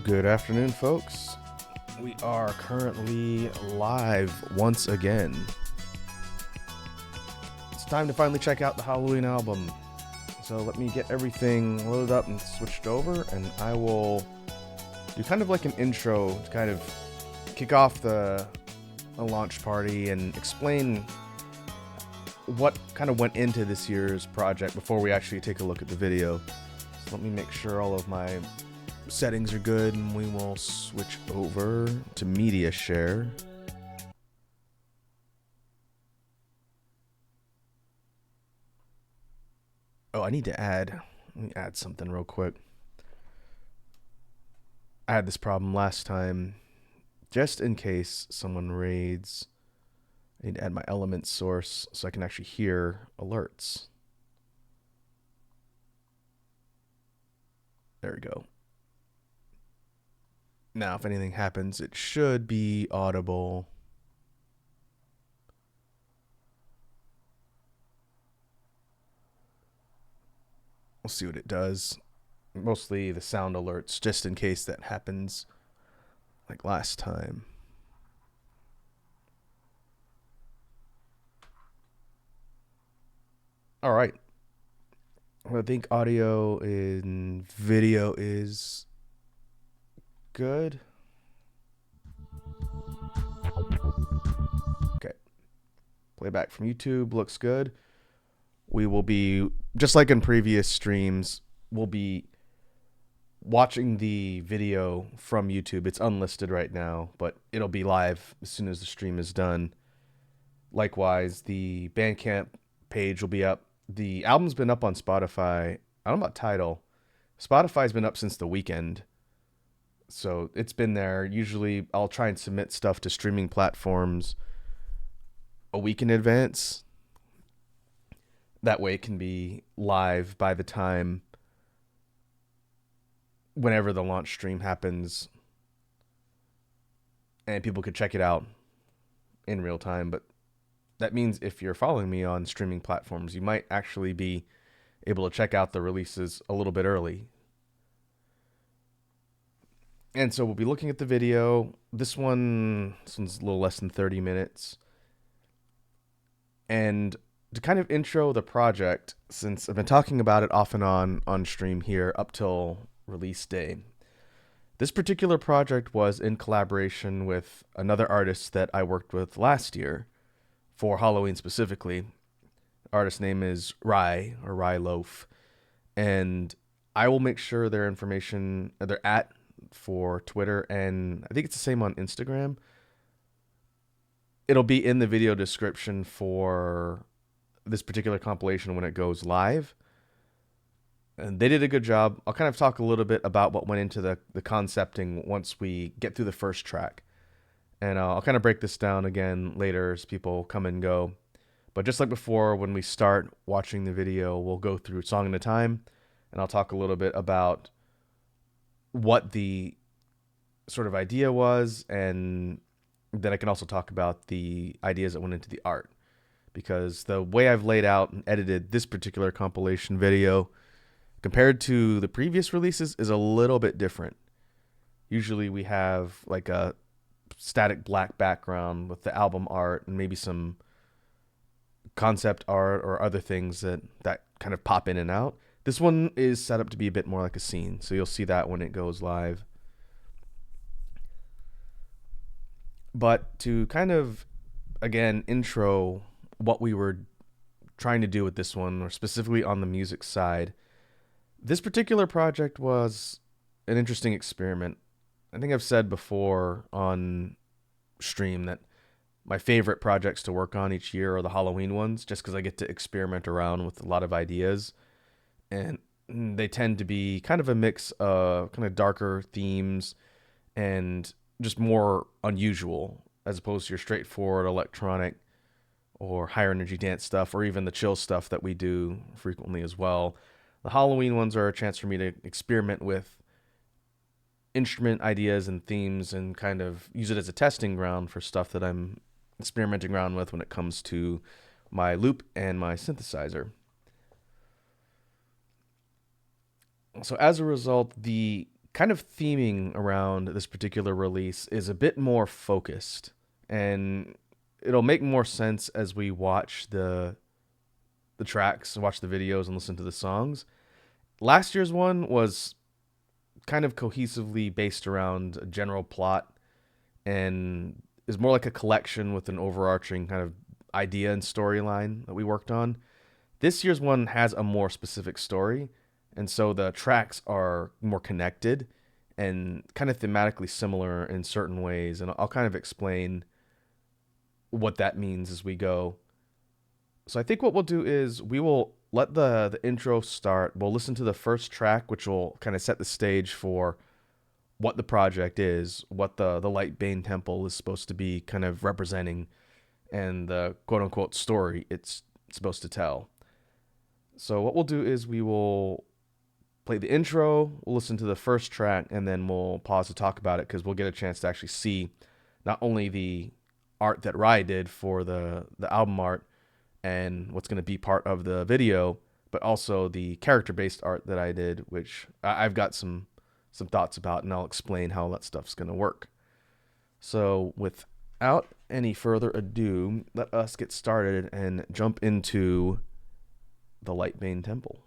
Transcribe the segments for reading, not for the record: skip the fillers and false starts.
Good afternoon, folks. We are currently live once again. It's time to finally check out the Halloween album. So let me get everything loaded up and switched over, and I will do kind of like an intro to kind of kick off the launch party and explain what kind of went into this year's project before we actually take a look at the video. So let me make sure all of my settings are good, and we will switch over to media share. Oh, let me add something real quick. I had this problem last time. Just in case someone raids, I need to add my element source so I can actually hear alerts. There we go. Now, if anything happens, it should be audible. We'll see what it does. Mostly the sound alerts, just in case that happens like last time. All right. I think audio and video is good. Okay. Playback from YouTube looks good. We will be, just like in previous streams, we'll be watching the video from YouTube. It's unlisted right now, but it'll be live as soon as the stream is done. Likewise, the Bandcamp page will be up. The album's been up on Spotify. I don't know about Tidal. Spotify's been up since the weekend. So it's been there. Usually I'll try and submit stuff to streaming platforms a week in advance. That way it can be live by the time whenever the launch stream happens, and people could check it out in real time. But that means if you're following me on streaming platforms, you might actually be able to check out the releases a little bit early. And so we'll be looking at the video. This one's a little less than 30 minutes. And to kind of intro the project, since I've been talking about it off and on stream here up till release day, this particular project was in collaboration with another artist that I worked with last year for Halloween specifically. The artist's name is Rye, or Rye Loaf. And I will make sure their information, they're at for Twitter, and I think it's the same on Instagram. It'll be in the video description for this particular compilation when it goes live. And they did a good job. I'll kind of talk a little bit about what went into the concepting once we get through the first track. And I'll kind of break this down again later as people come and go. But just like before, when we start watching the video, we'll go through song at a time, and I'll talk a little bit about what the sort of idea was, and then I can also talk about the ideas that went into the art, because the way I've laid out and edited this particular compilation video compared to the previous releases is a little bit different. Usually we have like a static black background with the album art and maybe some concept art or other things that kind of pop in and out. This one is set up to be a bit more like a scene, so you'll see that when it goes live. But to kind of, again, intro what we were trying to do with this one, or specifically on the music side, this particular project was an interesting experiment. I think I've said before on stream that my favorite projects to work on each year are the Halloween ones, just because I get to experiment around with a lot of ideas. And they tend to be kind of a mix of kind of darker themes and just more unusual, as opposed to your straightforward electronic or higher energy dance stuff, or even the chill stuff that we do frequently as well. The Halloween ones are a chance for me to experiment with instrument ideas and themes and kind of use it as a testing ground for stuff that I'm experimenting around with when it comes to my loop and my synthesizer. So as a result, the kind of theming around this particular release is a bit more focused, and it'll make more sense as we watch the tracks, watch the videos, and listen to the songs. Last year's one was kind of cohesively based around a general plot and is more like a collection with an overarching kind of idea and storyline that we worked on. This year's one has a more specific story, and so the tracks are more connected and kind of thematically similar in certain ways. And I'll kind of explain what that means as we go. So I think what we'll do is we will let the intro start. We'll listen to the first track, which will kind of set the stage for what the project is, what the Lightbane Temple is supposed to be kind of representing, and the quote unquote story it's supposed to tell. So what we'll do is we will play the intro, we'll listen to the first track, and then we'll pause to talk about it because we'll get a chance to actually see not only the art that Rai did for the album art and what's going to be part of the video, but also the character-based art that I did, which I've got some thoughts about, and I'll explain how that stuff's going to work. So without any further ado, let us get started and jump into the Lightbane Temple.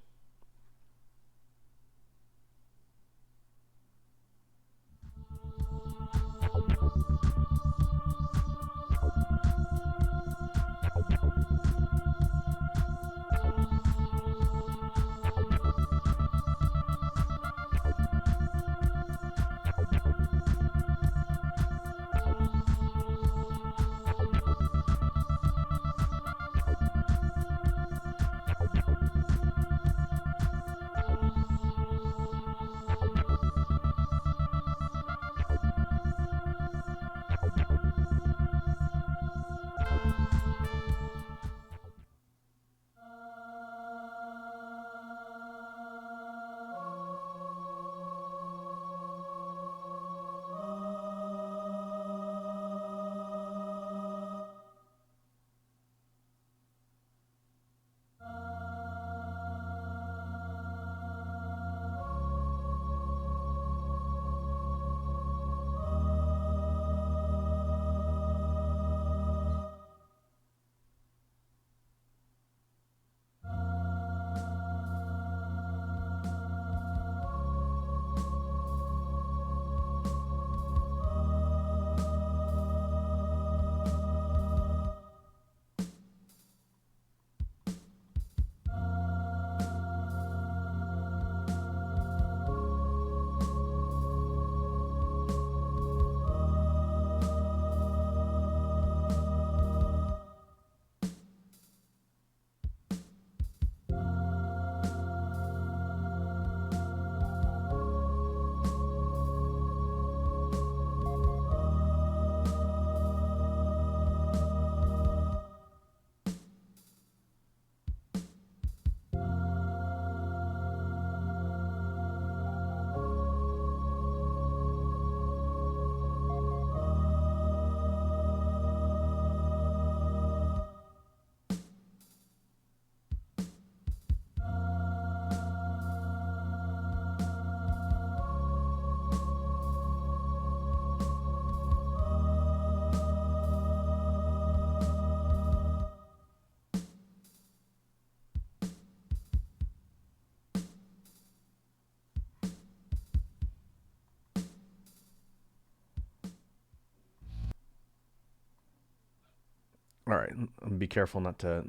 All right, be careful not to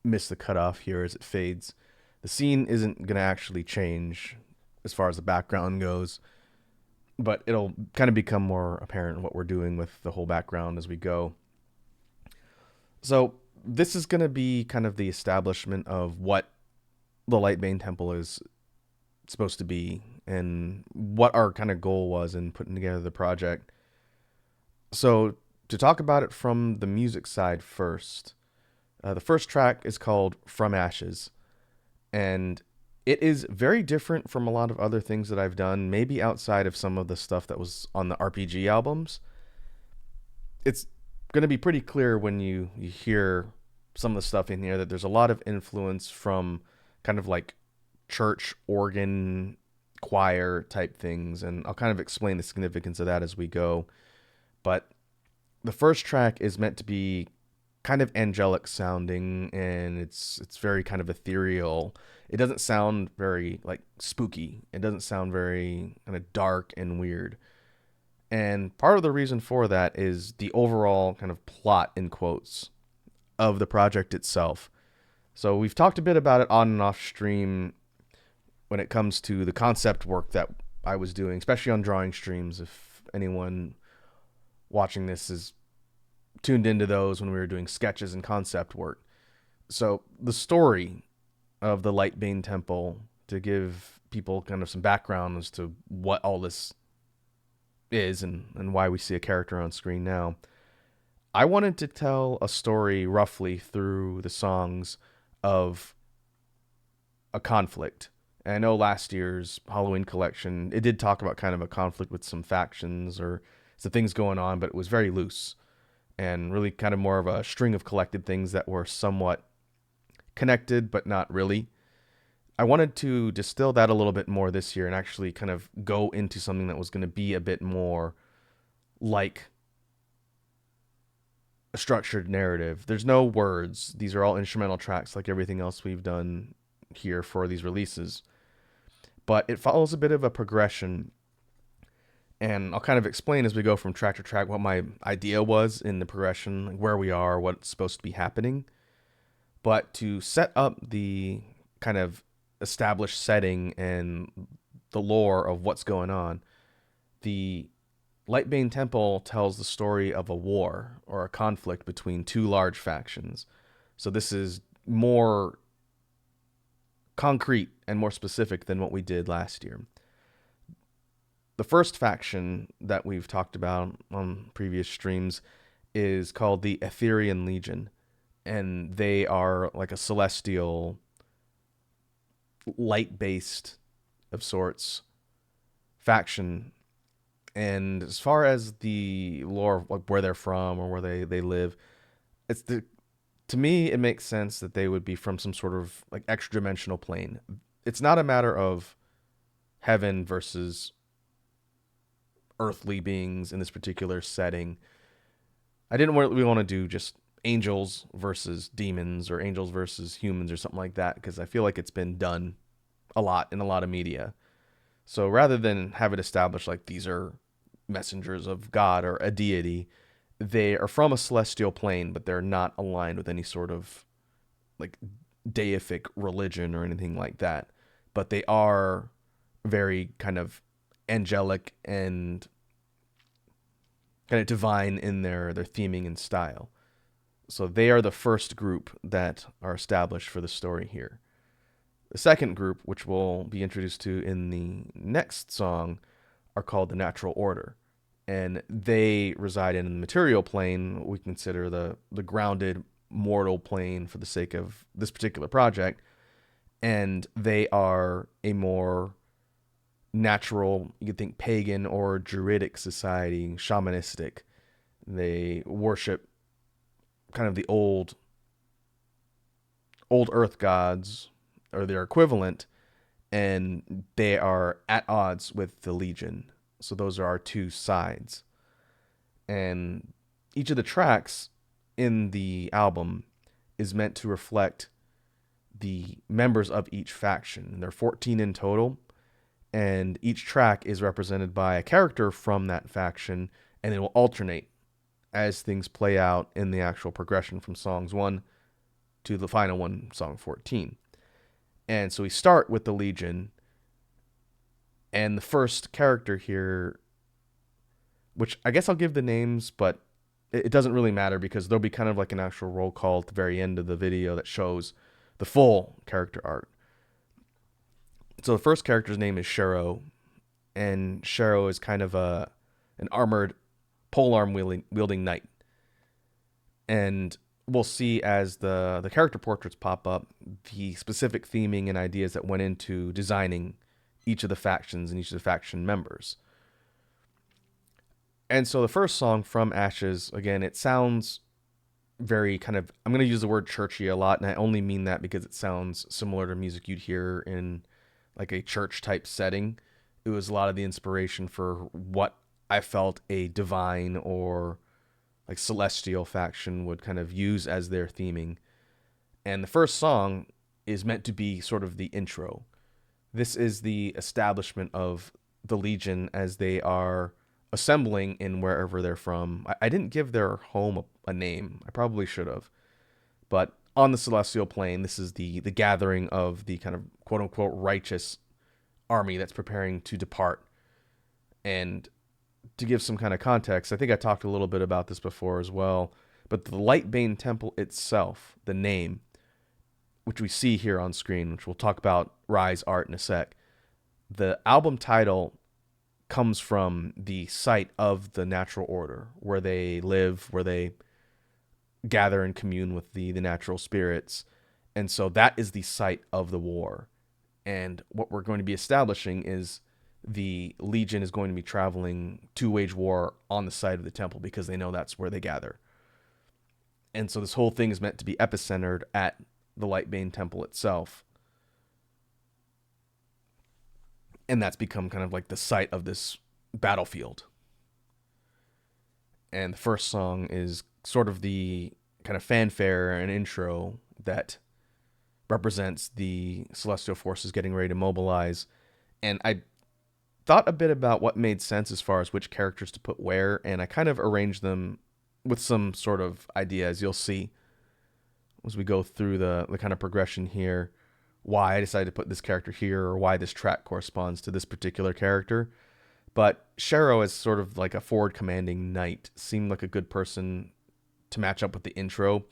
miss the cutoff here as it fades. The scene isn't going to actually change as far as the background goes, but it'll kind of become more apparent what we're doing with the whole background as we go. So this is going to be kind of the establishment of what the Lightbane Temple is supposed to be and what our kind of goal was in putting together the project. So to talk about it from the music side first, the first track is called From Ashes, and it is very different from a lot of other things that I've done, maybe outside of some of the stuff that was on the RPG albums. It's going to be pretty clear when you hear some of the stuff in here that there's a lot of influence from kind of like church organ choir type things, and I'll kind of explain the significance of that as we go. But the first track is meant to be kind of angelic sounding, and it's very kind of ethereal. It doesn't sound very like spooky. It doesn't sound very kind of dark and weird. And part of the reason for that is the overall kind of plot in quotes of the project itself. So we've talked a bit about it on and off stream when it comes to the concept work that I was doing, especially on drawing streams. If anyone watching this is tuned into those when we were doing sketches and concept work. So the story of the Lightbane Temple, to give people kind of some background as to what all this is and why we see a character on screen now. I wanted to tell a story roughly through the songs of a conflict. And I know last year's Halloween collection, it did talk about kind of a conflict with some factions or some things going on, but it was very loose and really kind of more of a string of collected things that were somewhat connected, but not really. I wanted to distill that a little bit more this year and actually kind of go into something that was going to be a bit more like a structured narrative. There's no words. These are all instrumental tracks like everything else we've done here for these releases. But it follows a bit of a progression, and I'll kind of explain as we go from track to track what my idea was in the progression, like where we are, what's supposed to be happening. But to set up the kind of established setting and the lore of what's going on, the Lightbane Temple tells the story of a war or a conflict between two large factions. So this is more concrete and more specific than what we did last year. The first faction that we've talked about on previous streams is called the Etherian Legion, and they are like a celestial, light-based of sorts faction. And as far as the lore, like where they're from or where they live, it's the to me it makes sense that they would be from some sort of like extra dimensional plane. It's not a matter of heaven versus earthly beings in this particular setting. I didn't really want to do just angels versus demons or angels versus humans or something like that, because I feel like it's been done a lot in a lot of media. So rather than have it established like these are messengers of God or a deity, they are from a celestial plane, but they're not aligned with any sort of like deific religion or anything like that. But they are very kind of angelic and kind of divine in their theming and style. So they are the first group that are established for the story here. The second group, which we'll be introduced to in the next song, are called the Natural Order. And they reside in the material plane, we consider the grounded mortal plane for the sake of this particular project. And they are a more natural, you could think pagan or druidic society, shamanistic. They worship kind of the old earth gods or their equivalent, and they are at odds with the Legion. So those are our two sides. And each of the tracks in the album is meant to reflect the members of each faction. And there are 14 in total, and each track is represented by a character from that faction, and it will alternate as things play out in the actual progression from songs 1 to the final one, song 14. And so we start with the Legion, and the first character here, which I guess I'll give the names, but it doesn't really matter because there'll be kind of like an actual roll call at the very end of the video that shows the full character art. So the first character's name is Shero, and Shero is kind of an armored polearm wielding knight. And we'll see as the character portraits pop up the specific theming and ideas that went into designing each of the factions and each of the faction members. And so the first song, From Ashes, again, it sounds very kind of, I'm going to use the word churchy a lot, and I only mean that because it sounds similar to music you'd hear in like a church type setting. it was a lot of the inspiration for what I felt a divine or like celestial faction would kind of use as their theming. And the first song is meant to be sort of the intro. This is the establishment of the Legion as they are assembling in wherever they're from. I didn't give their home a name. I probably should have. But on the celestial plane, this is the gathering of the kind of quote unquote righteous army that's preparing to depart. And to give some kind of context, I think I talked a little bit about this before as well. But the Lightbane Temple itself, the name, which we see here on screen, which we'll talk about Rise art in a sec, the album title comes from the site of the natural order, where they live, where they gather and commune with the natural spirits. And so that is the site of the war. And what we're going to be establishing is the Legion is going to be traveling to wage war on the site of the temple because they know that's where they gather. And so this whole thing is meant to be epicentered at the Lightbane Temple itself. And that's become kind of like the site of this battlefield. And the first song is sort of the kind of fanfare and intro that represents the celestial forces getting ready to mobilize. And I thought a bit about what made sense as far as which characters to put where, and I kind of arranged them with some sort of idea, as you'll see as we go through the kind of progression here, why I decided to put this character here or why this track corresponds to this particular character. But Shero, as sort of like a forward commanding knight, seemed like a good person to match up with the intro.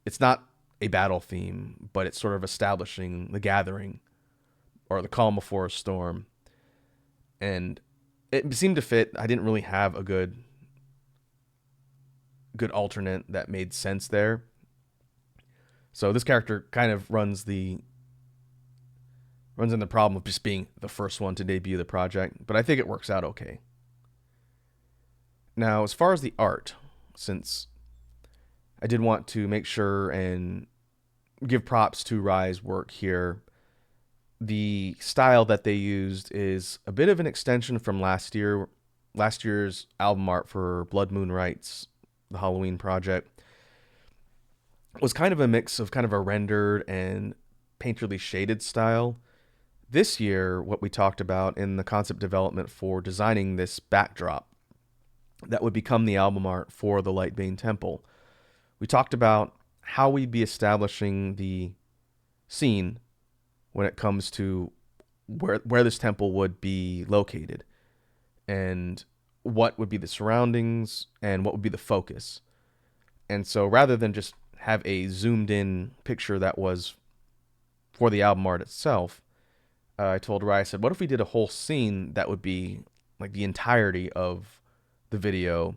It's not a battle theme, but it's sort of establishing the gathering or the calm before a storm. And it seemed to fit. I didn't really have a good alternate that made sense there. So this character kind of runs in the problem of just being the first one to debut the project, but I think it works out okay. Now, as far as the art, since I did want to make sure and give props to Rye's work here, the style that they used is a bit of an extension from last year's album art for Blood Moon Rights, the Halloween project. It was kind of a mix of kind of a rendered and painterly shaded style. This year, what we talked about in the concept development for designing this backdrop that would become the album art for the Lightbane Temple, we talked about how we'd be establishing the scene when it comes to where this temple would be located and what would be the surroundings and what would be the focus. And so rather than just have a zoomed in picture that was for the album art itself, I told Rye, I said, what if we did a whole scene that would be like the entirety of the video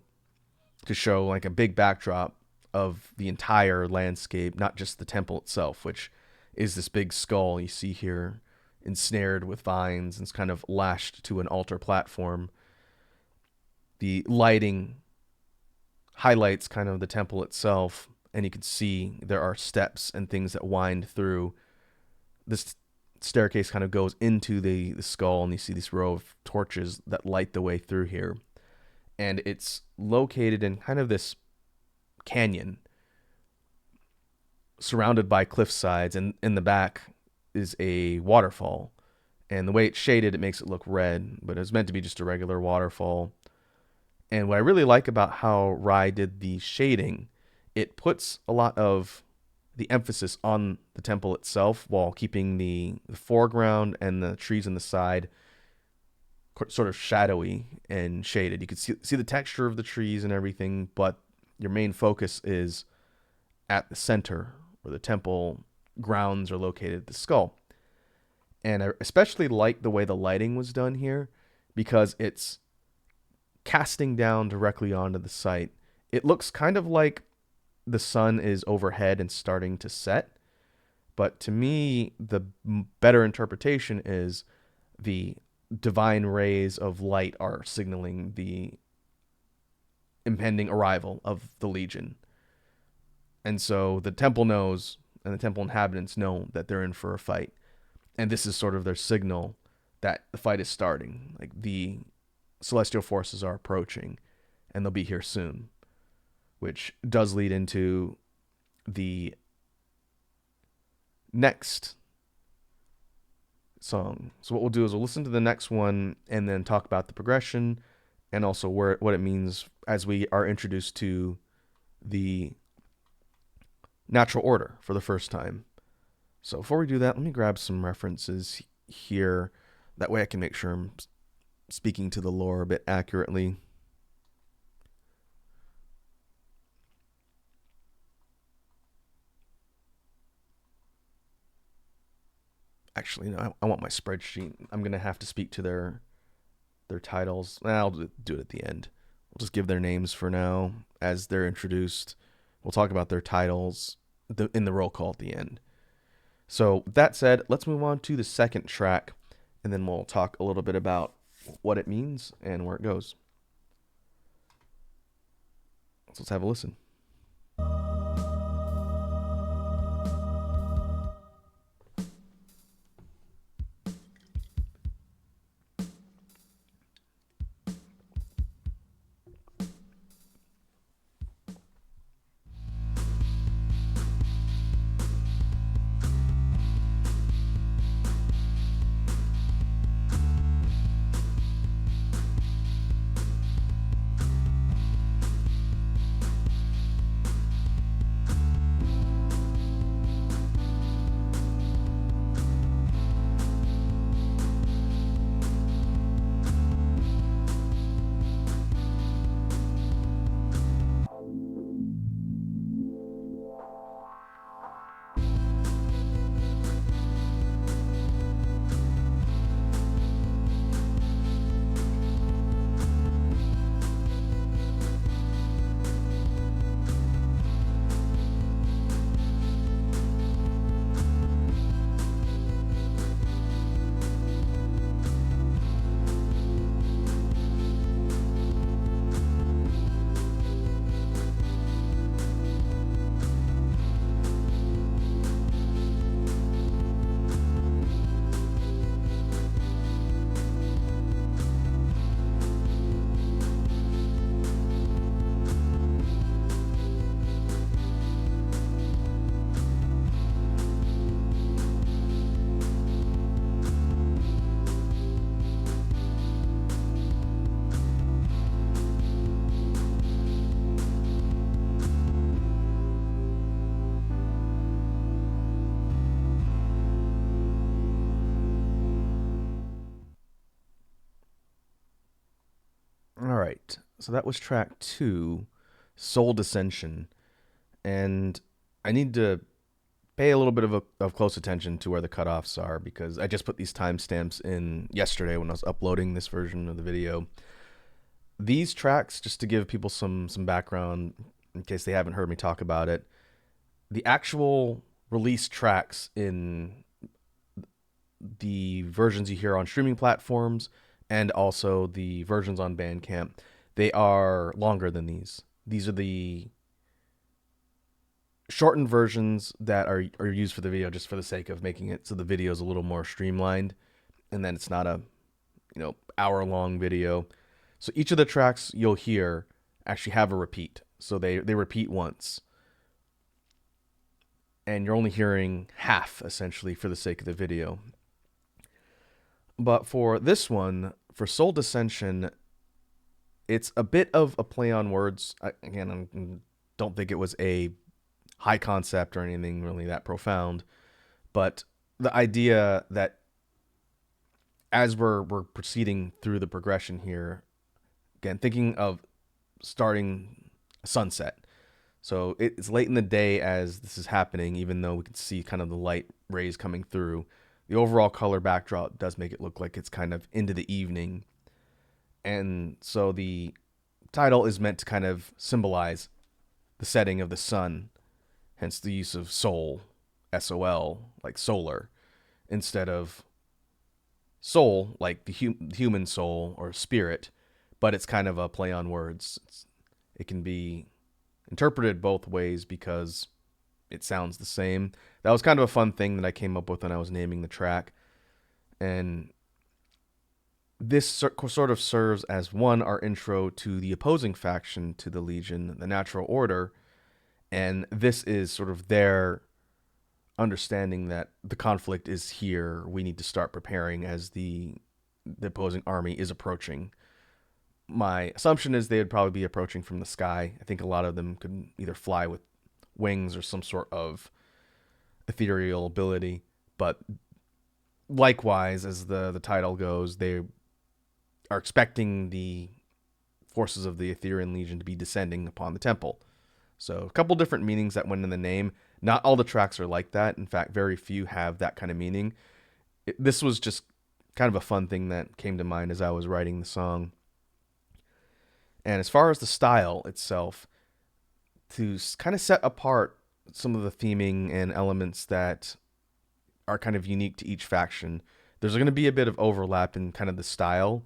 to show like a big backdrop of the entire landscape, not just the temple itself, which is this big skull you see here ensnared with vines and it's kind of lashed to an altar platform. The lighting highlights kind of the temple itself, and you can see there are steps and things that wind through. This staircase kind of goes into the skull, and you see this row of torches that light the way through here. And it's located in kind of this canyon surrounded by cliff sides, and in the back is a waterfall. And the way it's shaded, it makes it look red, but it's meant to be just a regular waterfall. And what I really like about how Rye did the shading, it puts a lot of the emphasis on the temple itself while keeping the foreground and the trees on the side sort of shadowy and shaded. You can see the texture of the trees and everything, but your main focus is at the center where the temple grounds are located, the skull. And I especially like the way the lighting was done here because it's casting down directly onto the site. It looks kind of like the sun is overhead and starting to set. But to me, the better interpretation is the divine rays of light are signaling the impending arrival of the Legion. And so the temple knows, and the temple inhabitants know that they're in for a fight. And this is sort of their signal that the fight is starting. Like the celestial forces are approaching and they'll be here soon, which does lead into the next song. So what we'll do is we'll listen to the next one and then talk about the progression and also what it means as we are introduced to the natural order for the first time. So before we do that, let me grab some references here. That way I can make sure I'm speaking to the lore a bit accurately. Actually, no, I want my spreadsheet. I'm going to have to speak to their titles. I'll do it at the end. We'll just give their names for now as they're introduced. We'll talk about their titles in the roll call at the end. So that said, let's move on to the second track, and then we'll talk a little bit about what it means and where it goes. So let's have a listen. All right. So that was track 2, Soul Dissension. And I need to pay a little bit of close attention to where the cutoffs are because I just put these timestamps in yesterday when I was uploading this version of the video. These tracks, just to give people some background in case they haven't heard me talk about it, the actual released tracks in the versions you hear on streaming platforms and also the versions on Bandcamp, they are longer than these. These are the shortened versions that are used for the video just for the sake of making it so the video is a little more streamlined, and then it's not a hour-long video. So each of the tracks you'll hear actually have a repeat. So they repeat once. And you're only hearing half, essentially, for the sake of the video. But for this one, for Soul Dissension, it's a bit of a play on words. I don't think it was a high concept or anything really that profound. But the idea that as we're proceeding through the progression here, again, thinking of starting sunset. So it's late in the day as this is happening, even though we can see kind of the light rays coming through. The overall color backdrop does make it look like it's kind of into the evening. And so the title is meant to kind of symbolize the setting of the sun, hence the use of soul, S-O-L, like solar, instead of soul, like the human soul or spirit, but it's kind of a play on words. It can be interpreted both ways because it sounds the same. That was kind of a fun thing that I came up with when I was naming the track. And This sort of serves as one, our intro to the opposing faction to the Legion, the Natural Order, and this is sort of their understanding that the conflict is here. We need to start preparing as the opposing army is approaching. My assumption is they would probably be approaching from the sky. I think a lot of them could either fly with wings or some sort of ethereal ability, but likewise, as the title goes, they are expecting the forces of the Ethereal Legion to be descending upon the temple. So a couple different meanings that went in the name. Not all the tracks are like that. In fact, very few have that kind of meaning. This was just kind of a fun thing that came to mind as I was writing the song. And as far as the style itself, to kind of set apart some of the theming and elements that are kind of unique to each faction, there's going to be a bit of overlap in kind of the style,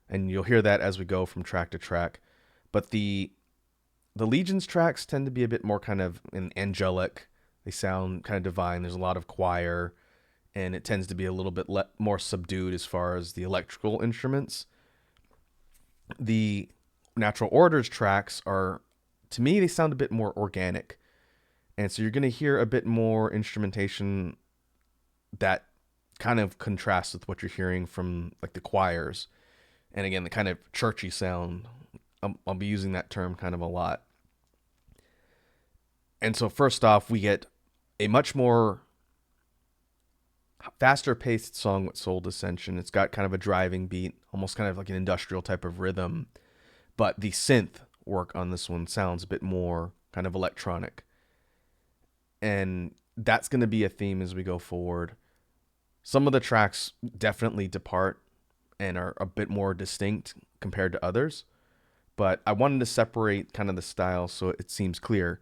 and you'll hear that as we go from track to track. But the Legion's tracks tend to be a bit more kind of angelic. They sound kind of divine. There's a lot of choir, and it tends to be a little bit more subdued as far as the electrical instruments. The Natural Order's tracks are, to me, they sound a bit more organic. And so you're going to hear a bit more instrumentation that kind of contrasts with what you're hearing from like the choirs. And again, the kind of churchy sound. I'll be using that term kind of a lot. And so first off, we get a much more faster paced song with Soul Dissension. It's got kind of a driving beat, almost kind of like an industrial type of rhythm. But the synth work on this one sounds a bit more kind of electronic. And that's going to be a theme as we go forward. Some of the tracks definitely depart and are a bit more distinct compared to others. But I wanted to separate kind of the style so it seems clear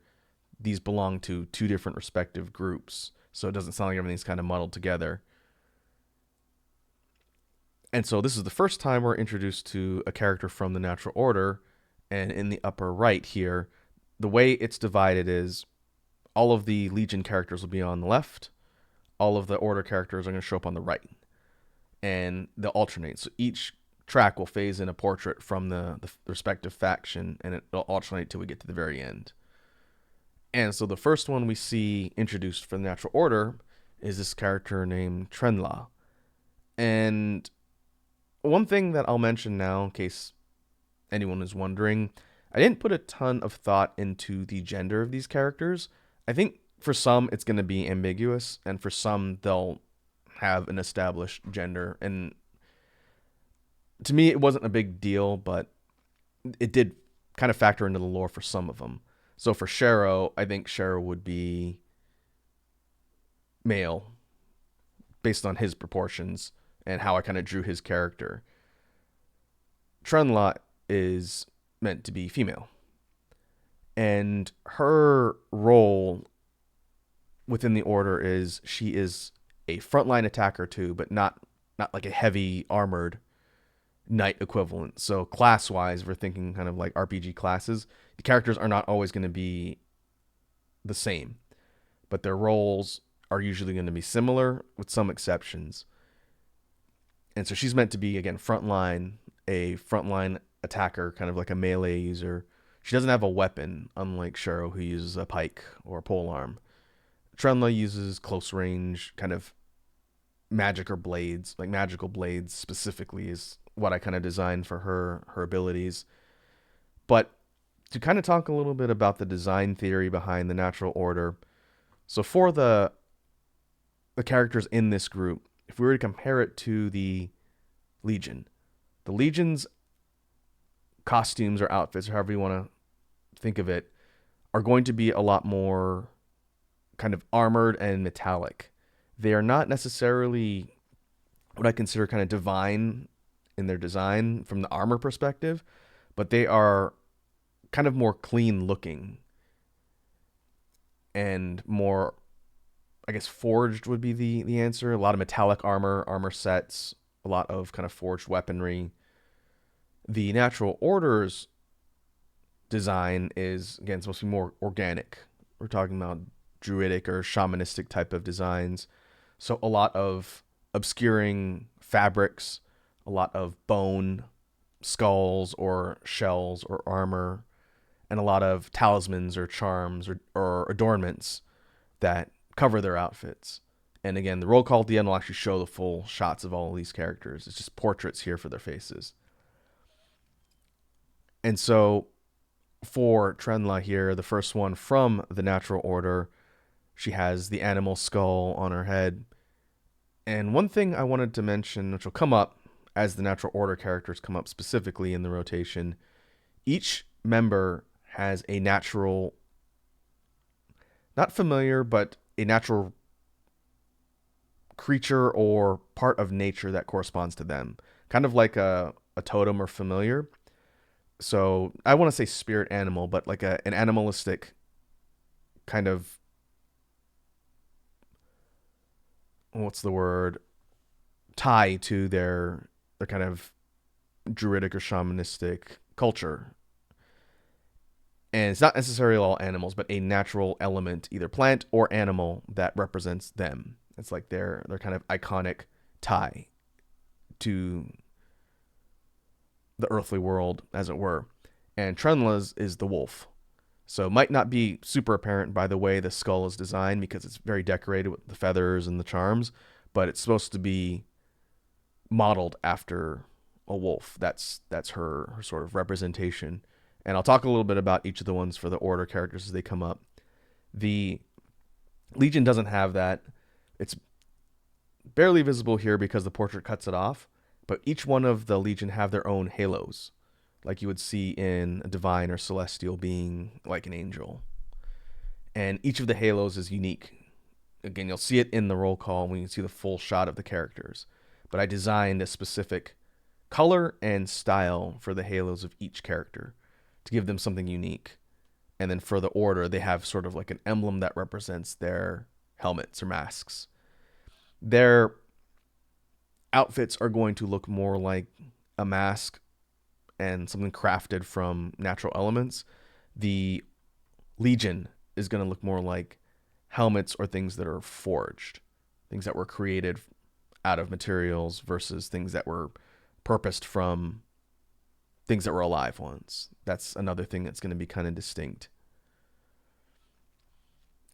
these belong to two different respective groups. So it doesn't sound like everything's kind of muddled together. And so this is the first time we're introduced to a character from the Natural Order. And in the upper right here, the way it's divided is all of the Legion characters will be on the left. All of the Order characters are going to show up on the right. And they'll alternate. So each track will phase in a portrait from the respective faction, and it'll alternate till we get to the very end. And so the first one we see introduced for the Natural Order is this character named Trenla. And one thing that I'll mention now, in case anyone is wondering, I didn't put a ton of thought into the gender of these characters. I think for some it's going to be ambiguous, and for some they'll have an established gender. And to me, it wasn't a big deal, but it did kind of factor into the lore for some of them. So for Shero, I think Shero would be male based on his proportions and how I kind of drew his character. Trenla is meant to be female. And her role within the Order is she is a frontline attacker too, but not like a heavy armored knight equivalent. So class-wise, we're thinking kind of like RPG classes. The characters are not always going to be the same, but their roles are usually going to be similar with some exceptions. And so she's meant to be, again, a frontline attacker, kind of like a melee user. She doesn't have a weapon, unlike Shero, who uses a pike or a polearm. Trenla uses close range, kind of magic or blades, like magical blades specifically is what I kind of designed for her abilities. But to kind of talk a little bit about the design theory behind the Natural Order. So for the characters in this group, if we were to compare it to the Legion's costumes or outfits, or however you want to think of it, are going to be a lot more kind of armored and metallic. They are not necessarily what I consider kind of divine in their design from the armor perspective, but they are kind of more clean looking and more, I guess, forged would be the answer. A lot of metallic armor sets, a lot of kind of forged weaponry. The Natural Order's design is, again, supposed to be more organic. We're talking about druidic or shamanistic type of designs. So a lot of obscuring fabrics, a lot of bone, skulls, or shells, or armor, and a lot of talismans or charms or adornments that cover their outfits. And again, the roll call at the end will actually show the full shots of all of these characters. It's just portraits here for their faces. And so for Trenla here, the first one from the natural order, she has the animal skull on her head. And one thing I wanted to mention, which will come up as the natural order characters come up specifically in the rotation, each member has a natural, not familiar, but a natural creature or part of nature that corresponds to them. Kind of like a totem or familiar. So I want to say spirit animal, but like an animalistic kind of, what's the word, tie to their kind of druidic or shamanistic culture. And it's not necessarily all animals, but a natural element, either plant or animal, that represents them. It's like their kind of iconic tie to the earthly world, as it were. And Trenla's is the wolf. So it might not be super apparent by the way the skull is designed, because it's very decorated with the feathers and the charms, but it's supposed to be modeled after a wolf. That's her sort of representation. And I'll talk a little bit about each of the ones for the order characters as they come up. The Legion doesn't have that. It's barely visible here because the portrait cuts it off, but each one of the Legion have their own halos, like you would see in a divine or celestial being, like an angel. And each of the halos is unique. Again, you'll see it in the roll call when you see the full shot of the characters. But I designed a specific color and style for the halos of each character to give them something unique. And then for the order, they have sort of like an emblem that represents their helmets or masks. Their outfits are going to look more like a mask and something crafted from natural elements. The Legion is going to look more like helmets or things that are forged, things that were created out of materials versus things that were purposed from things that were alive once. That's another thing that's going to be kind of distinct.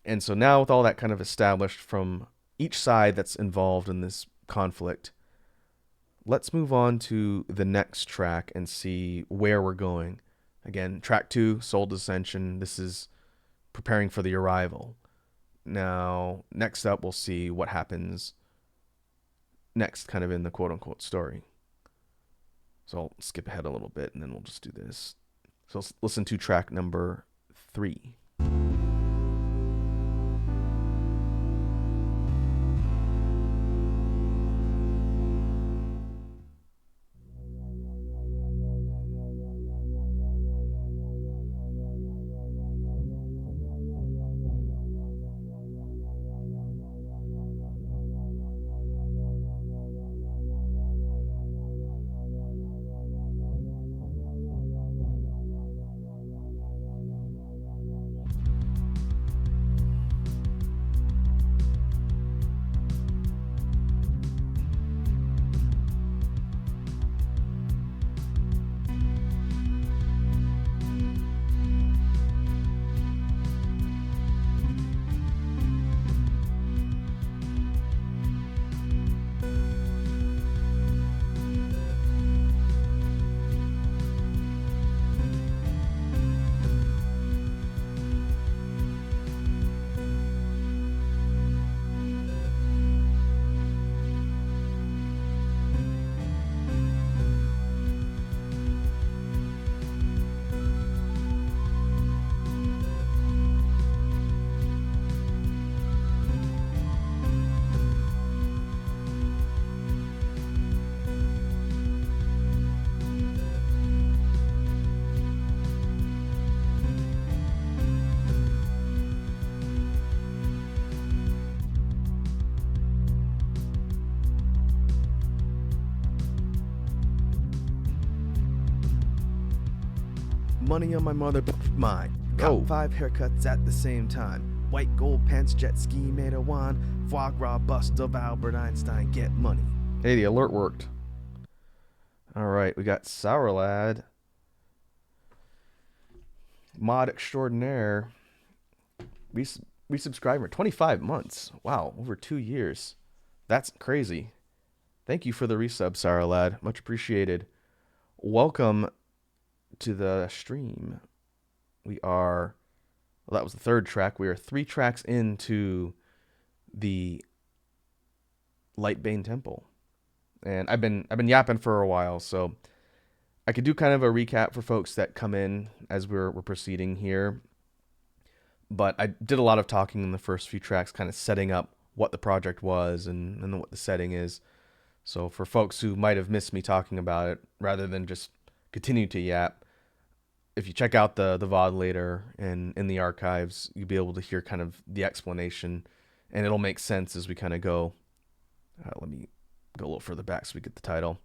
And so now with all that kind of established from each side that's involved in this conflict, let's move on to the next track and see where we're going. Again, track 2, Soul Dissension. This is preparing for the arrival. Now, next up, we'll see what happens next, kind of in the quote-unquote story. So I'll skip ahead a little bit, and then we'll just do this. So let's listen to track number 3. Money on my mother, mine. Got 5 haircuts at the same time. White gold pants, jet ski made of wine. Foie gras bust of Albert Einstein, get money. Hey, the alert worked. All right, we got Sour Lad, mod extraordinaire, resubscriber, 25 months. Wow, over 2 years. That's crazy. Thank you for the resub, Sour Lad. Much appreciated. Welcome to the stream. We are, well, that was the third track. We are 3 tracks into the Lightbane Temple. And I've been yapping for a while, so I could do kind of a recap for folks that come in as we're proceeding here. But I did a lot of talking in the first few tracks, kind of setting up what the project was and what the setting is. So for folks who might have missed me talking about it, rather than just continue to yap, if you check out the VOD later and in the archives, you'll be able to hear kind of the explanation, and it'll make sense as we kind of go. Let me go a little further back so we get the title.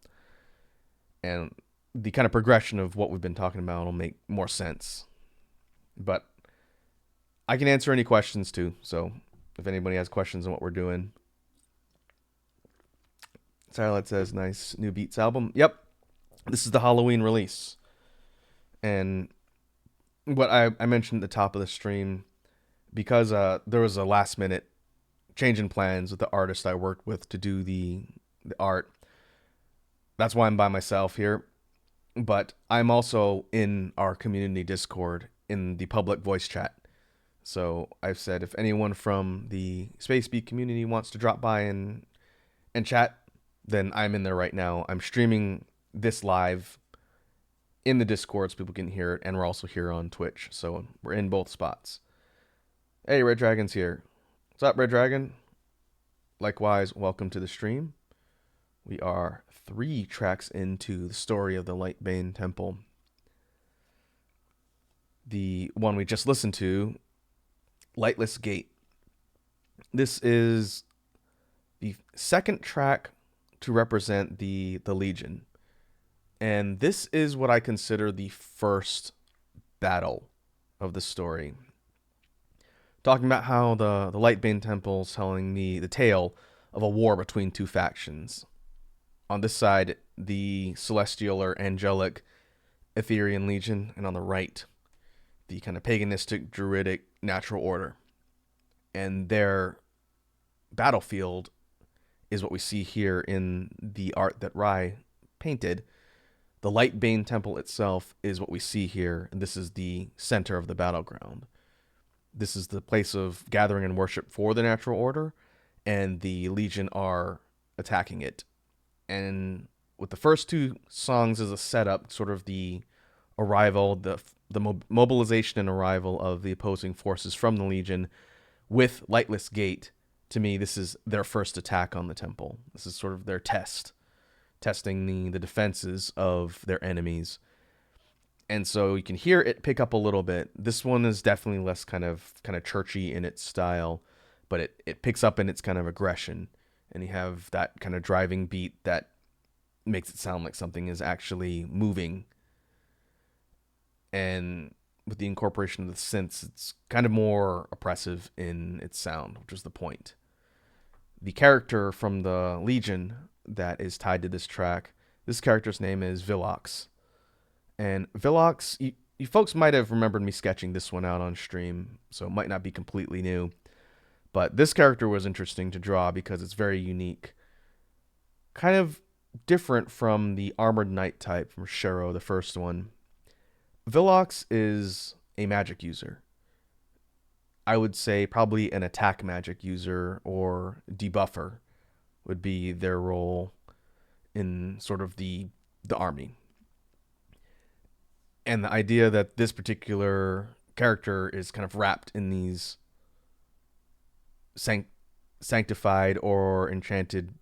And the kind of progression of what we've been talking about will make more sense. But I can answer any questions too, so if anybody has questions on what we're doing. Silent says, nice new Beats album. Yep, this is the Halloween release. And what I mentioned at the top of the stream, because there was a last minute change in plans with the artist I worked with to do the art. That's why I'm by myself here. But I'm also in our community Discord in the public voice chat. So I've said if anyone from the Space Beat community wants to drop by and chat, then I'm in there right now. I'm streaming this live in the Discord so people can hear it, and we're also here on Twitch. So we're in both spots. Hey, Red Dragon's here. What's up, Red Dragon? Likewise, welcome to the stream. We are 3 tracks into the story of the Lightbane Temple. The one we just listened to, Lightless Gate. This is the second track to represent the Legion. And this is what I consider the first battle of the story. Talking about how the Lightbane Temple is telling the tale of a war between 2 factions. On this side, the celestial or angelic Etherean Legion, and on the right, the kind of paganistic, druidic natural order. And their battlefield is what we see here in the art that Rai painted. The Lightbane Temple itself is what we see here, and this is the center of the battleground. This is the place of gathering and worship for the natural order, and the Legion are attacking it. And with the first 2 songs as a setup, sort of the arrival, the mobilization and arrival of the opposing forces from the Legion with Lightless Gate, to me, this is their first attack on the temple. This is sort of their testing the defenses of their enemies. And so you can hear it pick up a little bit. This one is definitely less kind of churchy in its style, but it picks up in its kind of aggression. And you have that kind of driving beat that makes it sound like something is actually moving. And with the incorporation of the synths, it's kind of more oppressive in its sound, which is the point. The character from the Legion that is tied to this track, this character's name is Villox. And Villox, you folks might have remembered me sketching this one out on stream, so it might not be completely new. But this character was interesting to draw because it's very unique. Kind of different from the Armored Knight type from Shero, the first one. Villox is a magic user. I would say probably an attack magic user or debuffer would be their role in sort of the army. And the idea that this particular character is kind of wrapped in these sanctified or enchanted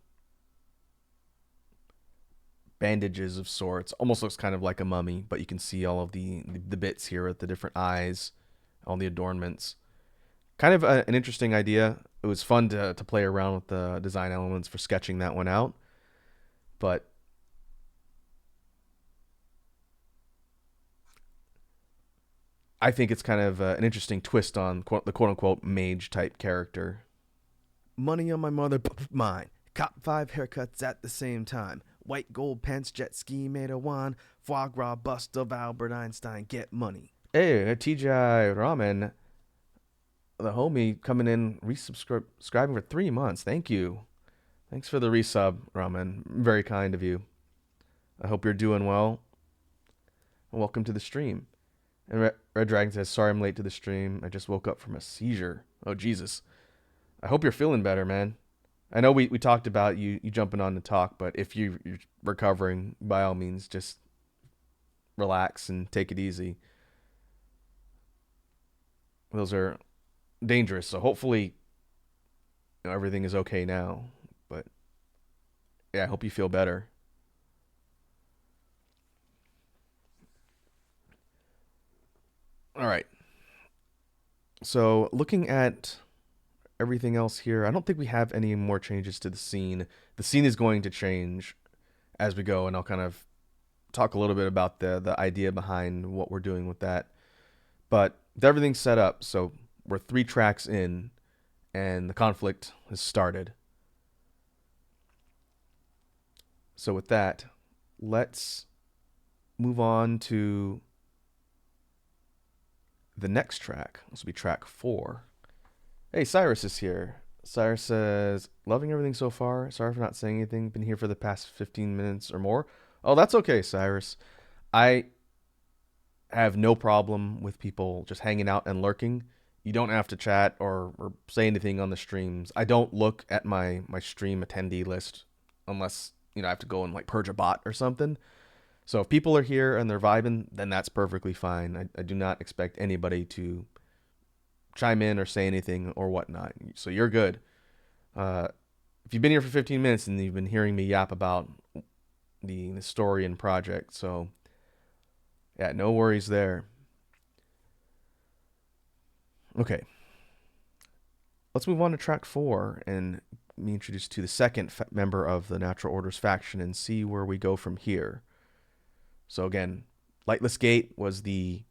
bandages of sorts. Almost looks kind of like a mummy, but you can see all of the bits here with the different eyes, all the adornments. Kind of an interesting idea. It was fun to play around with the design elements for sketching that one out. But I think it's kind of an interesting twist on the quote-unquote mage type character. Money on my mother, mine. Cop 5 haircuts at the same time. White gold pants, jet ski made of wine, foie gras bust of Albert Einstein, get money. Hey, TGI Ramen, the homie coming in, resubscribing for 3 months. Thank you. Thanks for the resub, Ramen. Very kind of you. I hope you're doing well. And welcome to the stream. And Red Dragon says, sorry I'm late to the stream. I just woke up from a seizure. Oh, Jesus. I hope you're feeling better, man. I know we talked about you jumping on to talk, but if you're recovering, by all means, just relax and take it easy. Those are dangerous, so hopefully everything is okay now. But yeah, I hope you feel better. All right. So looking at everything else here, I don't think we have any more changes to the scene. The scene is going to change as we go, and I'll kind of talk a little bit about the idea behind what we're doing with that. But everything's set up, so we're 3 tracks in, and the conflict has started. So with that, let's move on to the next track. This will be track 4. Hey, Cyrus is here. Cyrus says, loving everything so far. Sorry for not saying anything. Been here for the past 15 minutes or more. Oh, that's okay, Cyrus. I have no problem with people just hanging out and lurking. You don't have to chat or say anything on the streams. I don't look at my stream attendee list unless, I have to go and like purge a bot or something. So if people are here and they're vibing, then that's perfectly fine. I do not expect anybody to chime in or say anything or whatnot. So you're good. Uh, if you've been here for 15 minutes and you've been hearing me yap about the story and project, so yeah, no worries there. Okay, let's move on to track 4 and be introduced to the second member of the Natural Orders faction and see where we go from here. So again, Lightless Gate was the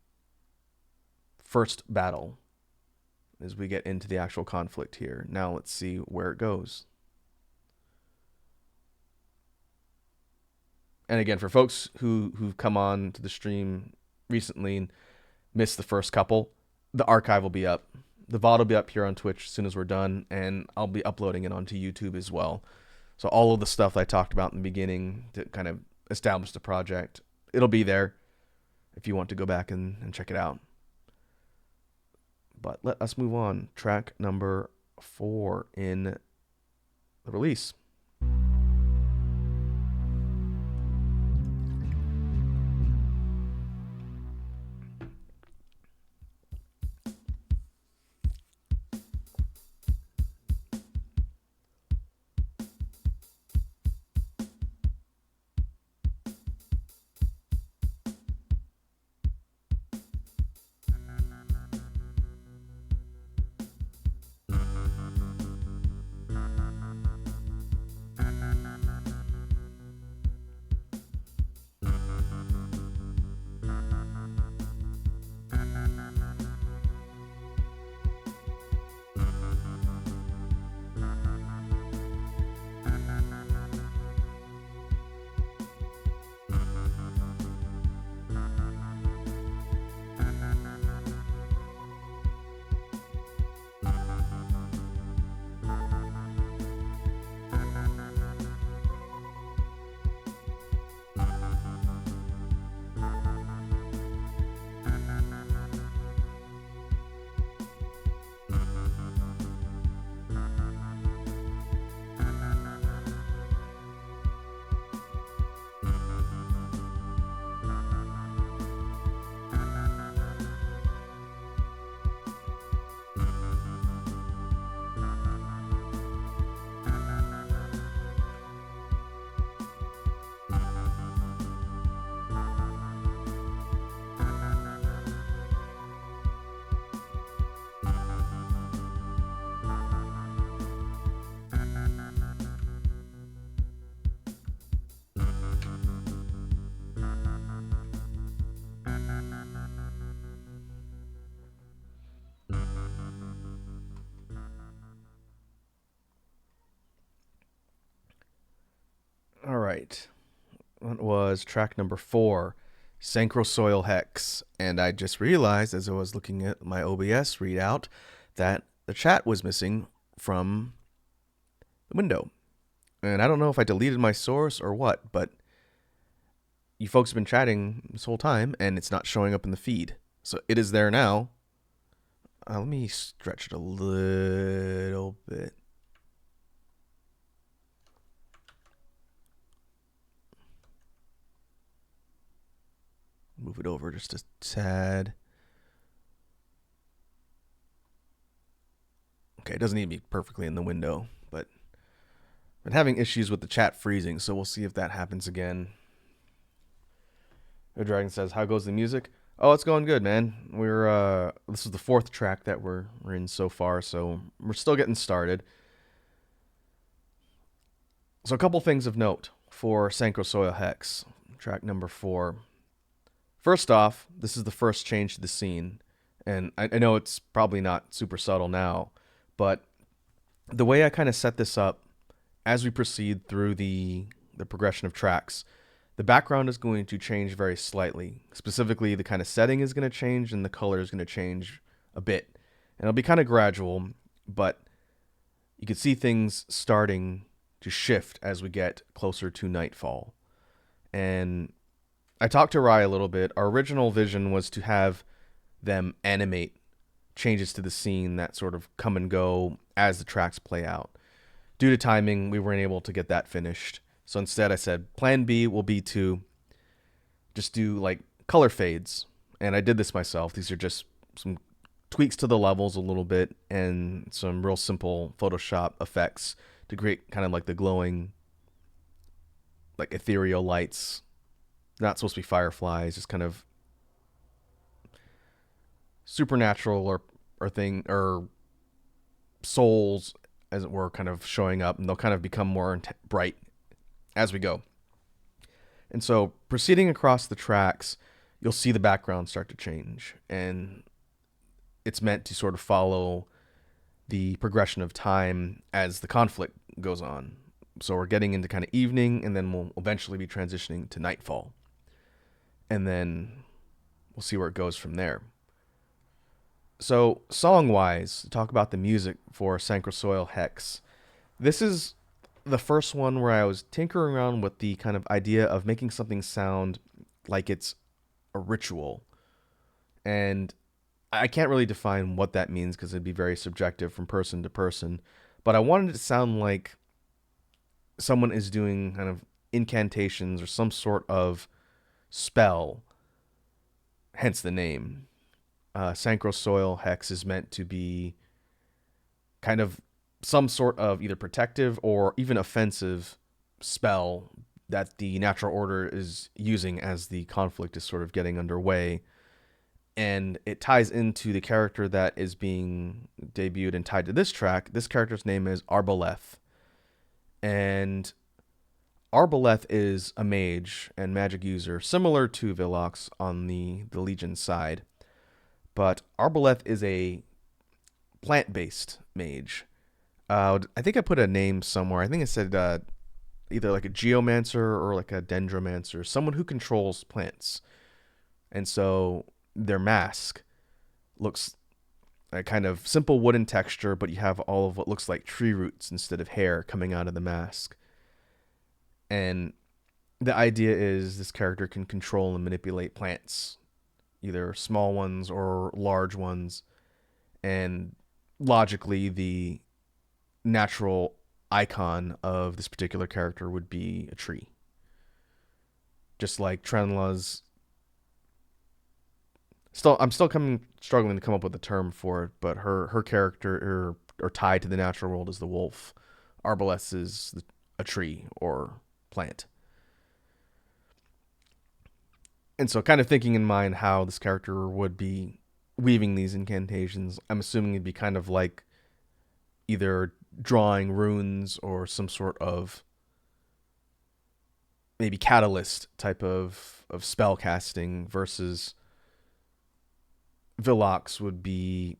first battle as we get into the actual conflict here. Now let's see where it goes. And again, for folks who've come on to the stream recently and missed the first couple, the archive will be up. The VOD will be up here on Twitch as soon as we're done, and I'll be uploading it onto YouTube as well. So all of the stuff I talked about in the beginning to kind of establish the project, it'll be there if you want to go back and check it out. But let us move on. Track number 4 in the release. All right. That was track number 4, Synchro Soil Hex. And I just realized as I was looking at my OBS readout that the chat was missing from the window. And I don't know if I deleted my source or what, but you folks have been chatting this whole time and it's not showing up in the feed. So it is there now. Let me stretch it a little bit. Move it over just a tad. Okay, it doesn't need to be perfectly in the window, but I've been having issues with the chat freezing, so we'll see if that happens again. The Dragon says, "How goes the music?" Oh, it's going good, man. This is the 4th track that we're in so far, so we're still getting started. So a couple things of note for Synchro Soil Hex, track number 4. First off, this is the first change to the scene, and I know it's probably not super subtle now, but the way I kind of set this up as we proceed through the progression of tracks, the background is going to change very slightly. Specifically, the kind of setting is going to change and the color is going to change a bit. And it'll be kind of gradual, but you can see things starting to shift as we get closer to nightfall. And I talked to Rai a little bit. Our original vision was to have them animate changes to the scene that sort of come and go as the tracks play out. Due to timing, we weren't able to get that finished. So instead I said plan B will be to just do like color fades. And I did this myself. These are just some tweaks to the levels a little bit and some real simple Photoshop effects to create kind of like the glowing, like ethereal lights. Not supposed to be fireflies, just kind of supernatural or souls, as it were, kind of showing up, and they'll kind of become more bright as we go. And so proceeding across the tracks, you'll see the background start to change, and it's meant to sort of follow the progression of time as the conflict goes on. So we're getting into kind of evening, and then we'll eventually be transitioning to nightfall. And then we'll see where it goes from there. So song-wise, to talk about the music for Synchro Soil Hex, this is the first one where I was tinkering around with the kind of idea of making something sound like it's a ritual. And I can't really define what that means because it'd be very subjective from person to person. But I wanted it to sound like someone is doing kind of incantations or some sort of spell, hence the name. Synchro Soil Hex is meant to be kind of some sort of either protective or even offensive spell that the natural order is using as the conflict is sort of getting underway. And it ties into the character that is being debuted and tied to this track. This character's name is Arbaleth. And Arbaleth is a mage and magic user, similar to Vilox on the Legion side. But Arbaleth is a plant-based mage. I think I put a name somewhere. I think it said either like a geomancer or like a dendromancer, someone who controls plants. And so their mask looks a kind of simple wooden texture, but you have all of what looks like tree roots instead of hair coming out of the mask. And the idea is this character can control and manipulate plants, either small ones or large ones. And logically, the natural icon of this particular character would be a tree. Just like Trenla's. I'm still struggling to come up with a term for it, but her character or tied to the natural world is the wolf. Arbaleth is a tree or plant. And so kind of thinking in mind how this character would be weaving these incantations, I'm assuming it'd be kind of like either drawing runes or some sort of maybe catalyst type of spell casting versus Vilox would be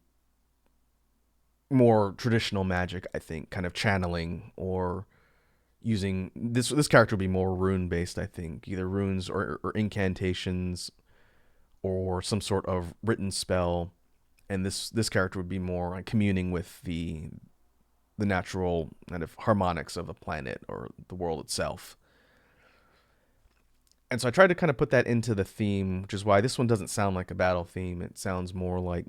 more traditional magic, I think, kind of channeling or using this character would be more rune based, I think, either runes or incantations or some sort of written spell, and this character would be more like communing with the natural kind of harmonics of the planet or the world itself. And so I tried to kind of put that into the theme, which is why this one doesn't sound like a battle theme. It sounds more like,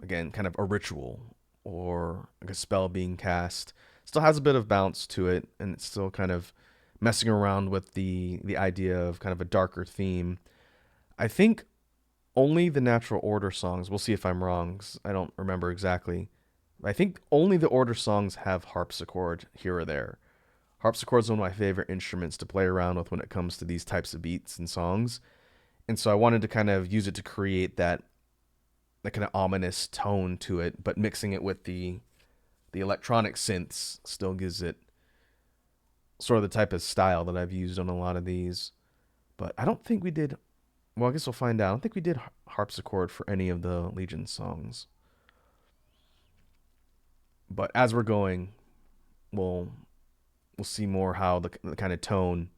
again, kind of a ritual or like a spell being cast. Still has a bit of bounce to it, and it's still kind of messing around with the idea of kind of a darker theme. I think only the natural order songs, we'll see if I'm wrong, 'cause I don't remember exactly. I think only the order songs have harpsichord here or there. Harpsichord is one of my favorite instruments to play around with when it comes to these types of beats and songs. And so I wanted to kind of use it to create that kind of ominous tone to it, but mixing it with the electronic synths still gives it sort of the type of style that I've used on a lot of these. But I don't think we did, well, I guess we'll find out. I don't think we did harpsichord for any of the Legion songs. But as we're going, we'll see more how the kind of tone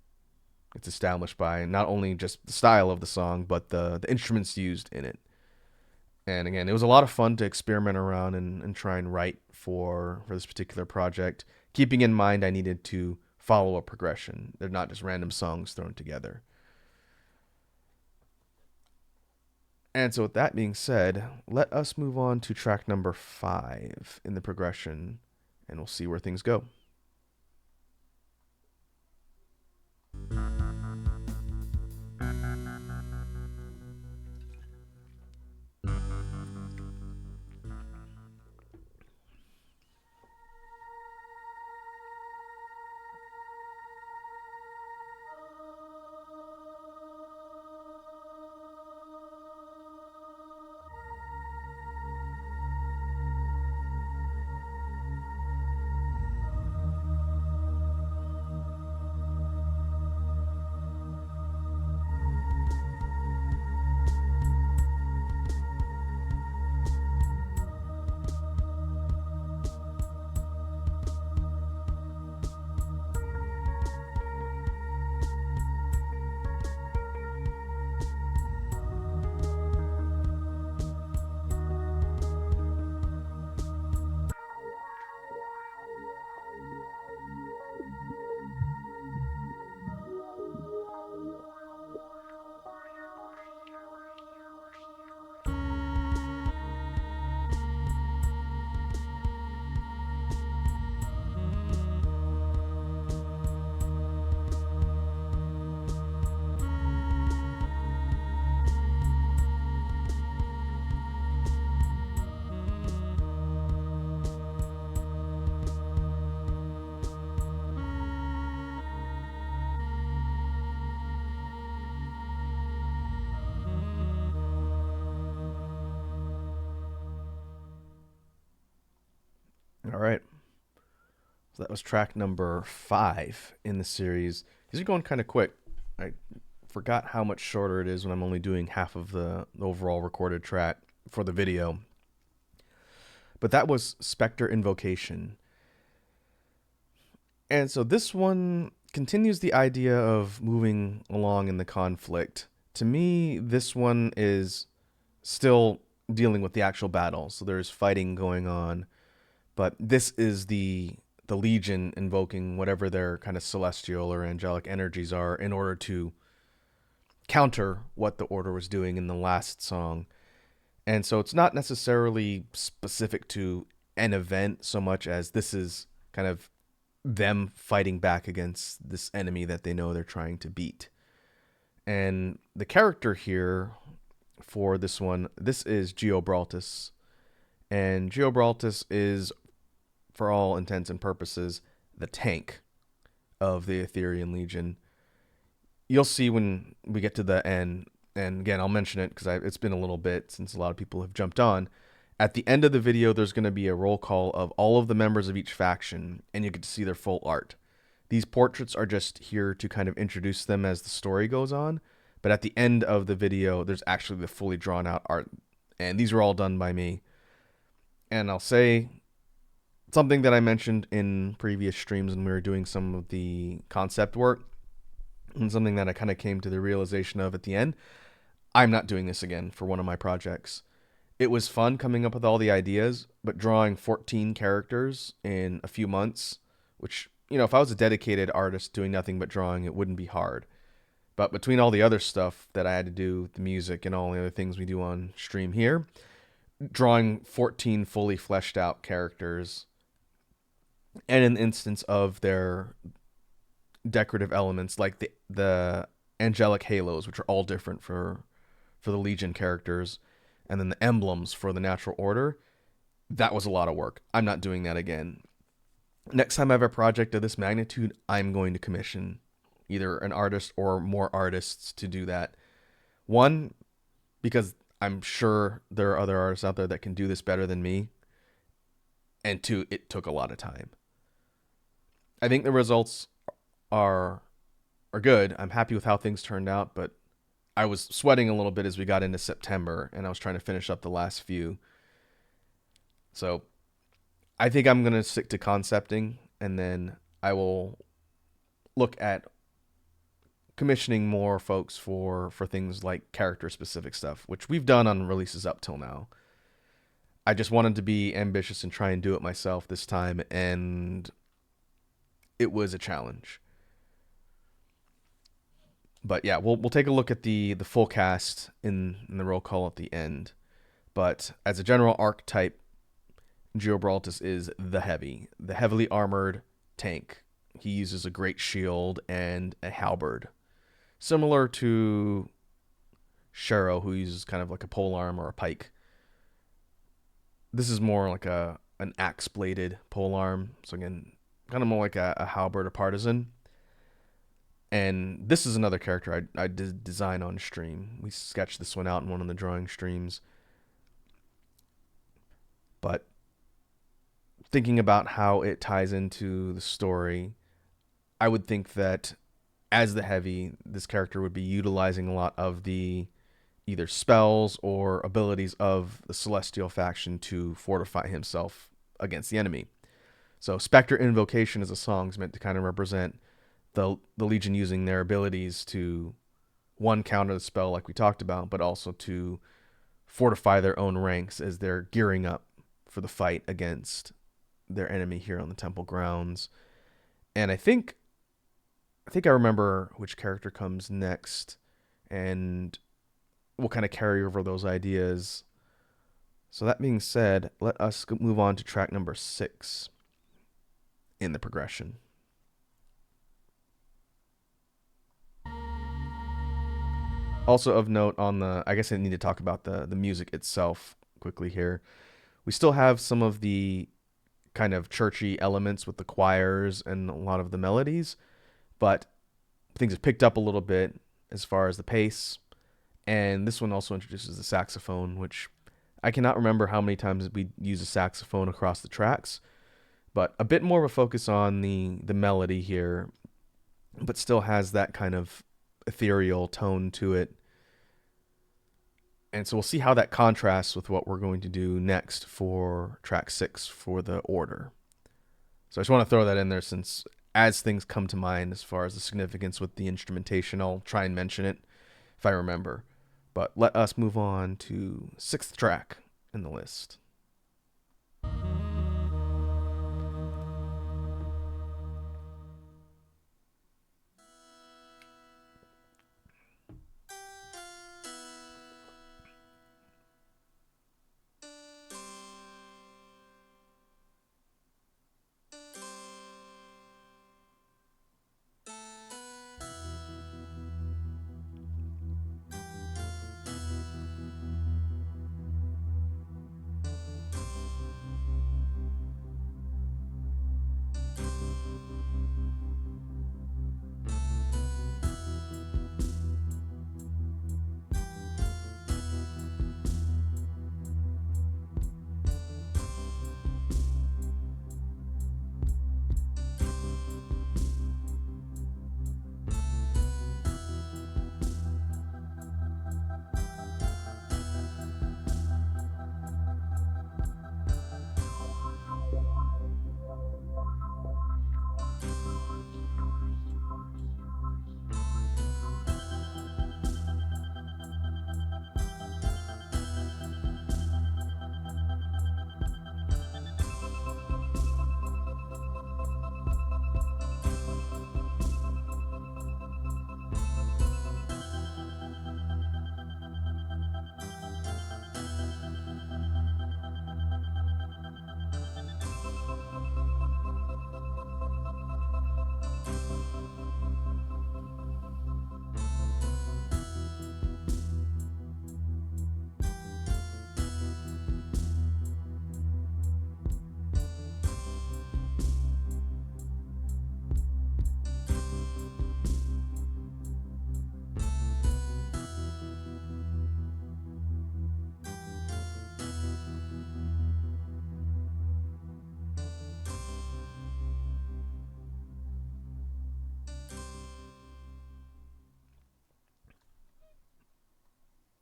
it's established by not only just the style of the song, but the instruments used in it. And again, it was a lot of fun to experiment around and try and write for this particular project, keeping in mind I needed to follow a progression. They're not just random songs thrown together. And so with that being said, let us move on to track number 5 in the progression, and we'll see where things go. All right. So that was track number 5 in the series. These are going kind of quick. I forgot how much shorter it is when I'm only doing half of the overall recorded track for the video. But that was Spectre Invocation. And so this one continues the idea of moving along in the conflict. To me, this one is still dealing with the actual battle. So there's fighting going on. But this is the Legion invoking whatever their kind of celestial or angelic energies are in order to counter what the Order was doing in the last song. And so it's not necessarily specific to an event so much as this is kind of them fighting back against this enemy that they know they're trying to beat. And the character here for this one, this is Geobraltus. And Geobraltus is, for all intents and purposes, the tank of the Etherean Legion. You'll see when we get to the end, and again, I'll mention it because it's been a little bit since a lot of people have jumped on. At the end of the video, there's going to be a roll call of all of the members of each faction, and you get to see their full art. These portraits are just here to kind of introduce them as the story goes on, but at the end of the video, there's actually the fully drawn out art, and these were all done by me. And I'll say, something that I mentioned in previous streams when we were doing some of the concept work, and something that I kind of came to the realization of at the end. I'm not doing this again for one of my projects. It was fun coming up with all the ideas, but drawing 14 characters in a few months, which, if I was a dedicated artist doing nothing but drawing, it wouldn't be hard. But between all the other stuff that I had to do, the music and all the other things we do on stream here, drawing 14 fully fleshed out characters and an instance of their decorative elements like the angelic halos, which are all different for the Legion characters, and then the emblems for the natural order. That was a lot of work. I'm not doing that again. Next time I have a project of this magnitude, I'm going to commission either an artist or more artists to do that. One, because I'm sure there are other artists out there that can do this better than me. And two, it took a lot of time. I think the results are good. I'm happy with how things turned out, but I was sweating a little bit as we got into September, and I was trying to finish up the last few. So I think I'm going to stick to concepting, and then I will look at commissioning more folks for things like character specific stuff, which we've done on releases up till now. I just wanted to be ambitious and try and do it myself this time, and it was a challenge. But yeah, we'll take a look at the full cast in the roll call at the end. But as a general archetype, Geobraltus is the heavily armored tank. He uses a great shield and a halberd, similar to Shero, who uses kind of like a polearm or a pike. This is more like an axe bladed polearm. So again, kind of more like a halberd or partisan. And this is another character I did design on stream. We sketched this one out in one of the drawing streams. But thinking about how it ties into the story, I would think that as the heavy, this character would be utilizing a lot of the either spells or abilities of the Celestial faction to fortify himself against the enemy. So Spectre Invocation as a song is meant to kind of represent the Legion using their abilities to, one, counter the spell like we talked about, but also to fortify their own ranks as they're gearing up for the fight against their enemy here on the temple grounds. And I think I remember which character comes next, and we'll kind of carry over those ideas. So that being said, let us move on to track number 6 in the progression. Also of note I guess I need to talk about the music itself quickly here. We still have some of the kind of churchy elements with the choirs and a lot of the melodies, but things have picked up a little bit as far as the pace. And this one also introduces the saxophone, which I cannot remember how many times we use a saxophone across the tracks, but a bit more of a focus on the melody here, but still has that kind of ethereal tone to it. And so we'll see how that contrasts with what we're going to do next for track 6 for the order. So I just want to throw that in there, since as things come to mind as far as the significance with the instrumentation, I'll try and mention it if I remember. But let us move on to 6th track in the list.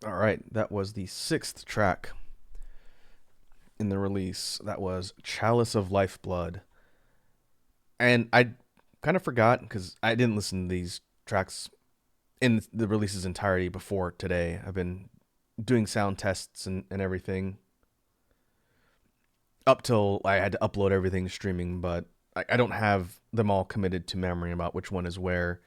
All right, that was the sixth track in the release. That was Chalice of Lifeblood. And I kind of forgot because I didn't listen to these tracks in the release's entirety before today. I've been doing sound tests and everything up till I had to upload everything streaming, but I don't have them all committed to memory about which one is where.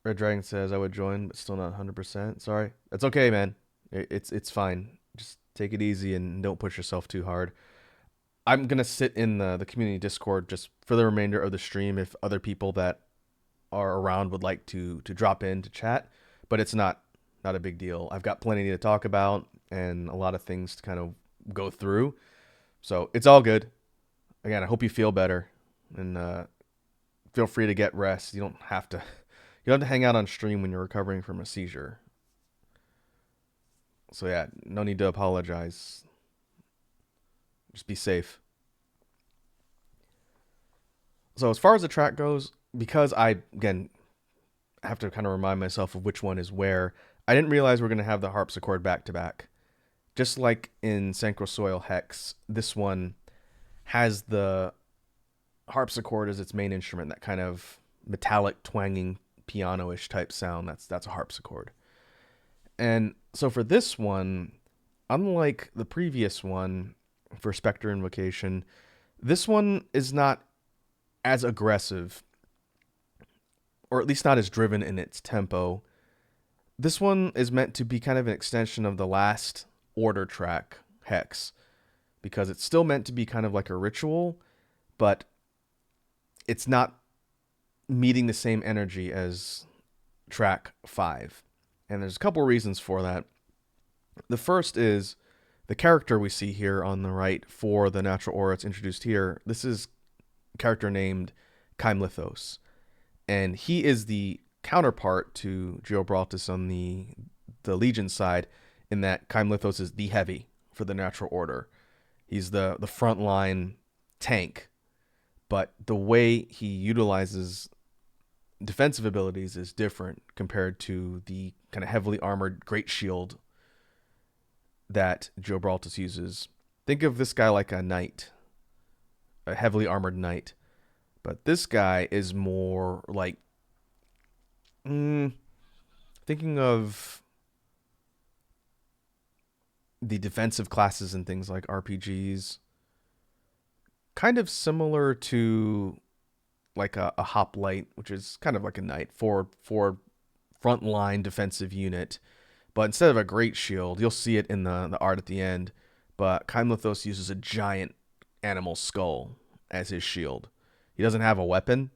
Red Dragon says I would join, but still not 100%. Sorry. That's okay, man. It's fine. Just take it easy and don't push yourself too hard. I'm gonna sit in the community Discord just for the remainder of the stream if other people that are around would like to drop in to chat, but it's not a big deal. I've got plenty to talk about and a lot of things to kind of go through, so it's all good. Again, I hope you feel better and feel free to get rest. You don't have to hang out on stream when you're recovering from a seizure. So yeah, no need to apologize. Just be safe. So as far as the track goes, because I again have to kind of remind myself of which one is where, I didn't realize we're gonna have the harpsichord back to back. Just like in Synchro Soil Hex, this one has the harpsichord as its main instrument, that kind of metallic twanging piano-ish type sound. That's a harpsichord. And so for this one, unlike the previous one for Spectre Invocation, this one is not as aggressive, or at least not as driven in its tempo. This one is meant to be kind of an extension of the last Order track, Hex, because it's still meant to be kind of like a ritual, but it's not meeting the same energy as track 5. And there's a couple reasons for that. The first is the character we see here on the right for the natural aura it's introduced here. This is a character named Keimlithos, and he is the counterpart to Geobraltis on the Legion side, in that Keimlithos is the heavy for the natural order. He's the frontline tank, but the way he utilizes defensive abilities is different compared to the kind of heavily armored great shield that Geobraltis uses. Think of this guy like a knight, a heavily armored knight, but this guy is more like thinking of the defensive classes and things like RPGs, kind of similar to like a hoplite, which is kind of like a knight for frontline defensive unit. But instead of a great shield, you'll see it in the art at the end, but Keimlithos uses a giant animal skull as his shield. He doesn't have a weapon,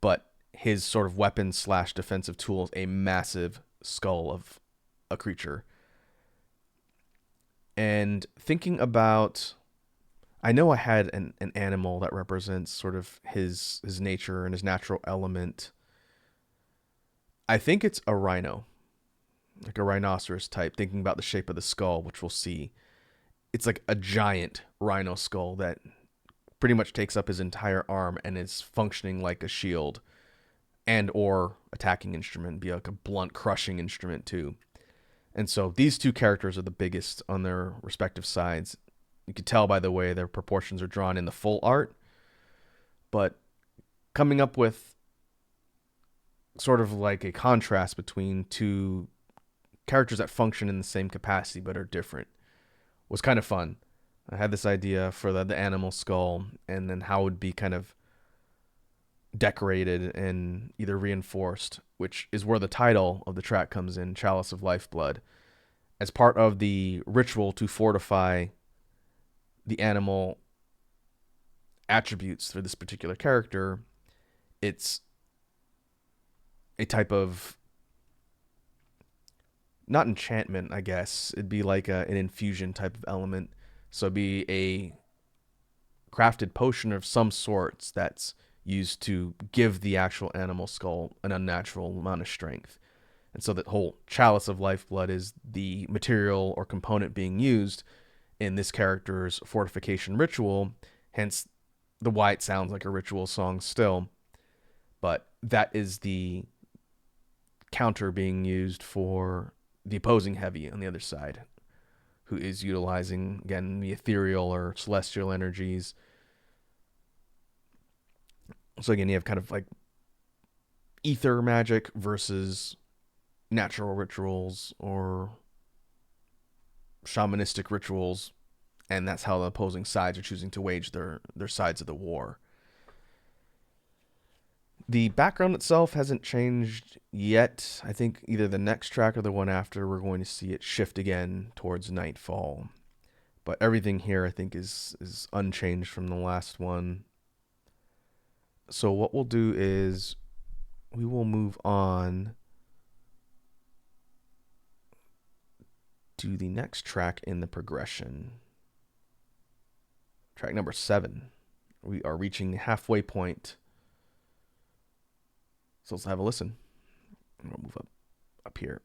but his sort of weapon slash defensive tool is a massive skull of a creature. And thinking about, I know I had an animal that represents sort of his nature and his natural element. I think it's a rhino, like a rhinoceros type, thinking about the shape of the skull, which we'll see. It's like a giant rhino skull that pretty much takes up his entire arm and is functioning like a shield and or attacking instrument, be like a blunt crushing instrument too. And so these two characters are the biggest on their respective sides. You can tell by the way their proportions are drawn in the full art, but coming up with sort of like a contrast between two characters that function in the same capacity but are different was kind of fun. I had this idea for the animal skull and then how it would be kind of decorated and either reinforced, which is where the title of the track comes in, Chalice of Lifeblood, as part of the ritual to fortify the animal attributes for this particular character. It's a type of, not enchantment, I guess. It'd be like an infusion type of element. So it'd be a crafted potion of some sorts that's used to give the actual animal skull an unnatural amount of strength. And so that whole Chalice of Lifeblood is the material or component being used in this character's fortification ritual, hence the why it sounds like a ritual song still. But that is the counter being used for the opposing heavy on the other side, who is utilizing, again, the ethereal or celestial energies. So again, you have kind of like ether magic versus natural rituals or shamanistic rituals, and that's how the opposing sides are choosing to wage their sides of the war. The background itself hasn't changed yet. I think either the next track or the one after, we're going to see it shift again towards nightfall. But everything here, I think, is unchanged from the last one. So what we'll do is we will move on to the next track in the progression. Track number 7. We are reaching the halfway point. So let's have a listen. We'll move up here.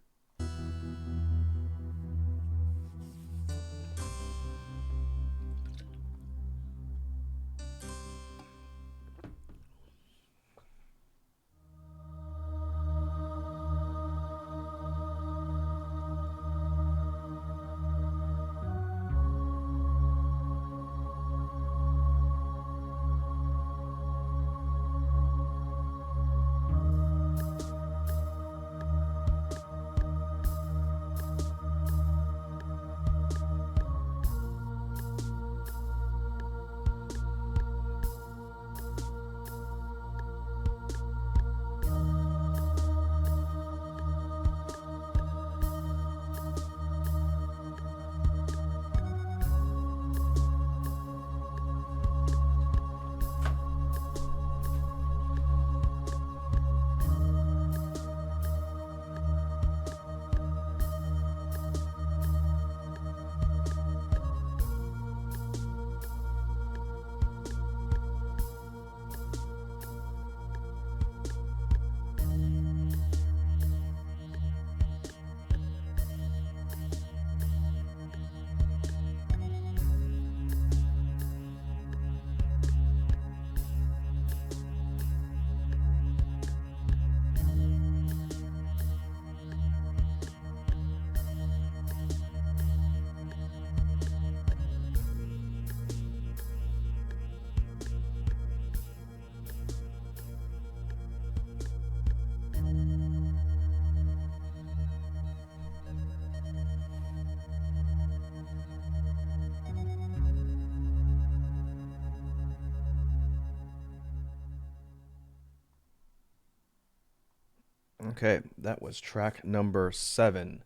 Okay, that was track number 7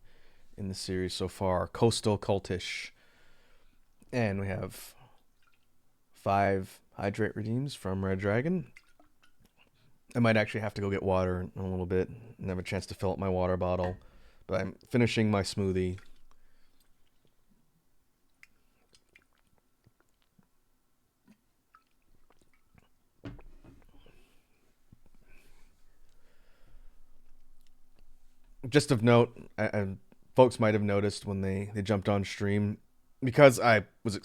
in the series so far, Coastal Cultish. And we have 5 Hydrate Redeems from Red Dragon. I might actually have to go get water in a little bit and have a chance to fill up my water bottle. But I'm finishing my smoothie. Just of note, folks might have noticed when they jumped on stream, because I was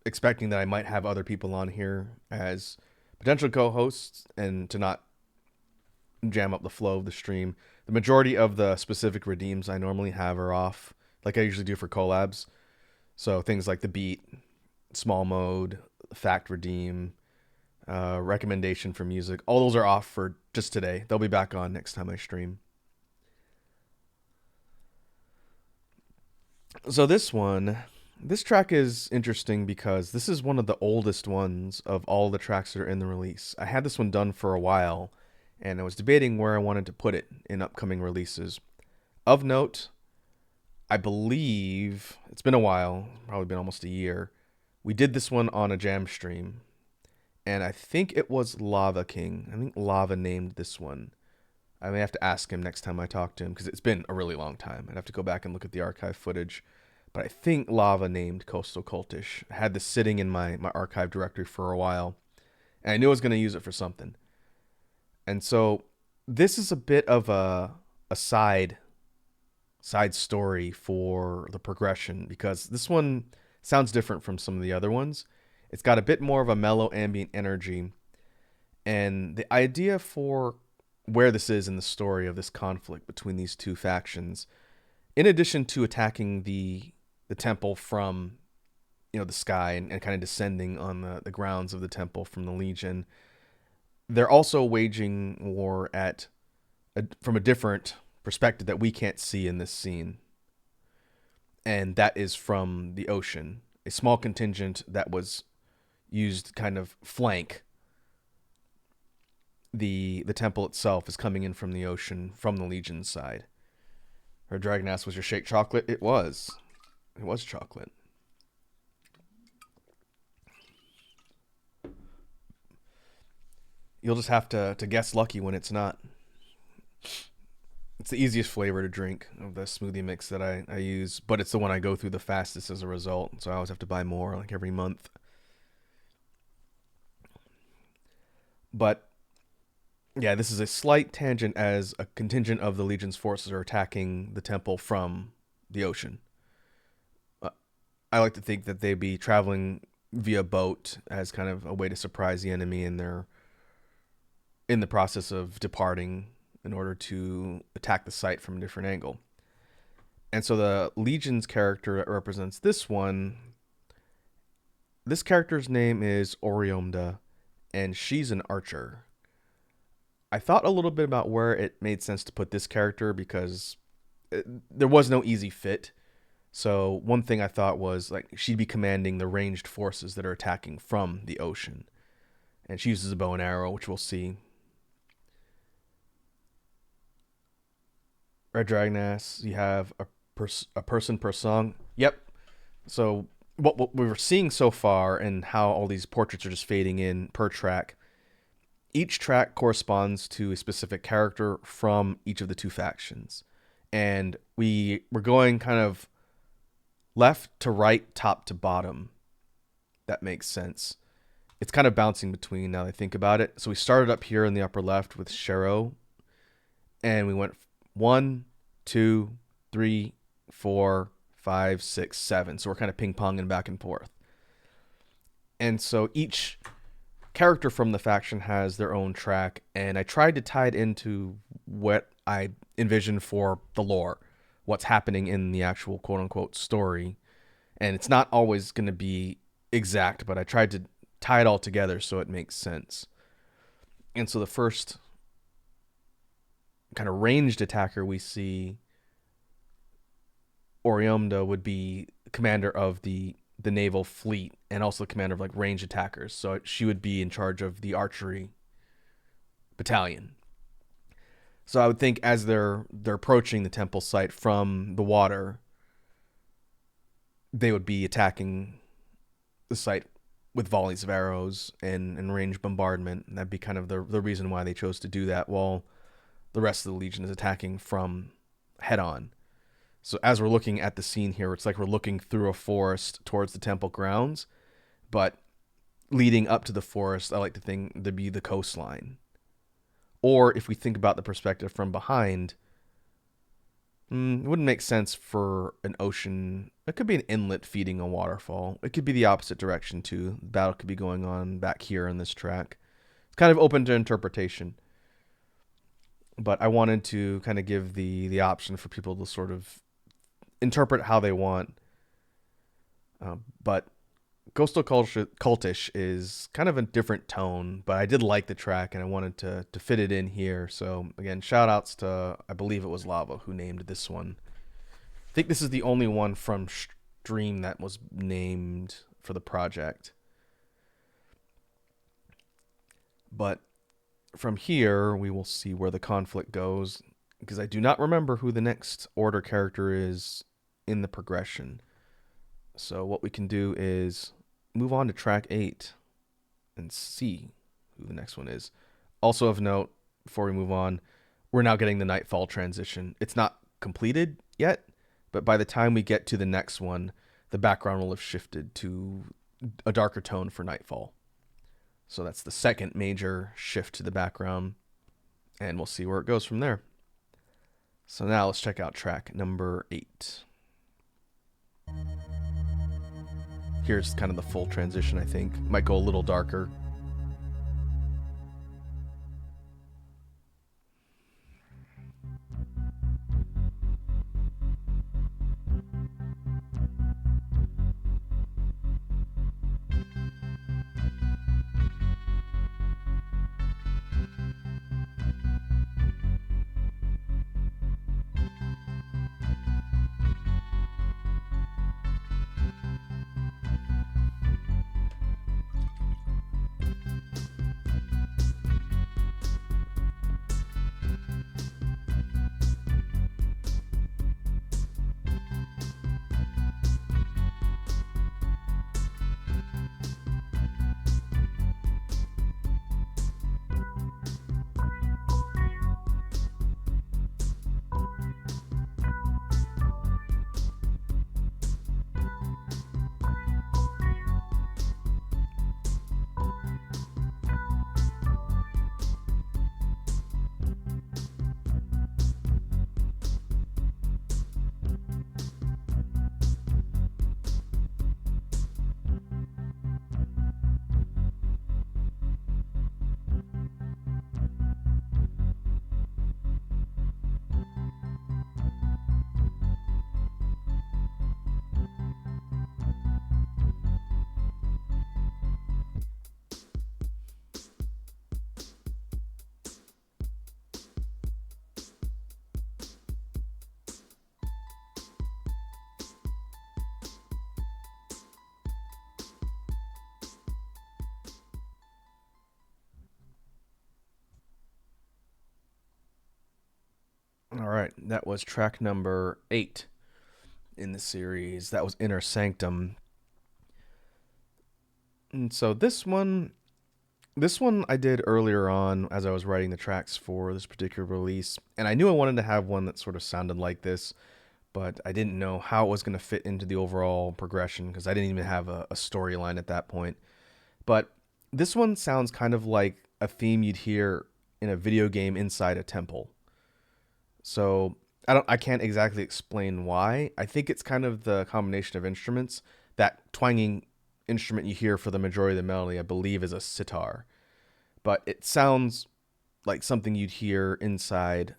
expecting that I might have other people on here as potential co-hosts and to not jam up the flow of the stream. The majority of the specific redeems I normally have are off, like I usually do for collabs. So things like the beat, small mode, fact redeem, recommendation for music, all those are off for just today. They'll be back on next time I stream. So this track is interesting because this is one of the oldest ones of all the tracks that are in the release. I had this one done for a while, and I was debating where I wanted to put it in upcoming releases. Of note, I believe, it's been a while, probably been almost a year, we did this one on a jam stream, and I think it was Lava King. I think Lava named this one. I may have to ask him next time I talk to him, because it's been a really long time. I'd have to go back and look at the archive footage. But I think Lava named Coastal Cultish. I had this sitting in my archive directory for a while, and I knew I was going to use it for something. And so this is a bit of a side story for the progression, because this one sounds different from some of the other ones. It's got a bit more of a mellow ambient energy, and the idea for where this is in the story of this conflict between these two factions in addition to attacking the temple from the sky and kind of descending on the grounds of the temple from the Legion, they're also waging war from a different perspective that we can't see in this scene, and that is from the ocean. A small contingent that was used kind of flank the temple itself is coming in from the ocean from the Legion's side. Her dragon asked, was your shake chocolate? It was. It was chocolate. You'll just have to guess lucky when it's not. It's the easiest flavor to drink of the smoothie mix that I use, but it's the one I go through the fastest as a result, so I always have to buy more, like every month. But yeah, this is a slight tangent as a contingent of the Legion's forces are attacking the temple from the ocean. I like to think that they'd be traveling via boat as kind of a way to surprise the enemy, and they're in the process of departing in order to attack the site from a different angle. And so the Legion's character that represents this character's name is Oriomda, and she's an archer. I thought a little bit about where it made sense to put this character because there was no easy fit. So one thing I thought was like she'd be commanding the ranged forces that are attacking from the ocean. And she uses a bow and arrow, which we'll see. Red Dragon asks, you have a person per song? Yep. So what we were seeing so far and how all these portraits are just fading in per track, each track corresponds to a specific character from each of the two factions. And we're going kind of left to right, top to bottom. That makes sense. It's kind of bouncing between now that I think about it. So we started up here in the upper left with Shero, and we went 1, 2, 3, 4, 5, 6, 7. So we're kind of ping-ponging back and forth. And so each character from the faction has their own track, and I tried to tie it into what I envisioned for the lore, what's happening in the actual quote-unquote story. And it's not always going to be exact, but I tried to tie it all together so it makes sense. And so the first kind of ranged attacker we see, Oriomda, would be commander of the naval fleet and also the commander of like ranged attackers. So she would be in charge of the archery battalion. So I would think as they're approaching the temple site from the water, they would be attacking the site with volleys of arrows and ranged bombardment. And that'd be kind of the reason why they chose to do that, while the rest of the Legion is attacking from head on. So as we're looking at the scene here, it's like we're looking through a forest towards the temple grounds, but leading up to the forest, I like to think to be the coastline. Or if we think about the perspective from behind, it wouldn't make sense for an ocean. It could be an inlet feeding a waterfall. It could be the opposite direction too. The battle could be going on back here on this track. It's kind of open to interpretation. But I wanted to kind of give the option for people to sort of interpret how they want. But Coastal Cultish is kind of a different tone, but I did like the track and I wanted to fit it in here. So again, shout outs to, I believe it was Lava who named this one. I think this is the only one from Stream that was named for the project. But from here, we will see where the conflict goes, because I do not remember who the next order character is in the progression. So what we can do is move on to track 8 and see who the next one is. Also of note, before we move on, we're now getting the Nightfall transition. It's not completed yet, but by the time we get to the next one, the background will have shifted to a darker tone for Nightfall. So that's the second major shift to the background, and we'll see where it goes from there. So now let's check out track number 8. Here's kind of the full transition, I think. Might go a little darker. right, that was track number 8 in the series. That was Inner Sanctum. And so this one I did earlier on as I was writing the tracks for this particular release, and I knew I wanted to have one that sort of sounded like this, but I didn't know how it was going to fit into the overall progression because I didn't even have a storyline at that point. But this one sounds kind of like a theme you'd hear in a video game inside a temple. So I can't exactly explain why. I think it's kind of the combination of instruments. That twanging instrument you hear for the majority of the melody, I believe, is a sitar. But it sounds like something you'd hear inside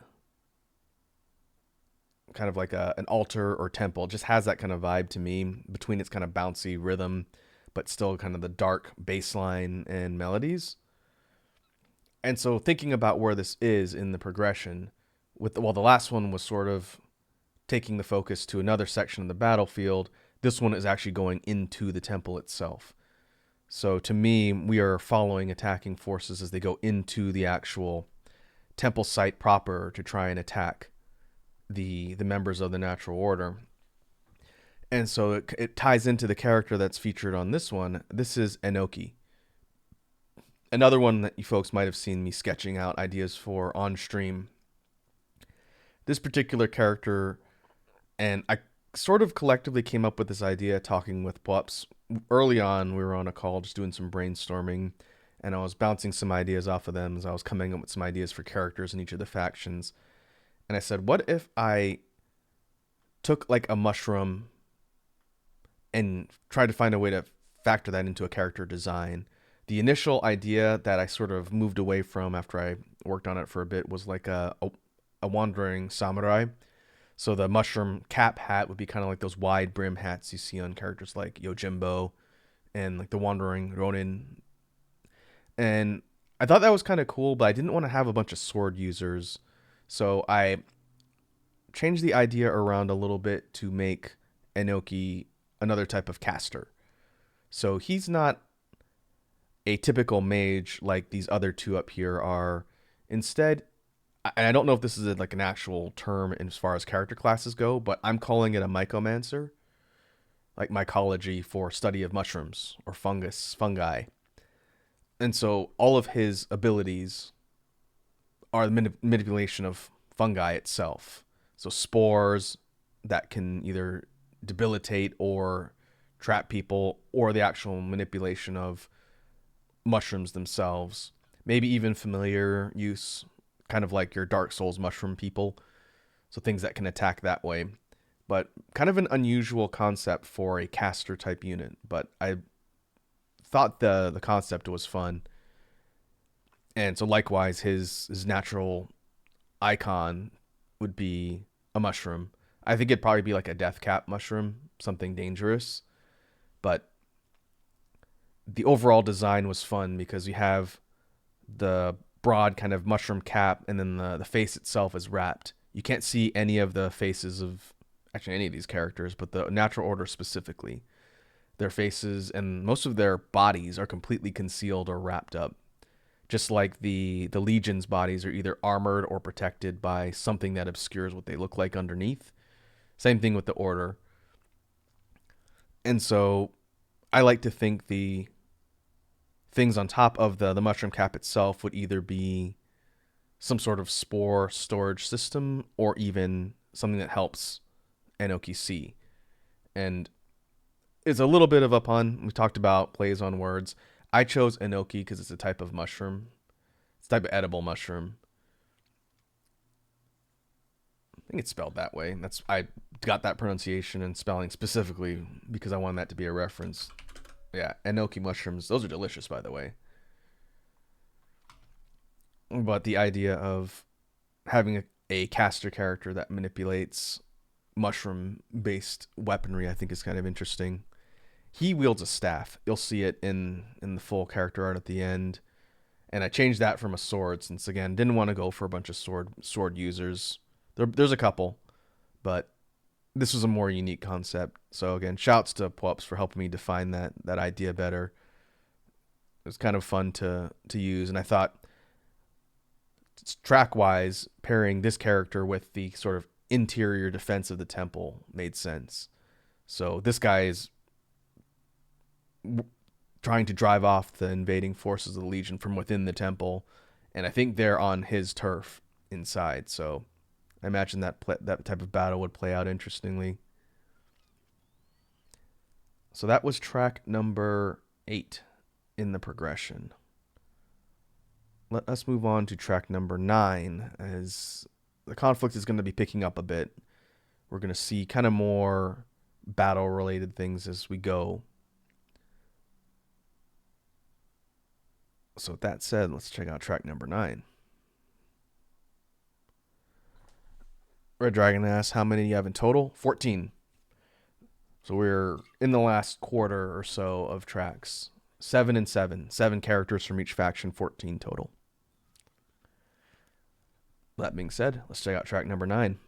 kind of like an altar or temple. It just has that kind of vibe to me between its kind of bouncy rhythm, but still kind of the dark bass line and melodies. And so thinking about where this is in the progression, the last one was sort of taking the focus to another section of the battlefield. This one is actually going into the temple itself. So to me, we are following attacking forces as they go into the actual temple site proper to try and attack the members of the natural order. And so it ties into the character that's featured on this one. This is Enoki. Another one that you folks might have seen me sketching out ideas for on stream. This particular character, and I sort of collectively came up with this idea talking with Pups. Early on, we were on a call just doing some brainstorming, and I was bouncing some ideas off of them as I was coming up with some ideas for characters in each of the factions. And I said, what if I took like a mushroom and tried to find a way to factor that into a character design? The initial idea that I sort of moved away from after I worked on it for a bit was like a wandering samurai. So the mushroom cap hat would be kind of like those wide brim hats you see on characters like Yojimbo and like the wandering Ronin. And I thought that was kind of cool, but I didn't want to have a bunch of sword users. So I changed the idea around a little bit to make Enoki another type of caster. So he's not a typical mage like these other two up here are. Instead, and I don't know if this is like an actual term as far as character classes go, but I'm calling it a mycomancer, like mycology for study of mushrooms or fungi. And so all of his abilities are the manipulation of fungi itself. So spores that can either debilitate or trap people, or the actual manipulation of mushrooms themselves. Maybe even familiar use, kind of like your Dark Souls mushroom people. So things that can attack that way. But kind of an unusual concept for a caster type unit. But I thought the concept was fun. And so likewise, his natural icon would be a mushroom. I think it'd probably be like a death cap mushroom, something dangerous. But the overall design was fun because you have the broad kind of mushroom cap, and then the face itself is wrapped. You can't see any of the faces of actually any of these characters, but the natural order specifically. Their faces and most of their bodies are completely concealed or wrapped up. Just like the legion's bodies are either armored or protected by something that obscures what they look like underneath. Same thing with the order. And so I like to think the things on top of the mushroom cap itself would either be some sort of spore storage system or even something that helps Enoki see. And it's a little bit of a pun. We talked about plays on words. I chose Enoki because it's a type of mushroom. It's a type of edible mushroom. I think it's spelled that way. I got that pronunciation and spelling specifically because I wanted that to be a reference. Yeah, Enoki mushrooms. Those are delicious, by the way. But the idea of having a caster character that manipulates mushroom-based weaponry, I think, is kind of interesting. He wields a staff. You'll see it in the full character art at the end. And I changed that from a sword since, again, didn't want to go for a bunch of sword users. There's a couple, but this was a more unique concept. So again, shouts to Pups for helping me define that idea better. It was kind of fun to use, and I thought track wise, pairing this character with the sort of interior defense of the temple made sense. So this guy is trying to drive off the invading forces of the Legion from within the temple, and I think they're on his turf inside. So I imagine that type of battle would play out interestingly. So that was track number 8 in the progression. Let us move on to track number 9, as the conflict is going to be picking up a bit. We're going to see kind of more battle-related things as we go. So with that said, let's check out track number 9. Red Dragon asks, how many do you have in total? 14. So we're in the last quarter or so of tracks. 7 and 7. 7 characters from each faction, 14 total. That being said, let's check out track number 9.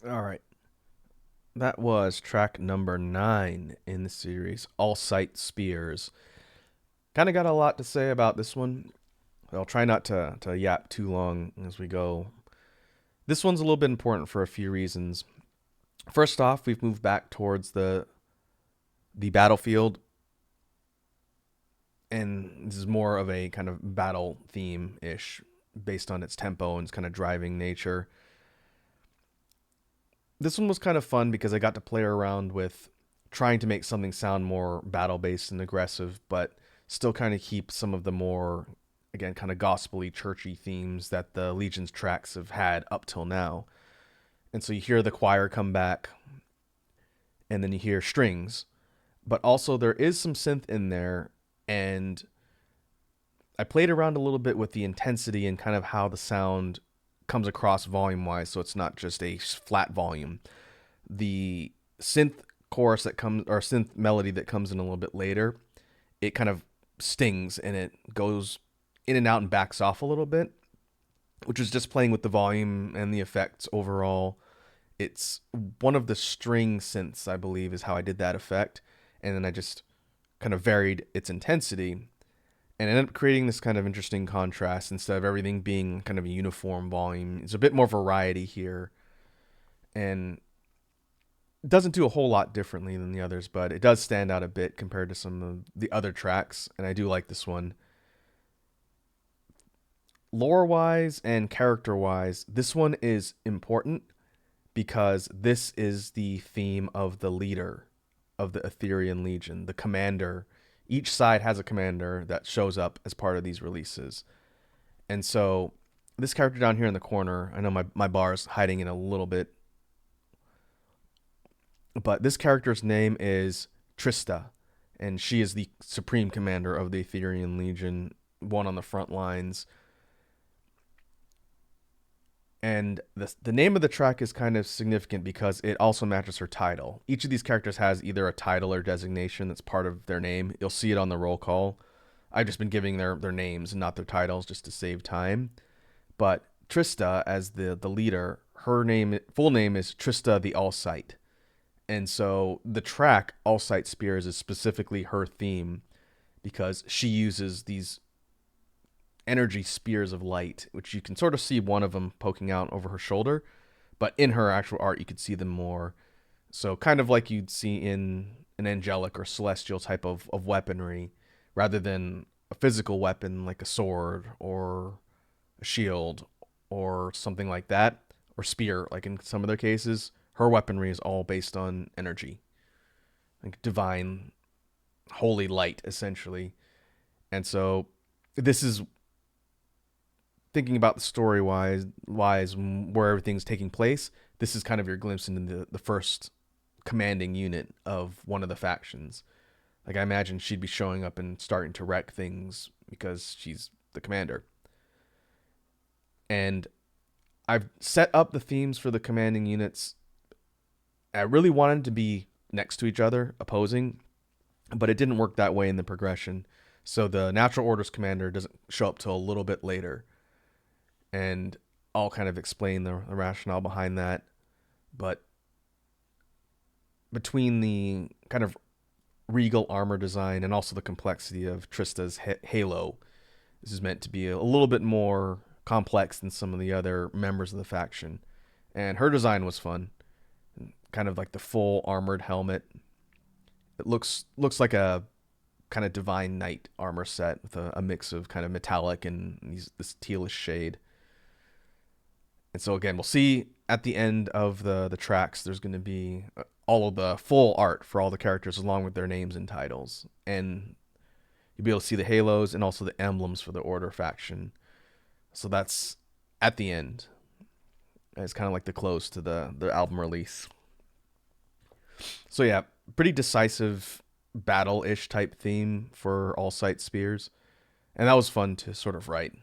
All right. That was track number 9 in the series, All Sight Spears. Kind of got a lot to say about this one. I'll try not to yap too long as we go. This one's a little bit important for a few reasons. First off, we've moved back towards the battlefield, and this is more of a kind of battle theme-ish based on its tempo and its kind of driving nature. This one was kind of fun because I got to play around with trying to make something sound more battle-based and aggressive, but still kind of keep some of the more, again, kind of gospel-y, churchy themes that the Legion's tracks have had up till now. And so you hear the choir come back, and then you hear strings, but also there is some synth in there, and I played around a little bit with the intensity and kind of how the sound comes across volume-wise, so it's not just a flat volume. The synth chorus that comes, or synth melody that comes in a little bit later, it kind of stings and it goes in and out and backs off a little bit, which is just playing with the volume and the effects overall. It's one of the string synths, I believe, is how I did that effect, and then I just kind of varied its intensity and ended up creating this kind of interesting contrast. Instead of everything being kind of a uniform volume, it's a bit more variety here, and it doesn't do a whole lot differently than the others, but it does stand out a bit compared to some of the other tracks, and I do like this one. Lore-wise and character-wise, this one is important because this is the theme of the leader of the Etherean Legion, the commander. Each side has a commander that shows up as part of these releases. And so this character down here in the corner, I know my bar is hiding in a little bit, but this character's name is Trista, and she is the supreme commander of the Etherean Legion, one on the front lines. And the name of the track is kind of significant because it also matches her title. Each of these characters has either a title or designation that's part of their name. You'll see it on the roll call. I've just been giving their names and not their titles just to save time. But Trista, as the leader, her full name is Trista the All-Sight. And so the track All-Sight Spears is specifically her theme because she uses these energy spears of light, which you can sort of see one of them poking out over her shoulder, but in her actual art you could see them more. So kind of like you'd see in an angelic or celestial type of weaponry, rather than a physical weapon like a sword or a shield or something like that, or spear like in some of their cases. Her weaponry is all based on energy, like divine holy light essentially. And so this is thinking about the story wise where everything's taking place. This is kind of your glimpse into the first commanding unit of one of the factions. Like, I imagine she'd be showing up and starting to wreck things because she's the commander. And I've set up the themes for the commanding units. I really wanted to be next to each other, opposing, but it didn't work that way in the progression. So the Natural Orders commander doesn't show up till a little bit later. And I'll kind of explain the rationale behind that. But between the kind of regal armor design and also the complexity of Trista's halo, this is meant to be a little bit more complex than some of the other members of the faction. And her design was fun. Kind of like the full armored helmet. It looks like a kind of divine knight armor set with a mix of kind of metallic and this tealish shade. And so again, we'll see at the end of the tracks, there's going to be all of the full art for all the characters along with their names and titles. And you'll be able to see the halos and also the emblems for the Order faction. So that's at the end. It's kind of like the close to the album release. So yeah, pretty decisive battle-ish type theme for All-Sight Spears. And that was fun to sort of write.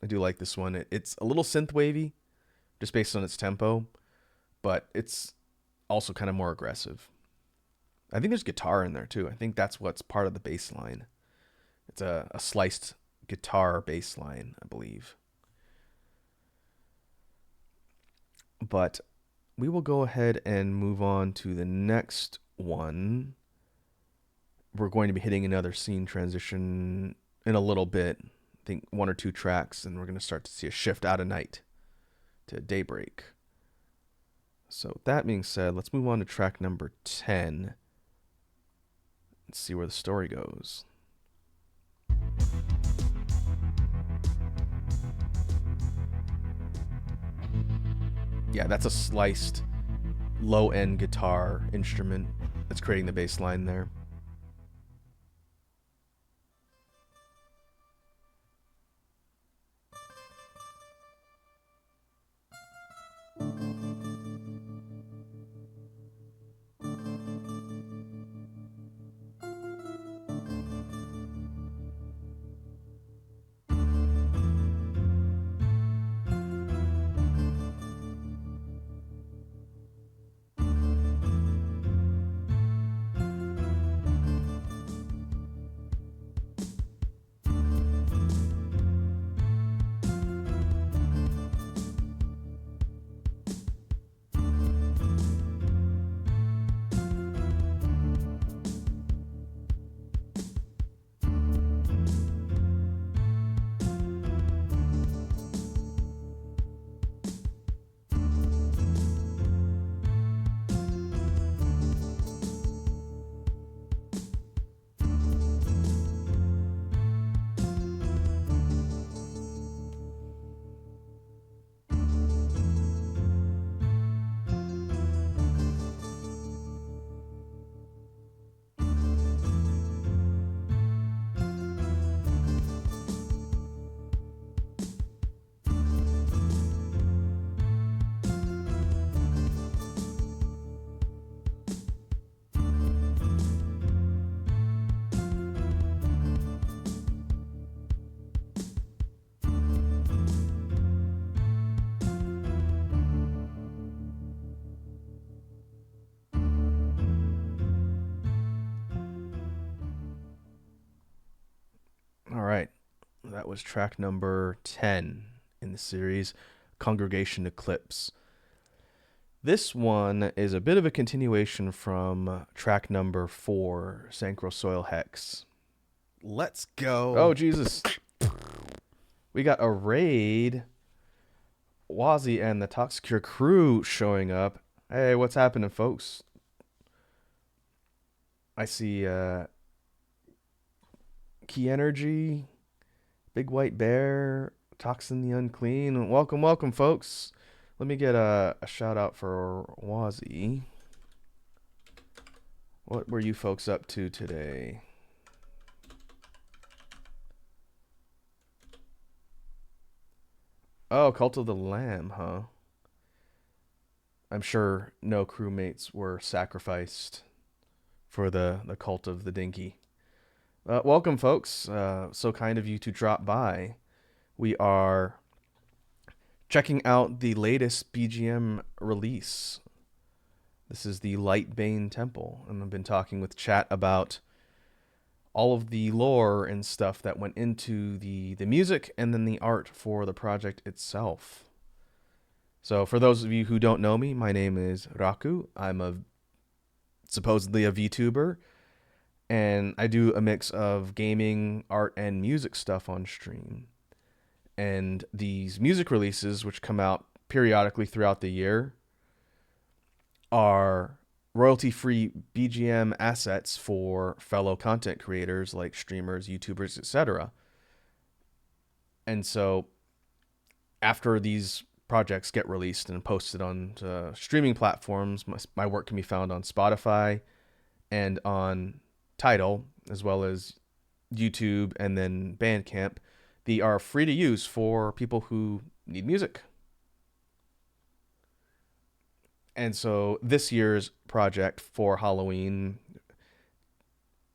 I do like this one. It's a little synth-wavy, just based on its tempo, but it's also kind of more aggressive. I think there's guitar in there too. I think that's what's part of the bass line. It's a sliced guitar bass line, I believe. But we will go ahead and move on to the next one. We're going to be hitting another scene transition in a little bit. I think 1 or 2 tracks, and we're going to start to see a shift out of night to daybreak. So with that being said, let's move on to track number 10 and see where the story goes. Yeah, that's a sliced low-end guitar instrument that's creating the bass line there. That was track number 10 in the series, Congregation Eclipse. This one is a bit of a continuation from track number 4, Synchro Soil Hex. Let's go. Oh, Jesus. We got a raid. Wazzy and the Toxicure crew showing up. Hey, what's happening, folks? I see Key Energy, Big White Bear, Toxin the Unclean. Welcome, welcome, folks. Let me get a shout out for Wazzy. What were you folks up to today? Oh, Cult of the Lamb, huh? I'm sure no crewmates were sacrificed for the Cult of the Dinky. Welcome, folks. So kind of you to drop by. We are checking out the latest BGM release. This is the Lightbane Temple, and I've been talking with chat about all of the lore and stuff that went into the music and then the art for the project itself. So for those of you who don't know me, my name is Raku. I'm supposedly a VTuber, and I do a mix of gaming, art, and music stuff on stream. And these music releases, which come out periodically throughout the year, are royalty-free BGM assets for fellow content creators like streamers, YouTubers, etc. And so after these projects get released and posted on streaming platforms, my work can be found on Spotify and on Tidal, as well as YouTube and then Bandcamp. They are free to use for people who need music. And so this year's project for Halloween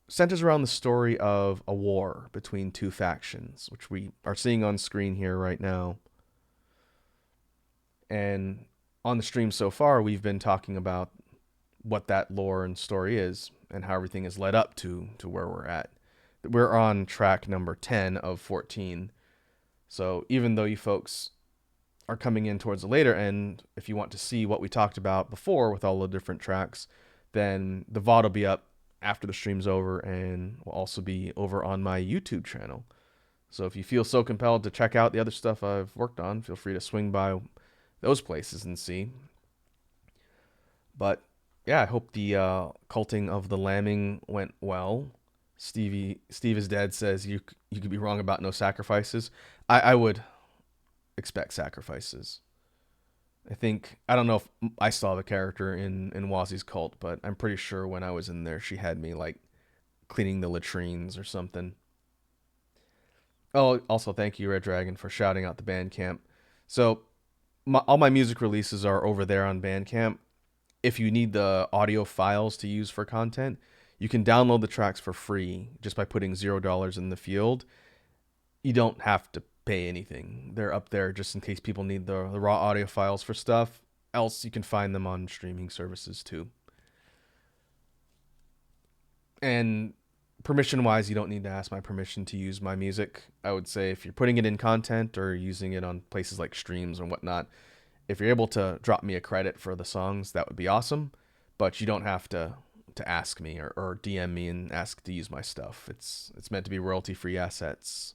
centers around the story of a war between two factions, which we are seeing on screen here right now. And on the stream so far, we've been talking about what that lore and story is and how everything is led up to where we're at. We're on track number 10 of 14. So even though you folks are coming in towards the later end, if you want to see what we talked about before with all the different tracks, then the VOD will be up after the stream's over and will also be over on my YouTube channel. So if you feel so compelled to check out the other stuff I've worked on, feel free to swing by those places and see. But yeah, I hope the culting of the lambing went well. Steve is dead says you could be wrong about no sacrifices. I would expect sacrifices. I don't know if I still have a character in Wazzy's cult, but I'm pretty sure when I was in there, she had me like cleaning the latrines or something. Oh, also thank you, Red Dragon, for shouting out the Bandcamp. So all my music releases are over there on Bandcamp. If you need the audio files to use for content, you can download the tracks for free just by putting $0 in the field. You don't have to pay anything. They're up there just in case people need the raw audio files for stuff. Else, you can find them on streaming services too. And permission-wise, you don't need to ask my permission to use my music. I would say if you're putting it in content or using it on places like streams and whatnot, if you're able to drop me a credit for the songs, that would be awesome. But you don't have to ask me or DM me and ask to use my stuff. It's meant to be royalty-free assets.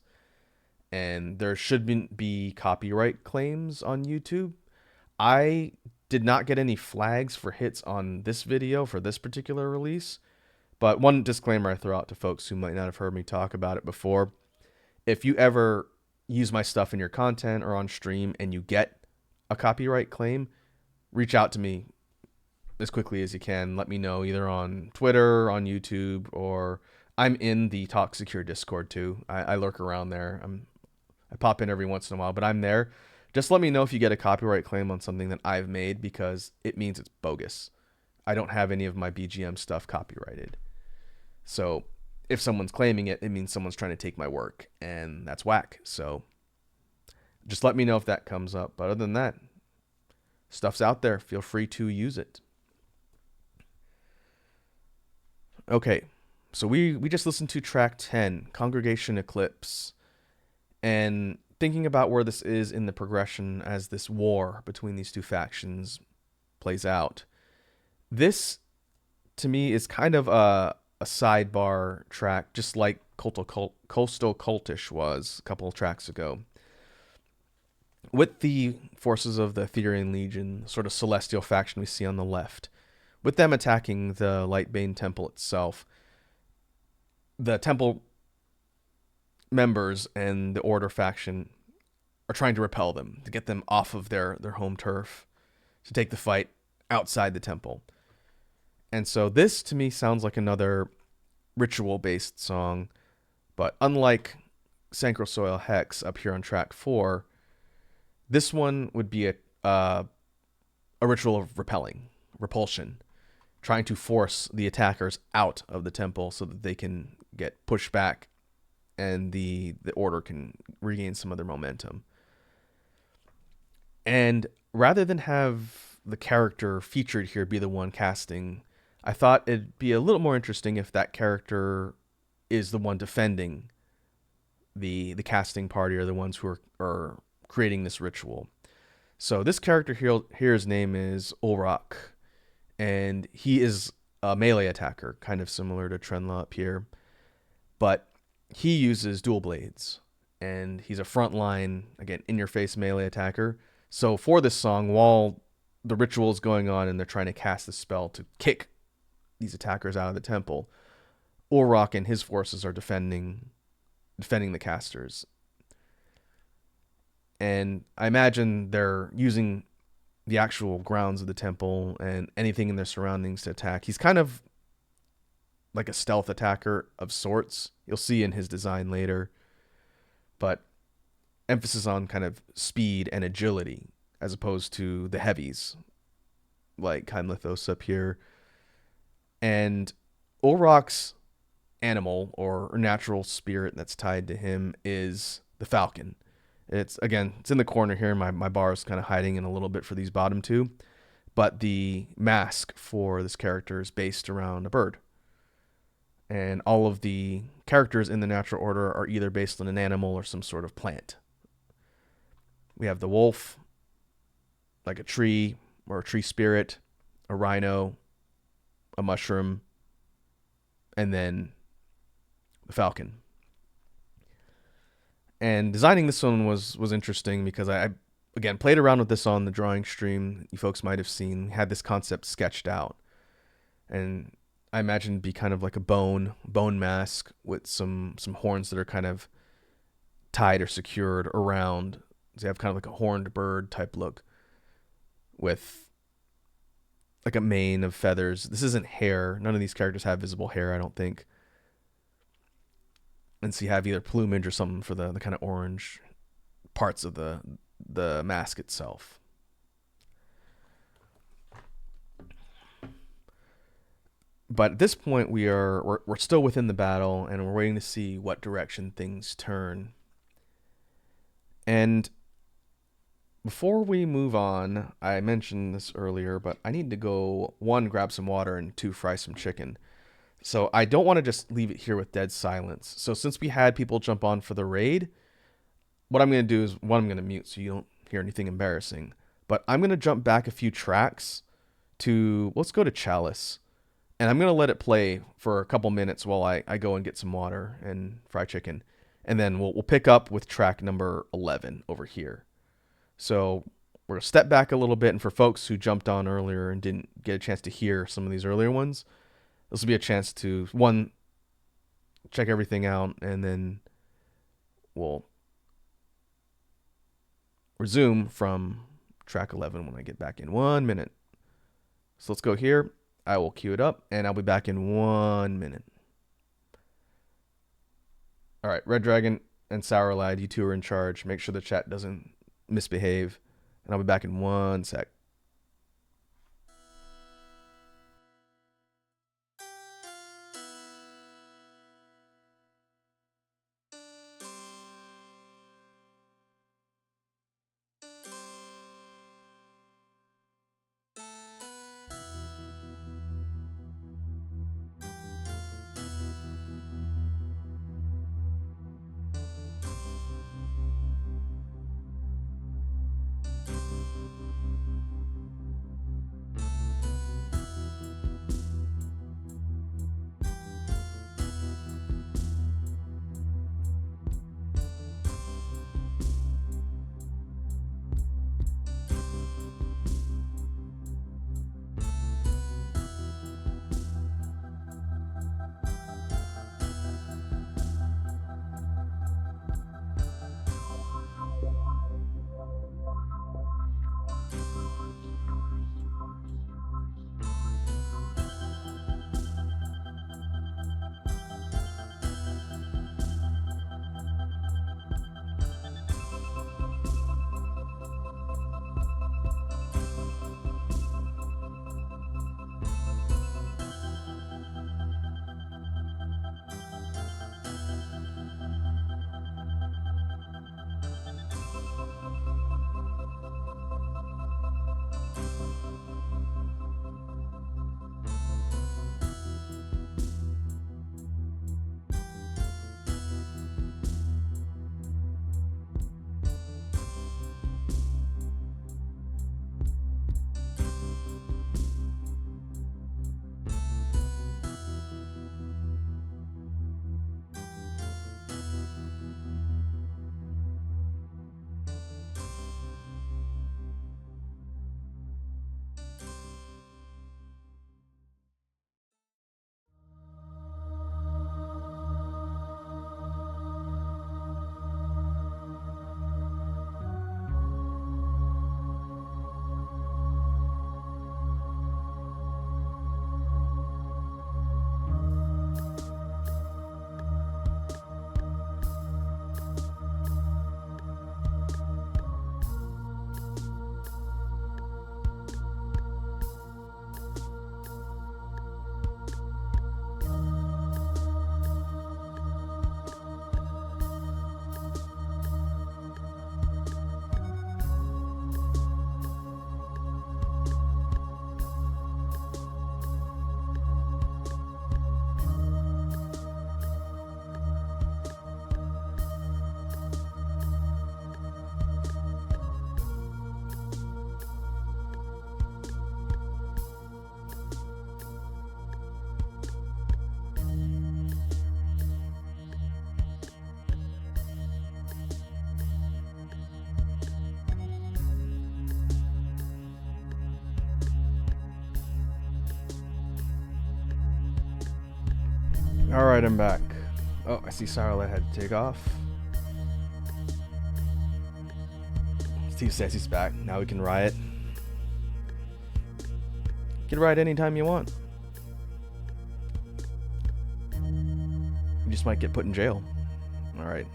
And there should be copyright claims on YouTube. I did not get any flags for hits on this video for this particular release. But one disclaimer I throw out to folks who might not have heard me talk about it before. If you ever use my stuff in your content or on stream and you get a copyright claim, reach out to me as quickly as you can. Let me know either on Twitter, on YouTube, or I'm in the Toxicure Discord too. I lurk around there. I pop in every once in a while, but I'm there. Just let me know if you get a copyright claim on something that I've made, because it means it's bogus. I don't have any of my BGM stuff copyrighted. So if someone's claiming it, it means someone's trying to take my work, and that's whack. So just let me know if that comes up. But other than that, stuff's out there. Feel free to use it. Okay, so we just listened to track 10, Congregation Eclipse. And thinking about where this is in the progression as this war between these two factions plays out, this to me is kind of a sidebar track, just like Coastal Cultish was a couple of tracks ago. With the forces of the Ethereal Legion, sort of celestial faction we see on the left, with them attacking the Lightbane Temple itself, the temple members and the Order faction are trying to repel them, to get them off of their home turf, to take the fight outside the temple. And so this to me sounds like another ritual based song, but unlike Sacred Soil Hex up here on track 4, this one would be a ritual of repulsion, trying to force the attackers out of the temple so that they can get pushed back and the order can regain some of their momentum. And rather than have the character featured here be the one casting, I thought it'd be a little more interesting if that character is the one defending the casting party, or the ones who are creating this ritual. So this character here, his name is Ulrak, and he is a melee attacker, kind of similar to Trenla up here, but he uses dual blades, and he's a frontline, again, in-your-face melee attacker. So for this song, while the ritual is going on and they're trying to cast the spell to kick these attackers out of the temple, Ulrak and his forces are defending the casters. And I imagine they're using the actual grounds of the temple and anything in their surroundings to attack. He's kind of like a stealth attacker of sorts. You'll see in his design later. But emphasis on kind of speed and agility as opposed to the heavies like Keimlithos up here. And Ulrak's animal or natural spirit that's tied to him is the falcon. It's in the corner here. My bar is kind of hiding in a little bit for these bottom two, but the mask for this character is based around a bird. And all of the characters in the natural order are either based on an animal or some sort of plant. We have the wolf, like a tree or a tree spirit, a rhino, a mushroom, and then the falcon. And designing this one was interesting because I again played around with this on the drawing stream. You folks might have seen, had this concept sketched out, and I imagined it'd be kind of like a bone mask with some horns that are kind of tied or secured around. So you have kind of like a horned bird type look with like a mane of feathers. This isn't hair. None of these characters have visible hair, I don't think. And so you have either plumage or something for the kind of orange parts of the mask itself. But at this point, we're still within the battle, and we're waiting to see what direction things turn. And before we move on, I mentioned this earlier, but I need to go, 1, grab some water, and 2, fry some chicken. So I don't want to just leave it here with dead silence. So since we had people jump on for the raid, what I'm going to do is, 1, I'm going to mute so you don't hear anything embarrassing. But I'm going to jump back a few tracks to, let's go to Chalice. And I'm going to let it play for a couple minutes while I go and get some water and fry chicken. And then we'll pick up with track number 11 over here. So we're going to step back a little bit. And for folks who jumped on earlier and didn't get a chance to hear some of these earlier ones, this will be a chance to, 1, check everything out, and then we'll resume from track 11 when I get back in 1 minute. So let's go here. I will cue it up, and I'll be back in 1 minute. All right, Red Dragon and Sour Lad, you two are in charge. Make sure the chat doesn't misbehave, and I'll be back in 1 sec. Alright, I'm back. Oh, I see Sarlet had to take off. Steve says he's back. Now we can riot. You can riot anytime you want. You just might get put in jail. Alright.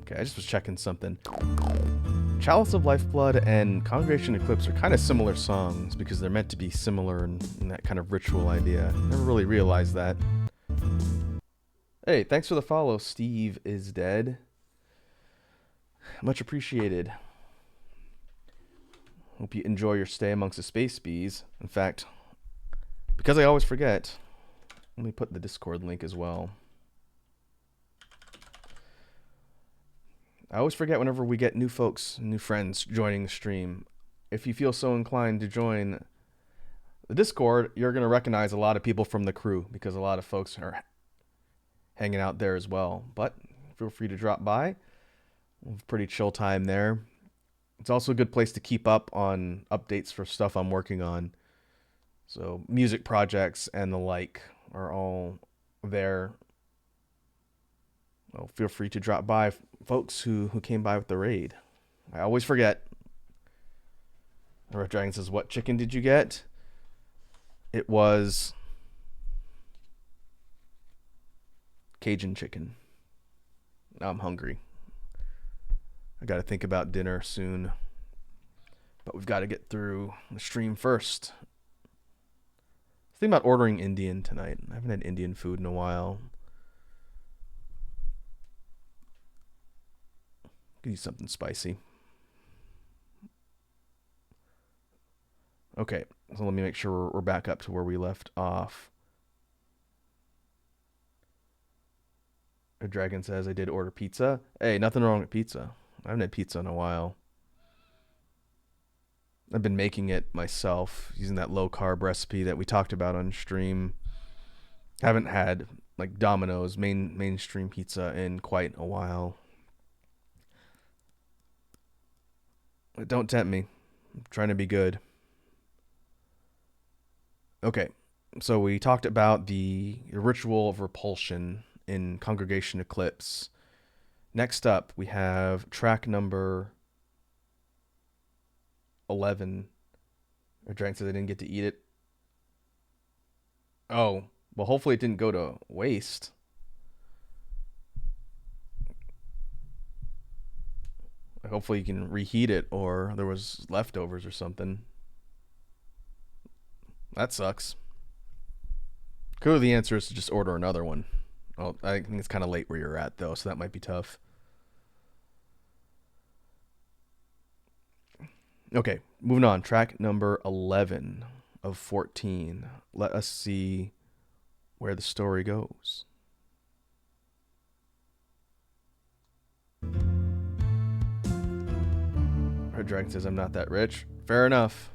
Okay, I just was checking something. Chalice of Lifeblood and Congregation Eclipse are kind of similar songs because they're meant to be similar in that kind of ritual idea. Never really realized that. Hey, thanks for the follow. Steve is dead. Much appreciated. Hope you enjoy your stay amongst the space bees. In fact, because I always forget, let me put the Discord link as well. I always forget whenever we get new folks, new friends joining the stream. If you feel so inclined to join the Discord, you're going to recognize a lot of people from the crew because a lot of folks are hanging out there as well. But feel free to drop by. We'll have a pretty chill time there. It's also a good place to keep up on updates for stuff I'm working on. So music projects and the like are all there. Well, feel free to drop by, folks who came by with the raid. I always forget. Red Dragon says, what chicken did you get? It was Cajun chicken. Now I'm hungry. I got to think about dinner soon. But we've got to get through the stream first. I was thinking about ordering Indian tonight. I haven't had Indian food in a while. Could use something spicy. Okay, so let me make sure we're back up to where we left off. A dragon says I did order pizza. Hey, nothing wrong with pizza. I haven't had pizza in a while. I've been making it myself using that low carb recipe that we talked about on stream. Haven't had like Domino's mainstream pizza in quite a while. But don't tempt me. I'm trying to be good. Okay, so we talked about the ritual of repulsion in Congregation Eclipse. Next up, we have track number 11. Dragon says I didn't get to eat it. Oh, well, hopefully it didn't go to waste. Hopefully you can reheat it, or there was leftovers or something. That sucks. Clearly the answer is to just order another one. Well, I think it's kind of late where you're at, though, so that might be tough. Okay, moving on. Track number 11 of 14. Let us see where the story goes. Her dragon says, I'm not that rich. Fair enough.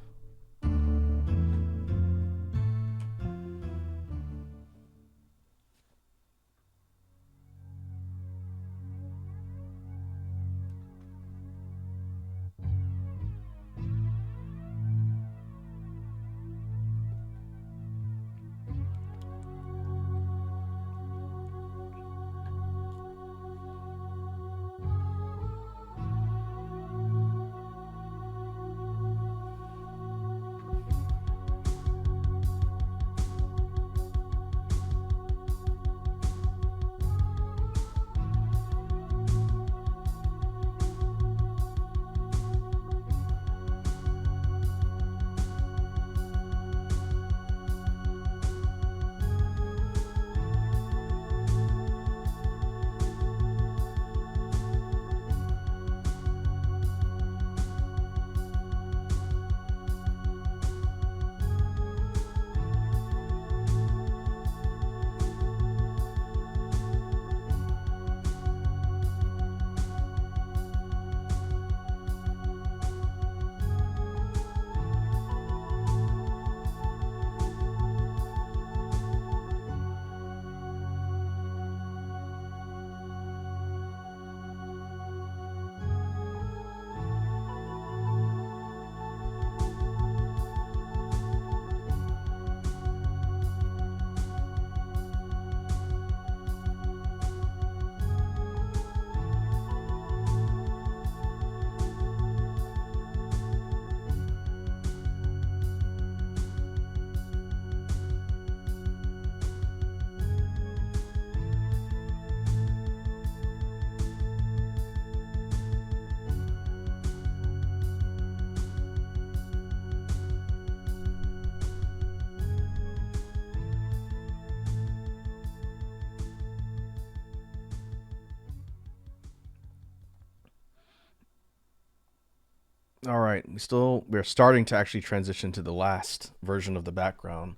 All right, we're starting to actually transition to the last version of the background.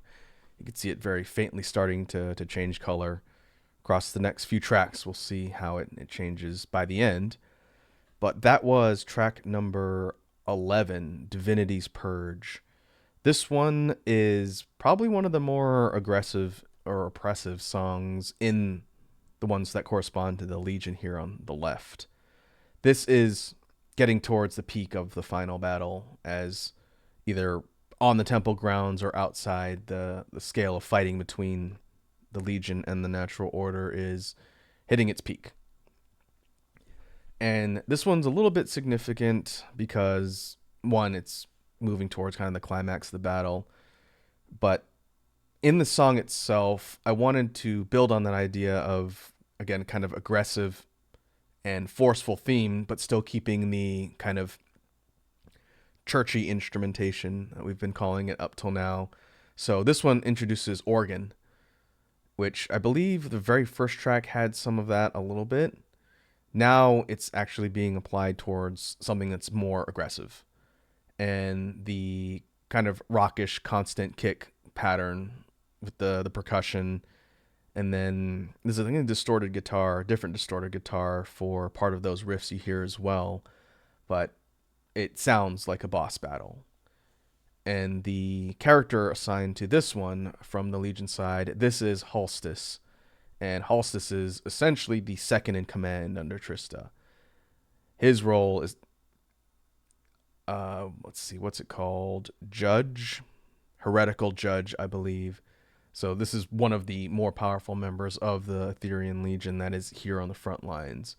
You can see it very faintly starting to change color. Across the next few tracks, we'll see how it changes by the end. But that was track number 11, Divinity's Purge. This one is probably one of the more aggressive or oppressive songs in the ones that correspond to the Legion here on the left. This is getting towards the peak of the final battle, as either on the temple grounds or outside, the scale of fighting between the Legion and the Natural Order is hitting its peak. And this one's a little bit significant because, one, it's moving towards kind of the climax of the battle. But in the song itself, I wanted to build on that idea of, again, kind of aggressive and forceful theme, but still keeping the kind of churchy instrumentation that we've been calling it up till now. So this one introduces organ, which I believe the very first track had some of that a little bit. Now it's actually being applied towards something that's more aggressive. And the kind of rockish constant kick pattern with the percussion. And then there's a different distorted guitar for part of those riffs you hear as well. But it sounds like a boss battle. And the character assigned to this one from the Legion side, this is Halstis. And Halstis is essentially the second in command under Trista. His role is, let's see, what's it called? Heretical Judge, I believe. So this is one of the more powerful members of the Etherean Legion that is here on the front lines.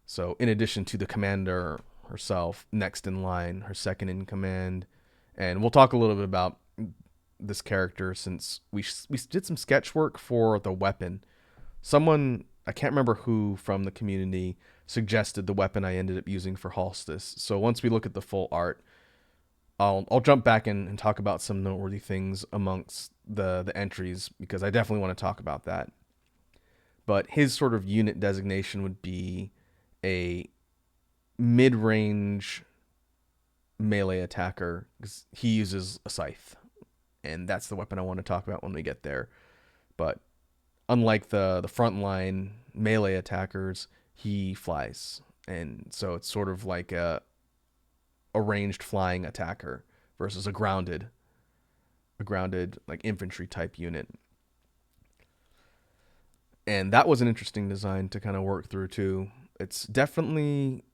So in addition to the commander herself, next in line, her second in command. And we'll talk a little bit about this character since we did some sketch work for the weapon. Someone, I can't remember who from the community, suggested the weapon I ended up using for Halstis. So once we look at the full art, I'll jump back in and talk about some noteworthy things amongst the entries, because I definitely want to talk about that. But his sort of unit designation would be a mid-range melee attacker, because he uses a scythe, and that's the weapon I want to talk about when we get there. But unlike the frontline melee attackers, he flies, and so it's sort of like a ranged flying attacker versus a grounded like infantry type unit. And that was an interesting design to kind of work through too. It's definitely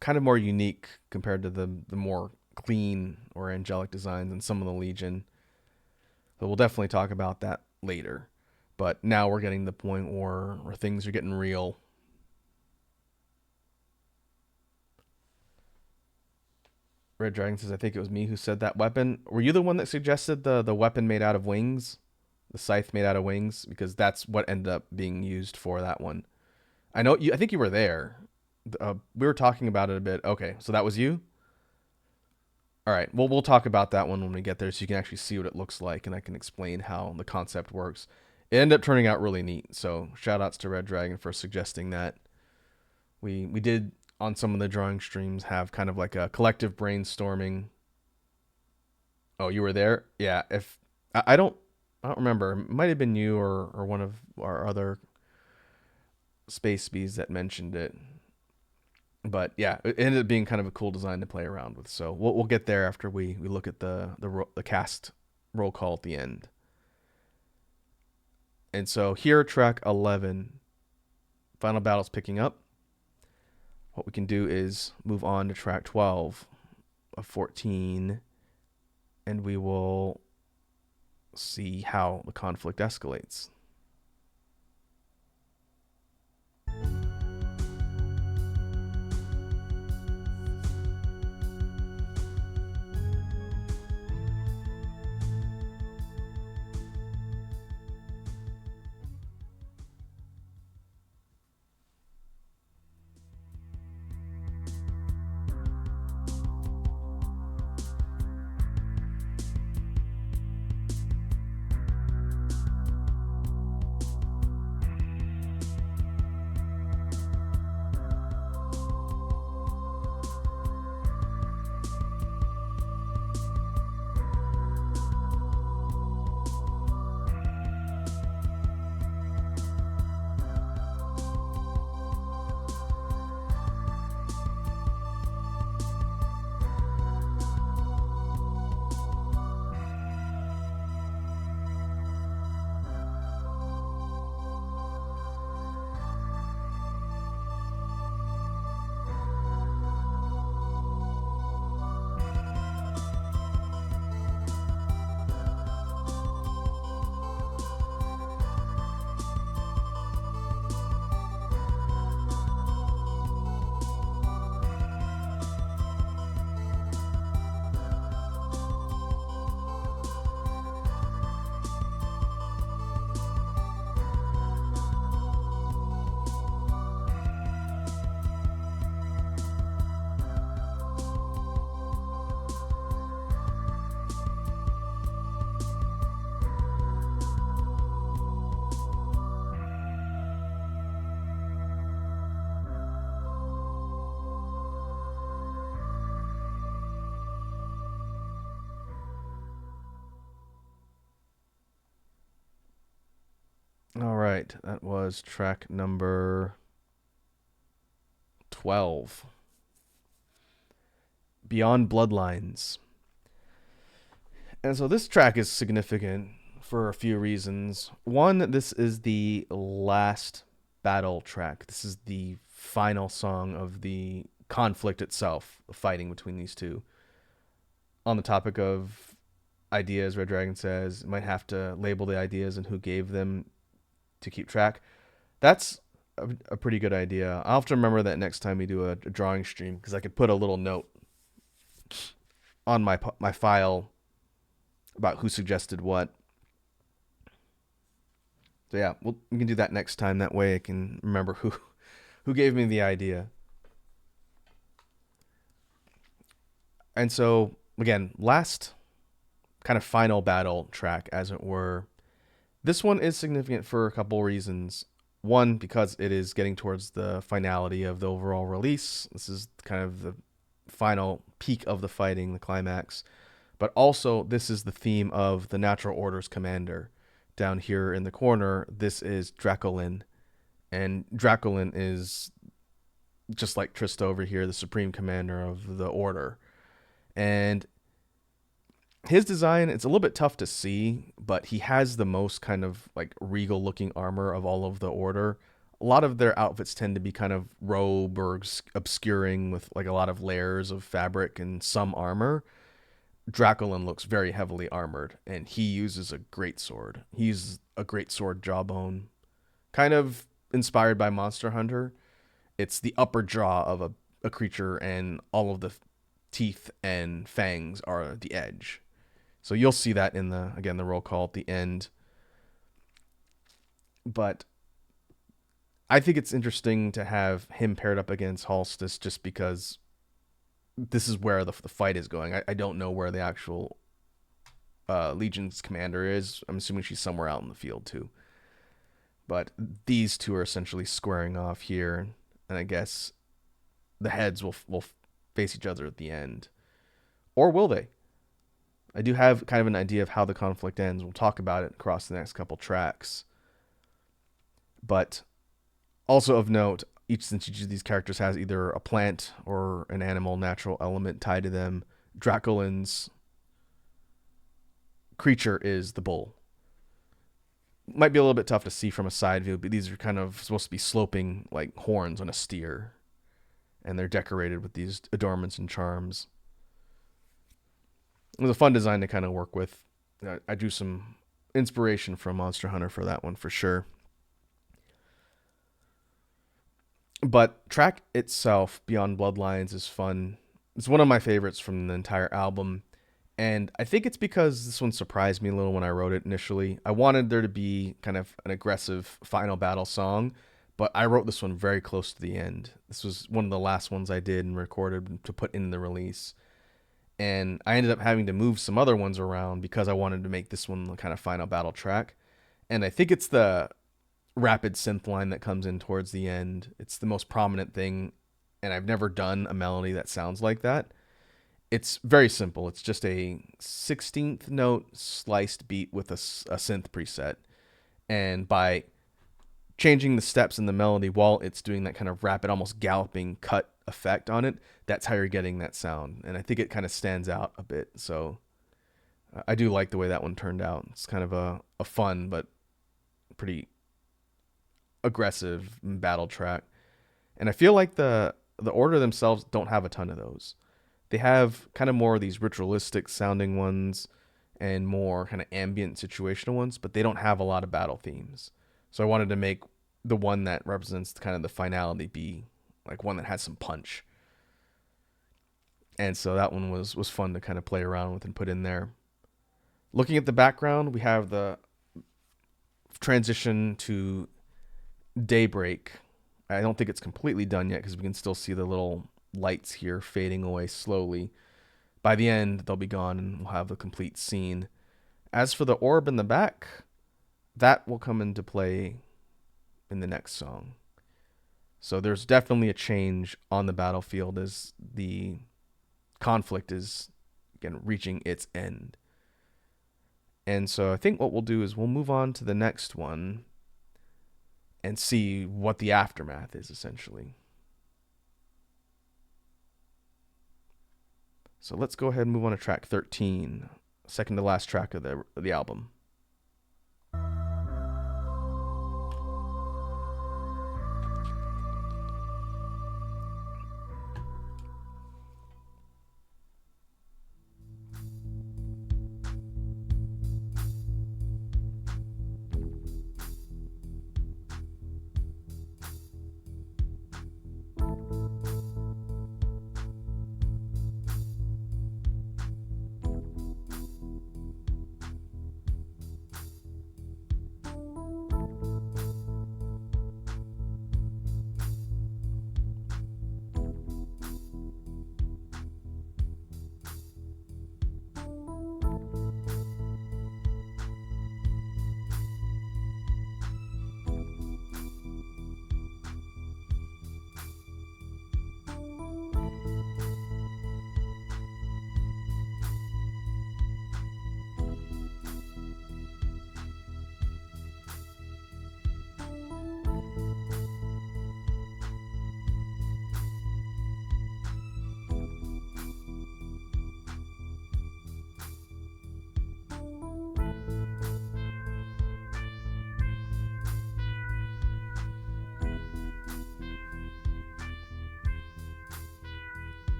kind of more unique compared to the more clean or angelic designs in some of the Legion. So we'll definitely talk about that later. But now we're getting to the point where things are getting real. Red Dragon says, I think it was me who said that weapon. Were you the one that suggested the weapon made out of wings? The scythe made out of wings? Because that's what ended up being used for that one. I think you were there. We were talking about it a bit. Okay, so that was you? All right, well, we'll talk about that one when we get there so you can actually see what it looks like, and I can explain how the concept works. It ended up turning out really neat, so shout-outs to Red Dragon for suggesting that. We did, on some of the drawing streams, have kind of like a collective brainstorming. Oh, you were there? Yeah, if I don't remember. It might have been you or one of our other Space Bees that mentioned it. But yeah, it ended up being kind of a cool design to play around with. So we'll get there after we look at the cast roll call at the end. And so here, track 11, Final Battle's picking up. What we can do is move on to track 12 of 14, and we will see how the conflict escalates. All right, that was track number 12, Beyond Bloodlines. And so this track is significant for a few reasons. One, this is the last battle track. This is the final song of the conflict itself, the fighting between these two. On the topic of ideas, Red Dragon says, might have to label the ideas and who gave them to keep track. That's a pretty good idea. I'll have to remember that next time we do a drawing stream, because I could put a little note on my file about who suggested what. So yeah, we can do that next time. That way I can remember who gave me the idea. And so again, last kind of final battle track, as it were. This one is significant for a couple reasons. One, because it is getting towards the finality of the overall release. This is kind of the final peak of the fighting, the climax. But also, this is the theme of the Natural Order's commander. Down here in the corner, this is Dracolin. And Dracolin is, just like Trista over here, the supreme commander of the Order. And his design, it's a little bit tough to see, but he has the most kind of like regal looking armor of all of the Order. A lot of their outfits tend to be kind of robe or obscuring with like a lot of layers of fabric and some armor. Dracolin looks very heavily armored, and he uses a great sword. He's a great sword jawbone, kind of inspired by Monster Hunter. It's the upper jaw of a creature, and all of the teeth and fangs are the edge. So you'll see that in the roll call at the end. But I think it's interesting to have him paired up against Halstis, just because this is where the fight is going. I don't know where the actual Legion's commander is. I'm assuming she's somewhere out in the field too. But these two are essentially squaring off here, and I guess the heads will face each other at the end. Or will they? I do have kind of an idea of how the conflict ends. We'll talk about it across the next couple tracks. But also of note, since each of these characters has either a plant or an animal natural element tied to them, Dracolin's creature is the bull. Might be a little bit tough to see from a side view, but these are kind of supposed to be sloping like horns on a steer. And they're decorated with these adornments and charms. It was a fun design to kind of work with. I drew some inspiration from Monster Hunter for that one for sure. But track itself, Beyond Bloodlines, is fun. It's one of my favorites from the entire album. And I think it's because this one surprised me a little when I wrote it initially. I wanted there to be kind of an aggressive final battle song, but I wrote this one very close to the end. This was one of the last ones I did and recorded to put in the release. And I ended up having to move some other ones around because I wanted to make this one the kind of final battle track. And I think it's the rapid synth line that comes in towards the end. It's the most prominent thing, and I've never done a melody that sounds like that. It's very simple. It's just a 16th note sliced beat with a synth preset. And by changing the steps in the melody while it's doing that kind of rapid, almost galloping cut effect on it, that's how you're getting that sound. And I think it kind of stands out a bit. So I do like the way that one turned out. It's kind of a fun but pretty aggressive battle track. And I feel like the Order themselves don't have a ton of those. They have kind of more of these ritualistic sounding ones and more kind of ambient situational ones, but they don't have a lot of battle themes. So I wanted to make the one that represents kind of the finality be like one that has some punch. And so that one was fun to kind of play around with and put in there. Looking at the background, we have the transition to daybreak. I don't think it's completely done yet because we can still see the little lights here fading away slowly. By the end, they'll be gone and we'll have a complete scene. As for the orb in the back, that will come into play in the next song. So there's definitely a change on the battlefield as the conflict is, again, reaching its end. And so I think what we'll do is we'll move on to the next one. and see what the aftermath is, essentially. So let's go ahead and move on to track 13, second to last track of the album.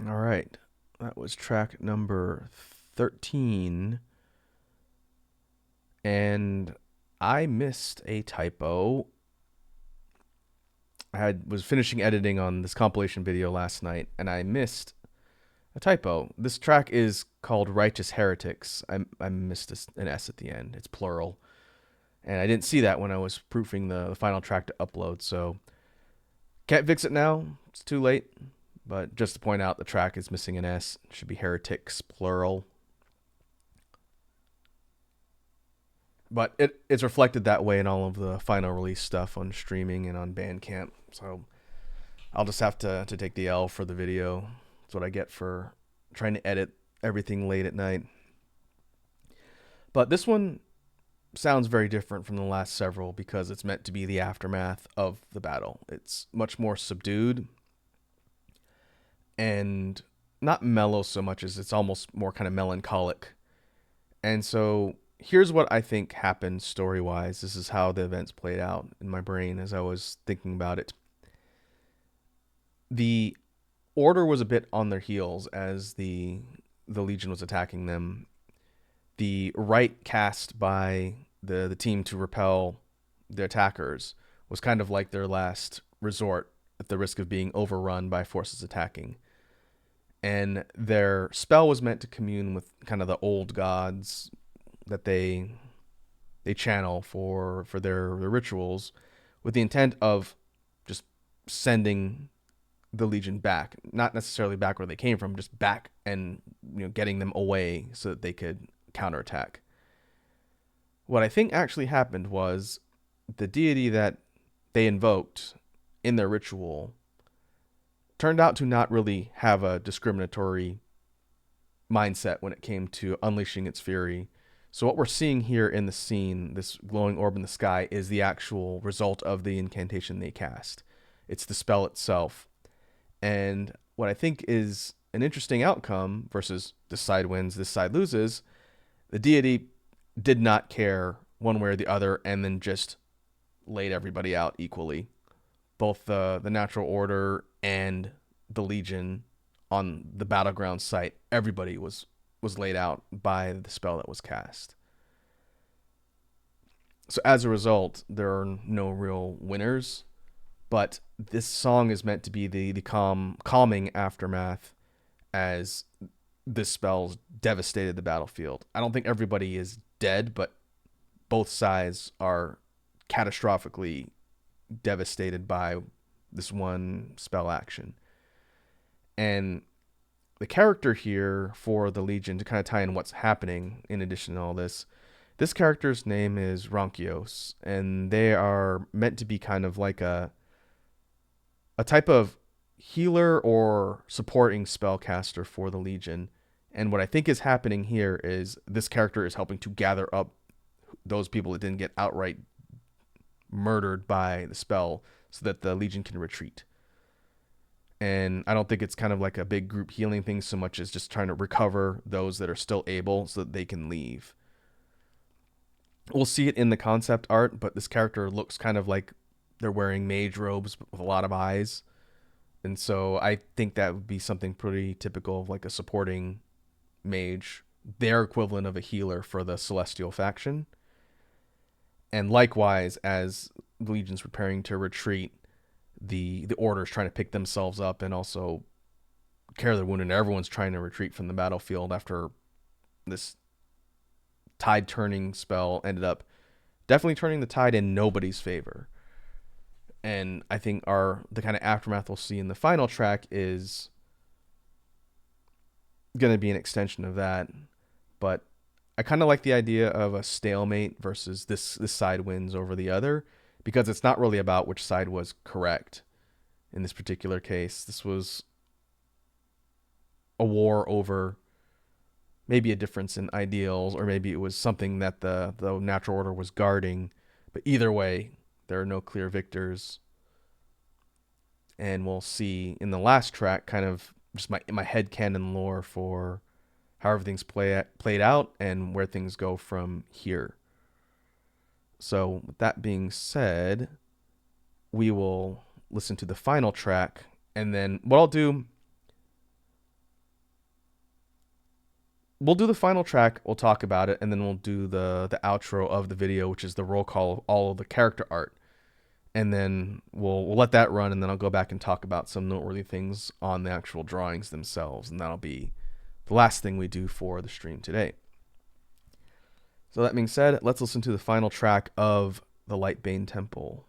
All right. That was track number 13. And I missed a typo. Was finishing editing on this compilation video last night, and I missed a typo. This track is called Righteous Heretics. I missed an S at the end. It's plural. And I didn't see that when I was proofing the final track to upload, so can't fix it now. It's too late. But just to point out, the track is missing an S. It should be heretics, plural. But it's reflected that way in all of the final release stuff on streaming and on Bandcamp. So I'll just have to take the L for the video. That's what I get for trying to edit everything late at night. But this one sounds very different from the last several because it's meant to be the aftermath of the battle. It's much more subdued and not mellow so much as it's almost more kind of melancholic. And so here's what I think happened story-wise. This is how the events played out in my brain as I was thinking about it. The Order was a bit on their heels as the Legion was attacking them. The right cast by the team to repel the attackers was kind of like their last resort at the risk of being overrun by forces attacking. And their spell was meant to commune with kind of the old gods that they channel for their rituals, with the intent of just sending the Legion back, not necessarily back where they came from, just back and getting them away so that they could counterattack. What I think actually happened was the deity that they invoked in their ritual turned out to not really have a discriminatory mindset when it came to unleashing its fury. So what we're seeing here in the scene, this glowing orb in the sky, is the actual result of the incantation they cast. It's the spell itself. And what I think is an interesting outcome versus this side wins, this side loses, the deity did not care one way or the other and then just laid everybody out equally. Both the natural order and the Legion on the battleground site, everybody was laid out by the spell that was cast. So as a result, there are no real winners, but this song is meant to be the calming aftermath as this spell's devastated the battlefield. I don't think everybody is dead, but both sides are catastrophically devastated by this one spell action. And the character here for the Legion, to kind of tie in what's happening in addition to all this, this character's name is Ronkios, and they are meant to be kind of like a type of healer or supporting spellcaster for the Legion. And what I think is happening here is this character is helping to gather up those people that didn't get outright murdered by the spell so that the Legion can retreat. And I don't think it's kind of like a big group healing thing so much as just trying to recover those that are still able so that they can leave. We'll see it in the concept art, but this character looks kind of like they're wearing mage robes with a lot of eyes. And so I think that would be something pretty typical of like a supporting mage, their equivalent of a healer for the Celestial faction. And likewise, as the Legion's preparing to retreat, the Order's trying to pick themselves up and also care their wounded. Everyone's trying to retreat from the battlefield after this tide turning spell ended up definitely turning the tide in nobody's favor. And I think the kind of aftermath we'll see in the final track is going to be an extension of that. But I kind of like the idea of a stalemate versus this side wins over the other, because it's not really about which side was correct in this particular case. This was a war over maybe a difference in ideals, or maybe it was something that the natural order was guarding. But either way, there are no clear victors. And we'll see in the last track kind of just my headcanon lore for how everything's played out and where things go from here. So with that being said, we will listen to the final track, and then what I'll do, we'll do the final track, we'll talk about it, and then we'll do the outro of the video, which is the roll call of all of the character art. And then we'll let that run, and then I'll go back and talk about some noteworthy things on the actual drawings themselves, and that'll be the last thing we do for the stream today. So that being said, let's listen to the final track of the Lightbane Temple.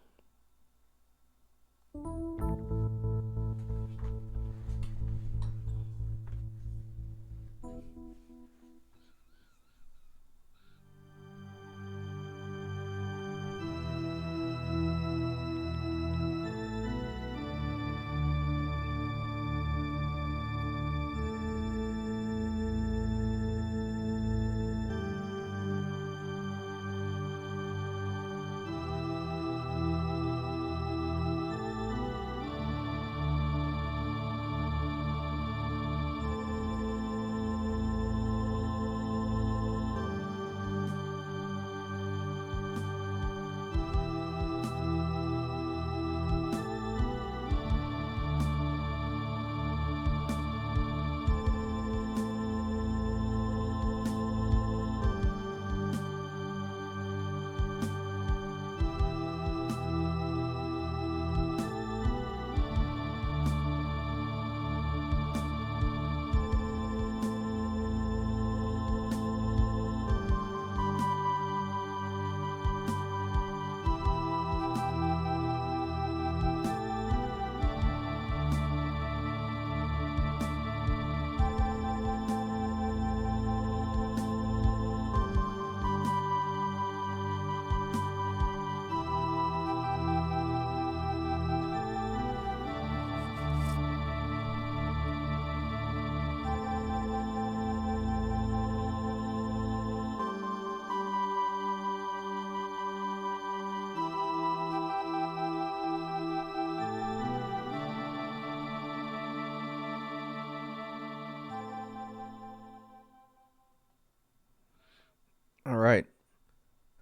All right.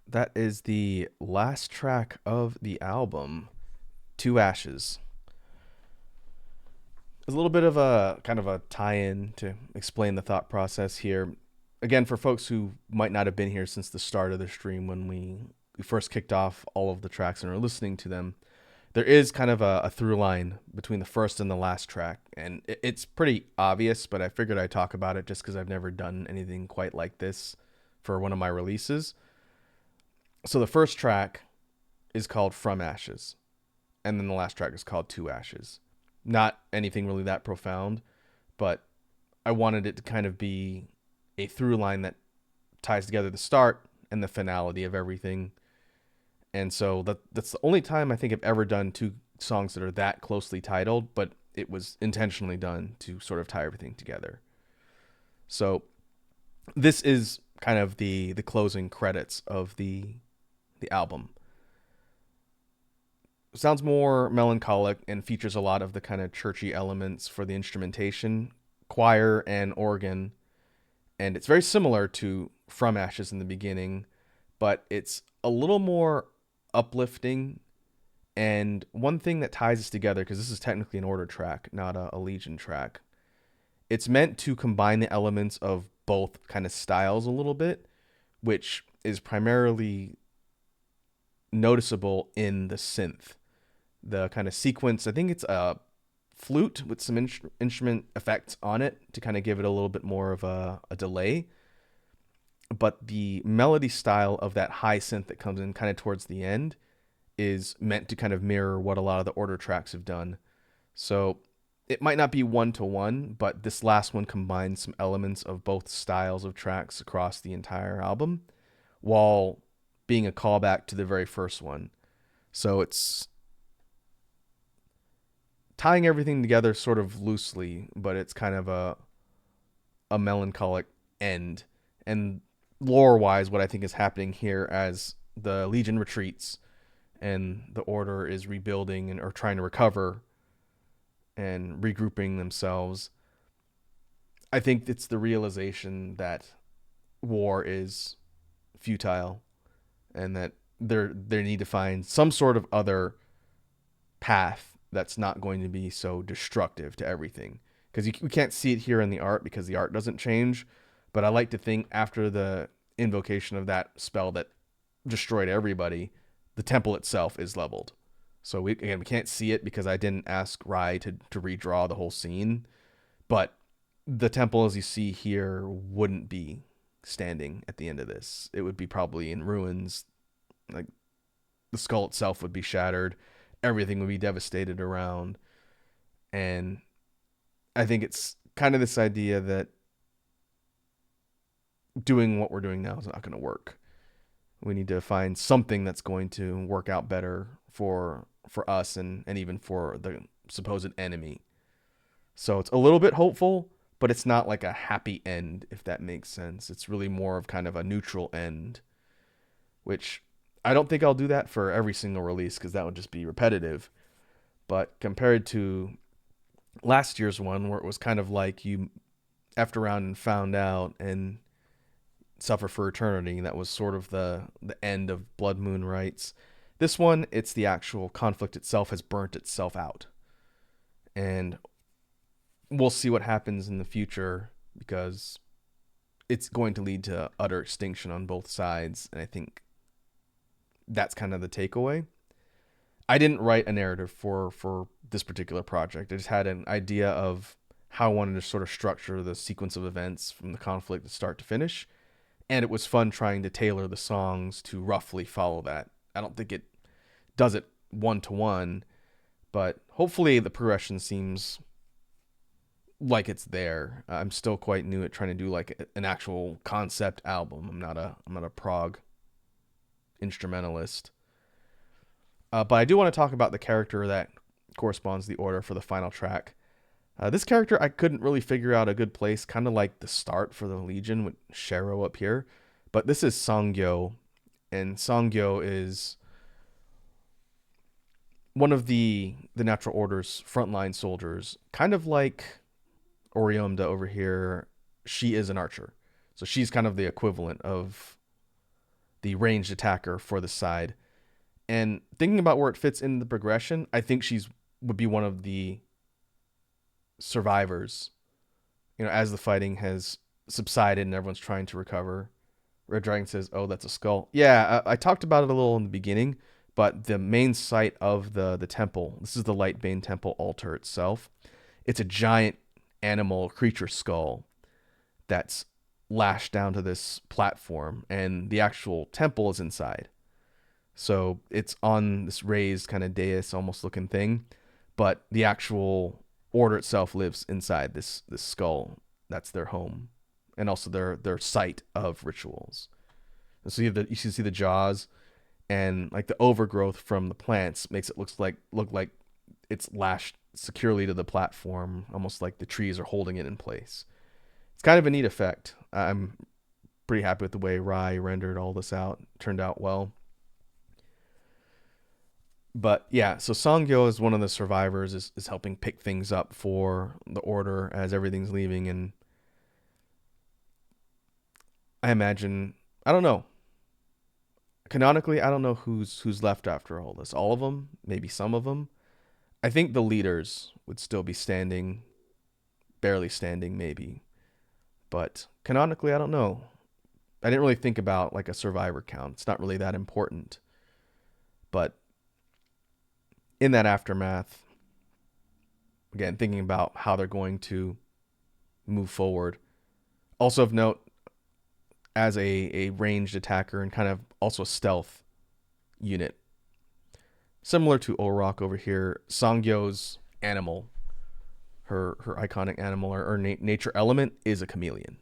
That is the last track of the album, Two Ashes. There's a little bit of a kind of a tie-in to explain the thought process here. Again, for folks who might not have been here since the start of the stream when we first kicked off all of the tracks and are listening to them, there is kind of a through line between the first and the last track. And it's pretty obvious, but I figured I'd talk about it just because I've never done anything quite like this for one of my releases. So the first track is called From Ashes, and then the last track is called To Ashes. Not anything really that profound, but I wanted it to kind of be a through line that ties together the start and the finality of everything. And so that's the only time I think I've ever done two songs that are that closely titled, but it was intentionally done to sort of tie everything together. So this is kind of the closing credits of the album. Sounds more melancholic and features a lot of the kind of churchy elements for the instrumentation, choir and organ, and it's very similar to From Ashes in the beginning, but it's a little more uplifting. And one thing that ties us together, because this is technically an order track, not a Legion track, it's meant to combine the elements of both kind of styles a little bit, which is primarily noticeable in the synth. The kind of sequence, I think it's a flute with some instrument effects on it to kind of give it a little bit more of a delay. But the melody style of that high synth that comes in kind of towards the end is meant to kind of mirror what a lot of the order tracks have done. So it might not be one to one, but this last one combines some elements of both styles of tracks across the entire album while being a callback to the very first one. So it's tying everything together sort of loosely, but it's kind of a melancholic end. And lore wise, what I think is happening here as the Legion retreats and the Order is rebuilding and or trying to recover and regrouping themselves, I think it's the realization that war is futile and that they need to find some sort of other path that's not going to be so destructive to everything. Because we can't see it here in the art because the art doesn't change. But I like to think after the invocation of that spell that destroyed everybody, the temple itself is leveled. So we can't see it because I didn't ask Rai to redraw the whole scene. But the temple, as you see here, wouldn't be standing at the end of this. It would be probably in ruins. Like the skull itself would be shattered. Everything would be devastated around. And I think it's kind of this idea that doing what we're doing now is not going to work. We need to find something that's going to work out better for us and even for the supposed enemy. So it's a little bit hopeful, but it's not like a happy end, if that makes sense. It's really more of kind of a neutral end, which I don't think I'll do that for every single release because that would just be repetitive. But compared to last year's one, where it was kind of like you effed around and found out and suffer for eternity, that was sort of the end of Blood Moon rites. This one, it's the actual conflict itself has burnt itself out. And we'll see what happens in the future because it's going to lead to utter extinction on both sides. And I think that's kind of the takeaway. I didn't write a narrative for this particular project. I just had an idea of how I wanted to sort of structure the sequence of events from the conflict to start to finish. And it was fun trying to tailor the songs to roughly follow that. I don't think it does it one to one, but hopefully the progression seems like it's there. I'm still quite new at trying to do like an actual concept album. I'm not a prog instrumentalist. But I do want to talk about the character that corresponds to the order for the final track. This character I couldn't really figure out a good place, kind of like the start for the Legion with Shero up here. But this is Songyo, and Songyo is one of the Natural Order's frontline soldiers, kind of like Oriomda over here. She is an archer, so she's kind of the equivalent of the ranged attacker for the side. And thinking about where it fits in the progression, I think she's would be one of the survivors, as the fighting has subsided and everyone's trying to recover. Red Dragon says, "Oh, that's a skull." Yeah, I talked about it a little in the beginning, but the main site of the temple, this is the Lightbane Temple altar itself. It's a giant animal creature skull that's lashed down to this platform, and the actual temple is inside. So it's on this raised kind of dais almost looking thing, but the actual order itself lives inside this skull. That's their home, and also their site of rituals. And so you can see the jaws, and like the overgrowth from the plants makes it look like it's lashed securely to the platform, almost like the trees are holding it in place. It's kind of a neat effect. I'm pretty happy with the way Rai rendered all this out. It turned out well. But yeah, so Songyo is one of the survivors, is helping pick things up for the order as everything's leaving. And I imagine, I don't know. Canonically, I don't know who's left after all this. All of them, maybe some of them. I think the leaders would still be standing, barely standing, maybe. But canonically, I don't know. I didn't really think about like a survivor count. It's not really that important. But in that aftermath, again, thinking about how they're going to move forward. Also of note, as a ranged attacker and kind of also a stealth unit, similar to Orok over here, Songyo's animal, her iconic animal or nature element is a chameleon.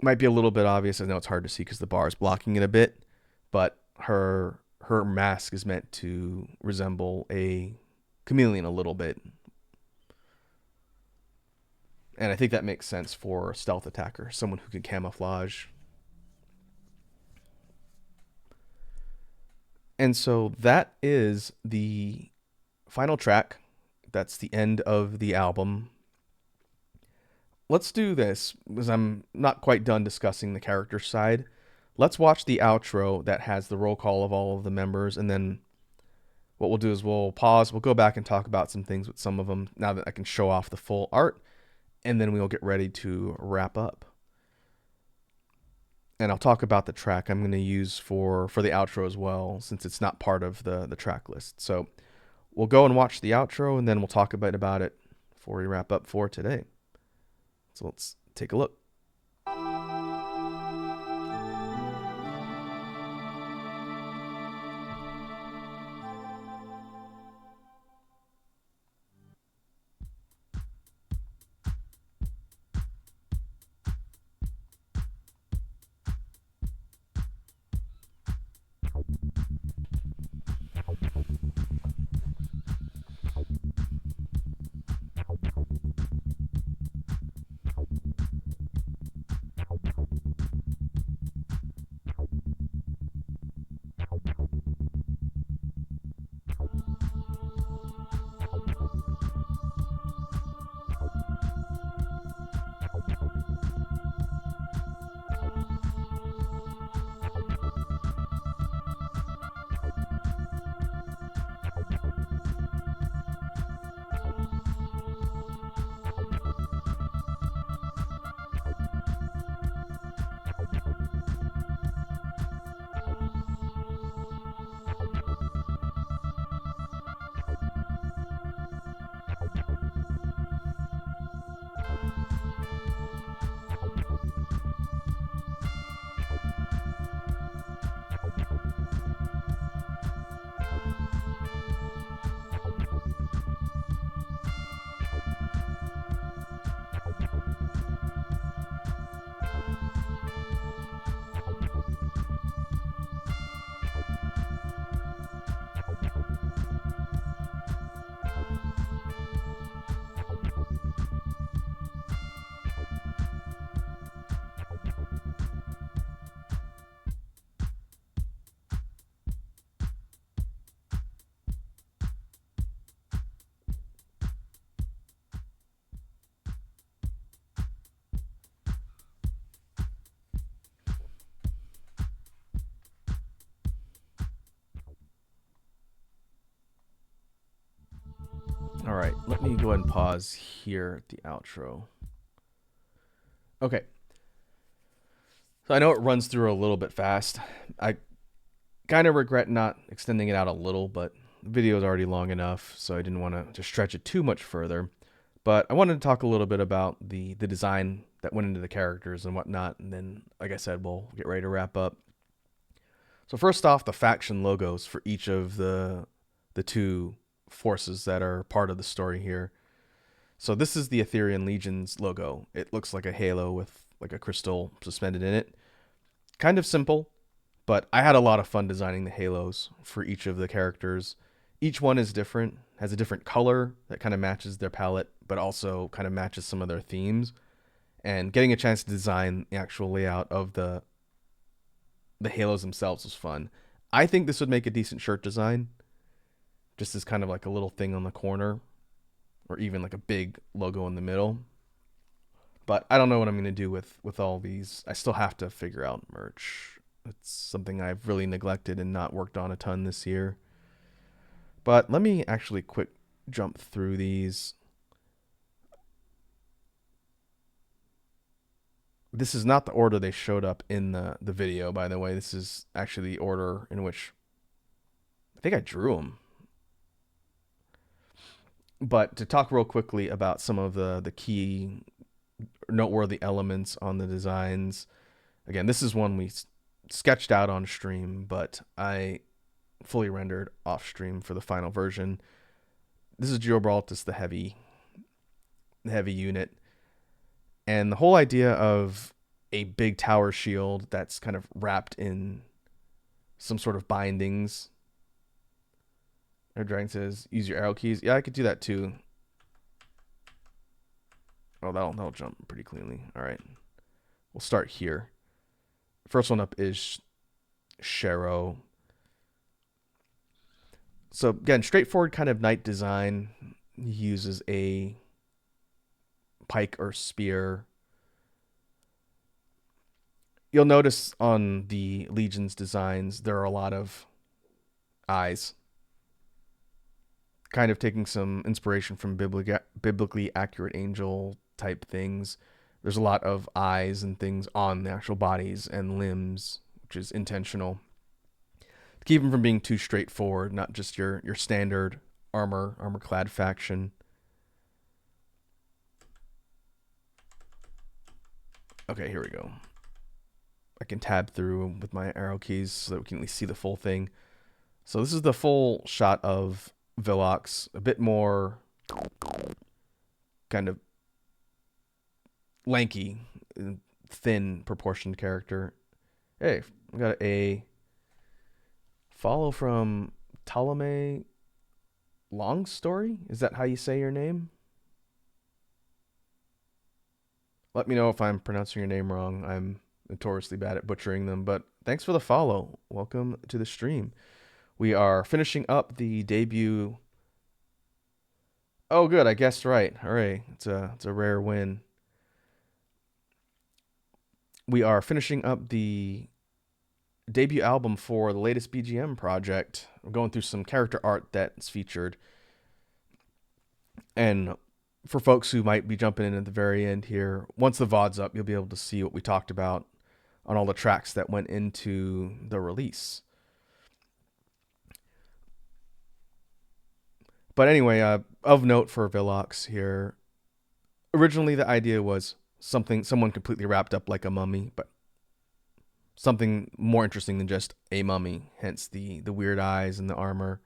Might be a little bit obvious. I know it's hard to see because the bar is blocking it a bit, but her mask is meant to resemble a chameleon a little bit. And I think that makes sense for a stealth attacker, someone who can camouflage. And so that is the final track. That's the end of the album. Let's do this because I'm not quite done discussing the character side. Let's watch the outro that has the roll call of all of the members, and then what we'll do is we'll pause. We'll go back and talk about some things with some of them now that I can show off the full art, and then we'll get ready to wrap up. And I'll talk about the track I'm going to use for the outro as well, since it's not part of the track list. So we'll go and watch the outro, and then we'll talk a bit about it before we wrap up for today. So let's take a look. All right, let me go ahead and pause here at the outro. Okay. So I know it runs through a little bit fast. I kind of regret not extending it out a little, but the video is already long enough, so I didn't want to stretch it too much further. But I wanted to talk a little bit about the design that went into the characters and whatnot, and then, like I said, we'll get ready to wrap up. So first off, the faction logos for each of the two forces that are part of the story here. So this is the Etherean Legion's logo. It looks like a halo with like a crystal suspended in it. Kind of simple, but I had a lot of fun designing the halos for each of the characters. Each one is different, has a different color that kind of matches their palette, but also kind of matches some of their themes. And getting a chance to design the actual layout of the halos themselves was fun. I think this would make a decent shirt design, just as kind of like a little thing on the corner, or even like a big logo in the middle. But I don't know what I'm gonna do with all these. I still have to figure out merch. It's something I've really neglected and not worked on a ton this year. But let me actually quick jump through these. This is not the order they showed up in the video, by the way. This is actually the order in which I think I drew them. But to talk real quickly about some of the key noteworthy elements on the designs. Again, this is one we sketched out on stream, but I fully rendered off stream for the final version. This is Gibraltus, the heavy unit. And the whole idea of a big tower shield that's kind of wrapped in some sort of bindings. Our dragon says, use your arrow keys. Yeah, I could do that too. Oh, that'll jump pretty cleanly. All right. We'll start here. First one up is Shero. So again, straightforward kind of knight design. He uses a pike or spear. You'll notice on the Legion's designs, there are a lot of eyes. Kind of taking some inspiration from biblically accurate angel type things. There's a lot of eyes and things on the actual bodies and limbs, which is intentional. To keep them from being too straightforward, not just your standard armor-clad faction. Okay, here we go. I can tab through with my arrow keys so that we can at least see the full thing. So this is the full shot of Villox, a bit more kind of lanky, thin proportioned character. Hey, we got a follow from Ptolemy Long Story. Is that how you say your name? Let me know if I'm pronouncing your name wrong. I'm notoriously bad at butchering them, but thanks for the follow. Welcome to the stream. We are finishing up the debut. Oh, good. I guessed right. Hooray. It's a rare win. We are finishing up the debut album for the latest BGM project. We're going through some character art that's featured. And for folks who might be jumping in at the very end here, once the VOD's up, you'll be able to see what we talked about on all the tracks that went into the release. But anyway, of note for Villox here, originally the idea was someone completely wrapped up like a mummy, but something more interesting than just a mummy, hence the weird eyes and the armor.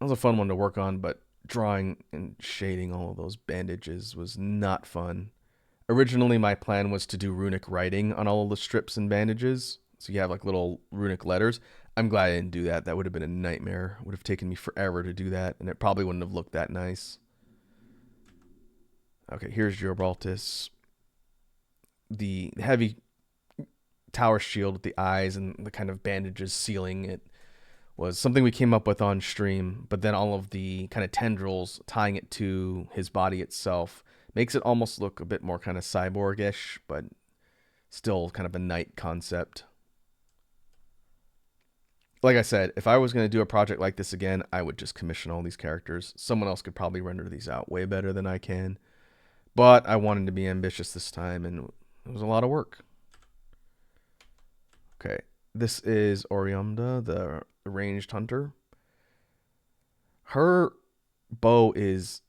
That was a fun one to work on, but drawing and shading all of those bandages was not fun. Originally, my plan was to do runic writing on all of the strips and bandages, so you have like little runic letters. I'm glad I didn't do that. That would have been a nightmare. It would have taken me forever to do that, and it probably wouldn't have looked that nice. Okay, here's Gibraltus. The heavy tower shield with the eyes and the kind of bandages sealing it was something we came up with on stream, but then all of the kind of tendrils tying it to his body itself makes it almost look a bit more kind of cyborg-ish, but still kind of a knight concept. Like I said, if I was going to do a project like this again, I would just commission all these characters. Someone else could probably render these out way better than I can. But I wanted to be ambitious this time, and it was a lot of work. Okay, this is Oriumda, the ranged hunter. Her bow is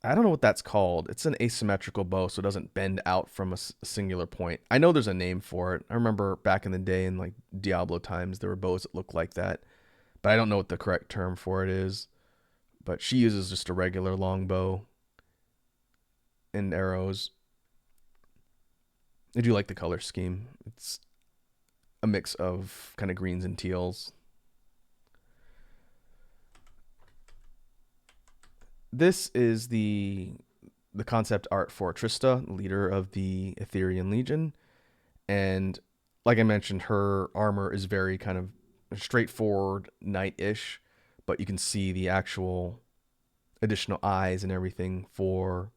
I don't know what that's called. It's an asymmetrical bow, so it doesn't bend out from a singular point. I know there's a name for it. I remember back in the day in like Diablo times, there were bows that looked like that, but I don't know what the correct term for it is. But she uses just a regular long bow and arrows. I do like the color scheme. It's a mix of kind of greens and teals. This is the concept art for Trista, leader of the Etherean Legion, and like I mentioned, her armor is very kind of straightforward knight-ish, but you can see the actual additional eyes and everything for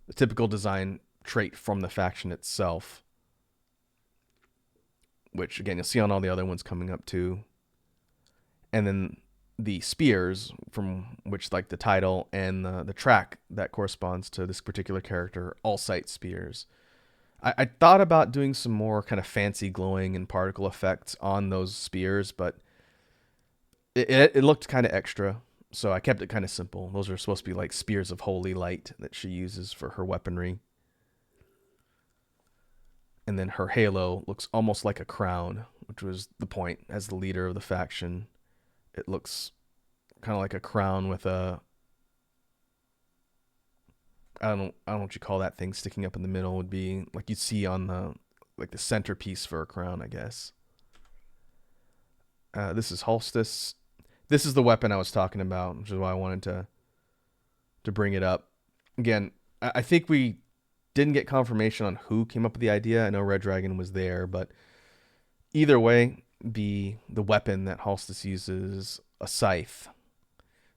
the typical design trait from the faction itself, which again you'll see on all the other ones coming up too. And then the spears, from which like the title and the track that corresponds to this particular character, all sight spears. I thought about doing some more kind of fancy glowing and particle effects on those spears, but it looked kind of extra, so I kept it kind of simple. Those are supposed to be like spears of holy light that she uses for her weaponry. And then her halo looks almost like a crown, which was the point as the leader of the faction. It looks kind of like a crown with a I don't know what you call that thing sticking up in the middle, would be like you'd see on the like the centerpiece for a crown, I guess. This is Holstis. This is the weapon I was talking about, which is why I wanted to bring it up. Again, I think we didn't get confirmation on who came up with the idea. I know Red Dragon was there, but either way, the weapon that Holstis uses is a scythe,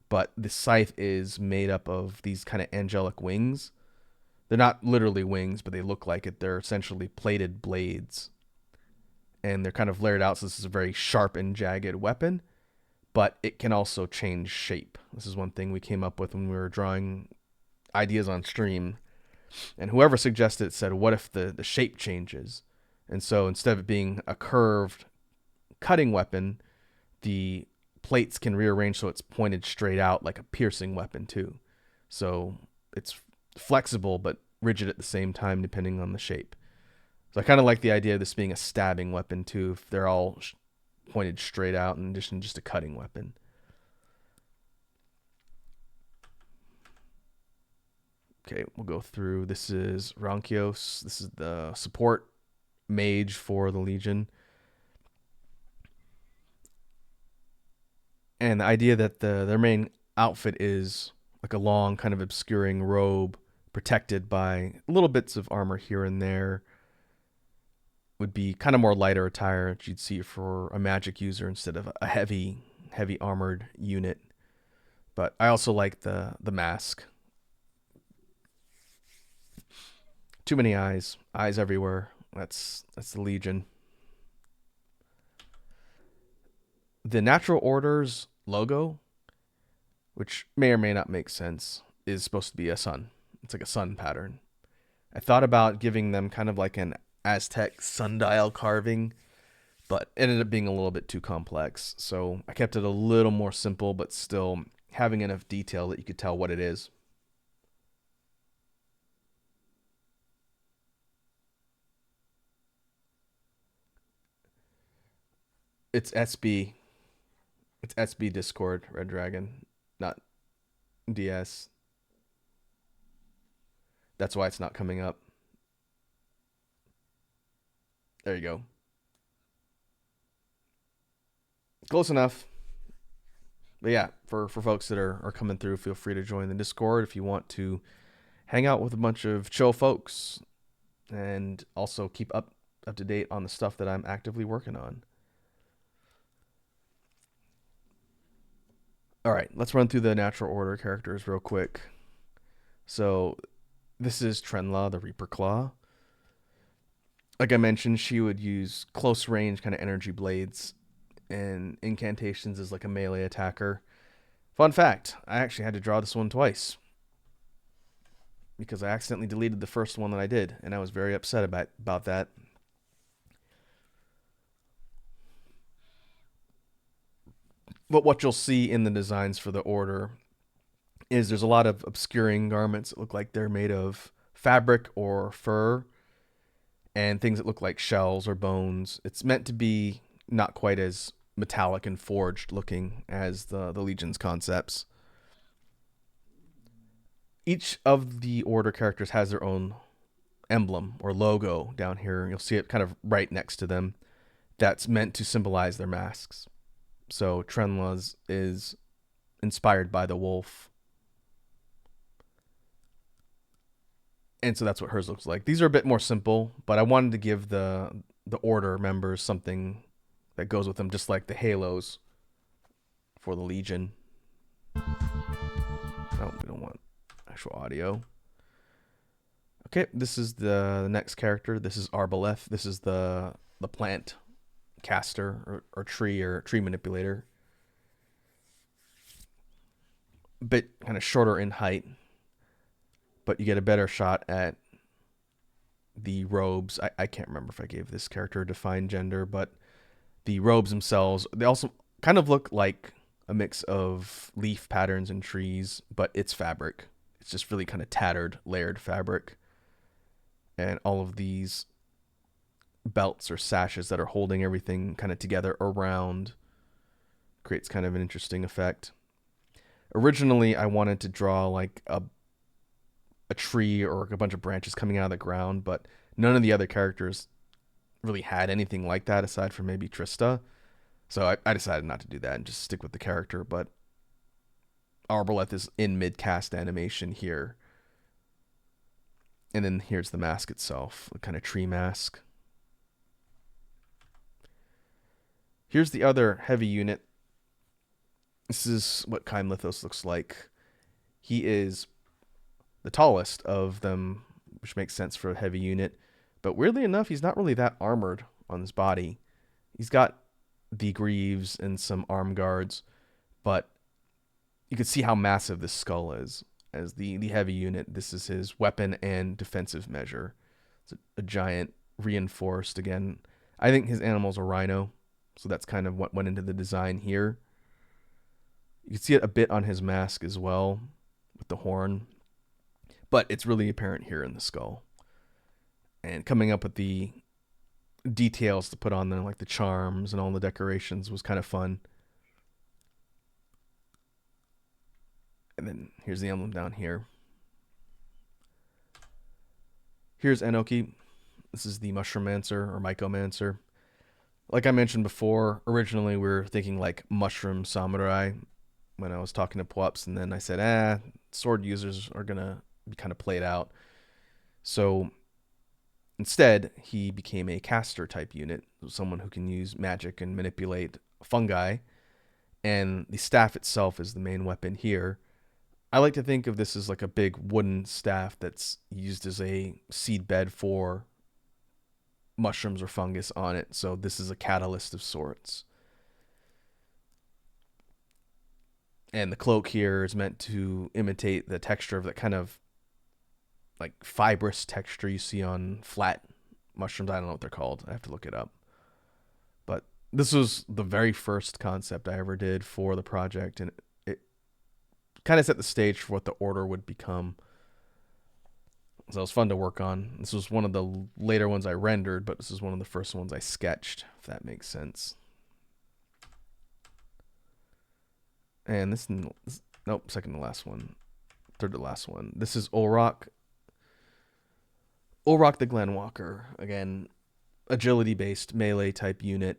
but the scythe is made up of these kind of angelic wings. They're not literally wings, but they look like it. They're essentially plated blades, and they're kind of layered out, so this is a very sharp and jagged weapon, but it can also change shape. This is one thing we came up with when we were drawing ideas on stream, and whoever suggested it said, what if the shape changes? And so instead of it being a curved cutting weapon, the plates can rearrange so it's pointed straight out like a piercing weapon too. So it's flexible but rigid at the same time depending on the shape. So I kind of like the idea of this being a stabbing weapon too, if they're all pointed straight out in addition to just a cutting weapon. Okay, we'll go through. This is Rankios. This is the support mage for the Legion. And the idea that their main outfit is like a long kind of obscuring robe protected by little bits of armor here and there would be kind of more lighter attire that you'd see for a magic user instead of a heavy armored unit. But I also like the mask. Too many eyes everywhere. That's the Legion. The Natural Order's logo, which may or may not make sense, is supposed to be a sun. It's like a sun pattern. I thought about giving them kind of like an Aztec sundial carving, but it ended up being a little bit too complex. So I kept it a little more simple, but still having enough detail that you could tell what it is. It's SB. It's SB Discord, Red Dragon, not DS. That's why it's not coming up. There you go. Close enough. But yeah, for folks that are coming through, feel free to join the Discord if you want to hang out with a bunch of chill folks and also keep up to date on the stuff that I'm actively working on. All right, let's run through the Natural Order characters real quick. So this is Trenla, the Reaper Claw. Like I mentioned, she would use close range kind of energy blades and incantations as like a melee attacker. Fun fact, I actually had to draw this one twice because I accidentally deleted the first one that I did, and I was very upset about that. But what you'll see in the designs for the order is there's a lot of obscuring garments that look like they're made of fabric or fur, and things that look like shells or bones. It's meant to be not quite as metallic and forged looking as the Legion's concepts. Each of the Order characters has their own emblem or logo down here. You'll see it kind of right next to them. That's meant to symbolize their masks. So Trenla's is inspired by the wolf. And so that's what hers looks like. These are a bit more simple, but I wanted to give the Order members something that goes with them, just like the halos for the Legion. No, we don't want actual audio. Okay, this is the next character. This is Arbaleth. This is the plant caster or tree manipulator. A bit kind of shorter in height, but you get a better shot at the robes. I can't remember if I gave this character a defined gender, but the robes themselves, they also kind of look like a mix of leaf patterns and trees, but it's fabric. It's just really kind of tattered, layered fabric. And all of these belts or sashes that are holding everything kind of together around creates kind of an interesting effect. Originally, I wanted to draw like a tree or a bunch of branches coming out of the ground, but none of the other characters really had anything like that aside from maybe Trista. So I decided not to do that and just stick with the character. But Arbaleth is in mid-cast animation here. And then here's the mask itself, the kind of tree mask. Here's the other heavy unit. This is what Kaim Lithos looks like. He is the tallest of them, which makes sense for a heavy unit. But weirdly enough, he's not really that armored on his body. He's got the greaves and some arm guards, but you can see how massive this skull is. As the heavy unit, this is his weapon and defensive measure. It's a giant reinforced. Again, I think his animal's a rhino, so that's kind of what went into the design here. You can see it a bit on his mask as well with the horn, but it's really apparent here in the skull. And coming up with the details to put on there, like the charms and all the decorations, was kind of fun. And then here's the emblem down here. Here's Enoki. This is the Mushromancer or Mycomancer. Like I mentioned before, originally we were thinking like Mushroom Samurai when I was talking to Pwops, and then I said, sword users are going to be kind of played out. So instead, he became a caster type unit, someone who can use magic and manipulate fungi, and the staff itself is the main weapon here. I like to think of this as like a big wooden staff that's used as a seed bed for mushrooms or fungus on it. So this is a catalyst of sorts. And the cloak here is meant to imitate the texture of that kind of like fibrous texture you see on flat mushrooms. I don't know what they're called. I have to look it up. But this was the very first concept I ever did for the project, and it kind of set the stage for what the Order would become. So it was fun to work on. This was one of the later ones I rendered, but this is one of the first ones I sketched, if that makes sense. And nope, second to last one. Third to last one. This is Olrock. Olrock the Glenwalker. Again, agility-based melee type unit.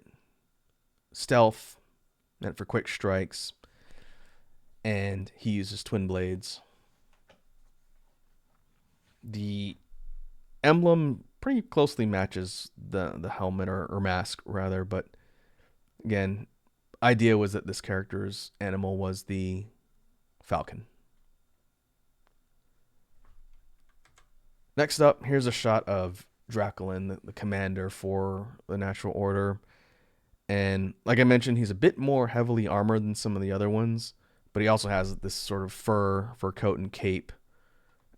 Stealth, meant for quick strikes. And he uses twin blades. The emblem pretty closely matches the helmet or mask rather, but again, idea was that this character's animal was the falcon. Next up, here's a shot of Draculin, the commander for the Natural Order. And like I mentioned, he's a bit more heavily armored than some of the other ones, but he also has this sort of fur coat and cape,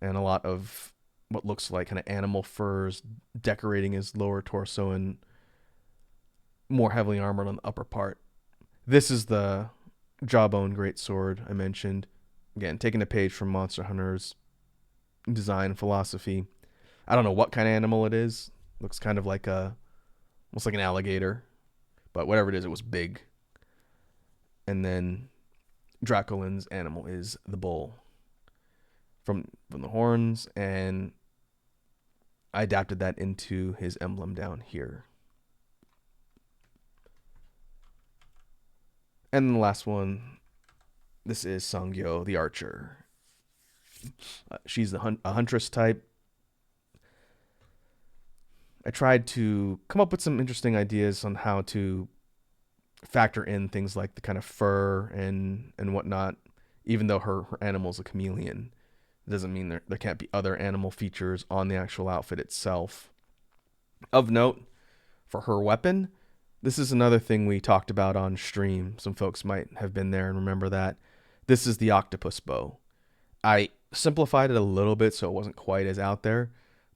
and a lot of what looks like kind of animal furs decorating his lower torso, and more heavily armored on the upper part. This is the Jawbone Greatsword I mentioned. Again, taking a page from Monster Hunter's design philosophy. I don't know what kind of animal it is. Looks kind of like almost like an alligator, but whatever it is, it was big. And then Dracolin's animal is the bull from the horns, and I adapted that into his emblem down here. And the last one, this is Sangyo, the archer. She's a huntress type. I tried to come up with some interesting ideas on how to factor in things like the kind of fur and whatnot. Even though her animal's a chameleon, it doesn't mean there can't be other animal features on the actual outfit itself. Of note, for her weapon, this is another thing we talked about on stream. Some folks might have been there and remember that. This is the octopus bow. I simplified it a little bit so it wasn't quite as out there,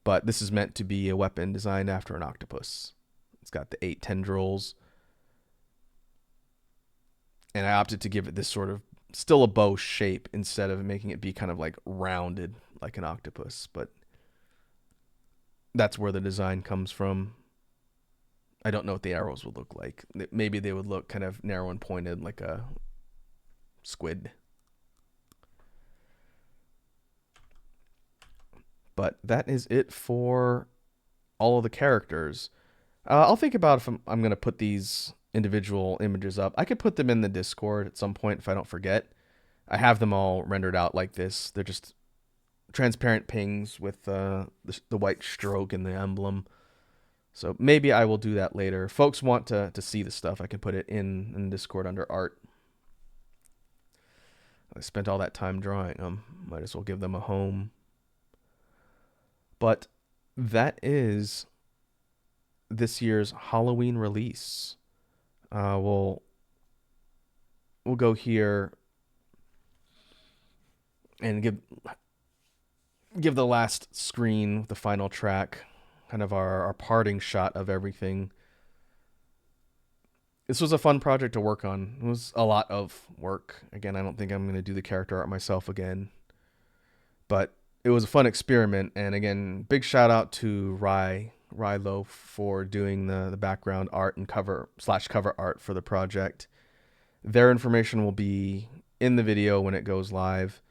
but this is meant to be a weapon designed after an octopus. It's got the 8 tendrils, and I opted to give it this sort of still a bow shape instead of making it be kind of like rounded like an octopus, but that's where the design comes from. I don't know what the arrows would look like. Maybe they would look kind of narrow and pointed like a squid. But that is it for all of the characters. I'll think about if I'm going to put these individual images up. I could put them in the Discord at some point if I don't forget. I have them all rendered out like this. They're just transparent pings with the white stroke and the emblem. So maybe I will do that later. If folks want to see the stuff, I can put it in Discord under art. I spent all that time drawing them. Might as well give them a home. But that is this year's Halloween release. We'll go here and give the last screen, the final track, kind of our parting shot of everything. This was a fun project to work on. It was a lot of work. Again, I don't think I'm going to do the character art myself again. But it was a fun experiment. And again, big shout out to Rylo for doing the background art and cover art for the project. Their information will be in the video when it goes live.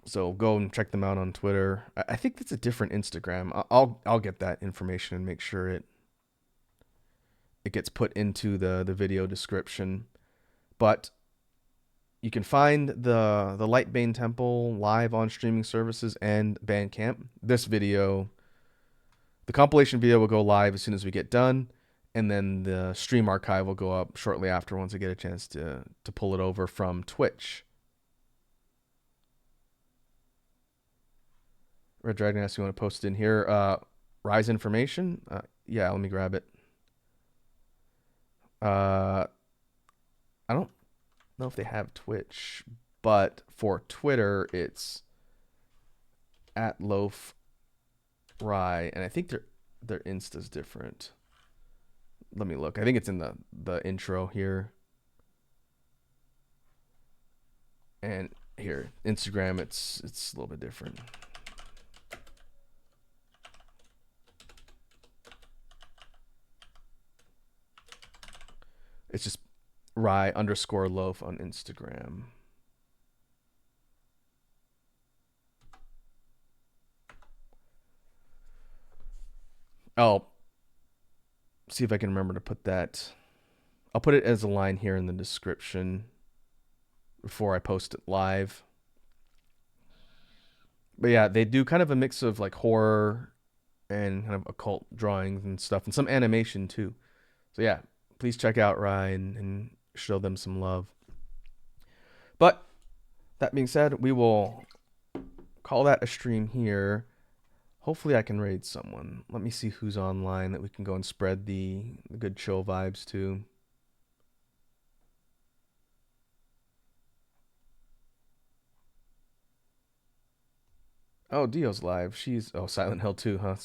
So go and check them out on Twitter. I think that's a different Instagram. I'll get that information and make sure it gets put into the video description. But you can find the Lightbane Temple live on streaming services and Bandcamp. This video, the compilation video, will go live as soon as we get done, and then the stream archive will go up shortly after once I get a chance to pull it over from Twitch. Red Dragon asks you want to post it in here. Rise information? Yeah, let me grab it. I don't know if they have Twitch, but for Twitter, it's at Loaf Rye, and I think their Insta's different. Let me look. I think it's in the intro here. And here, Instagram, it's a little bit different. It's just Rye_loaf on Instagram. I'll see if I can remember to put that. I'll put it as a line here in the description before I post it live. But yeah, they do kind of a mix of like horror and kind of occult drawings and stuff, and some animation too. So yeah, please check out Rye and show them some love. But that being said, we will call that a stream here. Hopefully I can raid someone. Let me see who's online that we can go and spread the good chill vibes to. Oh, Dio's live. Silent Hill 2, huh?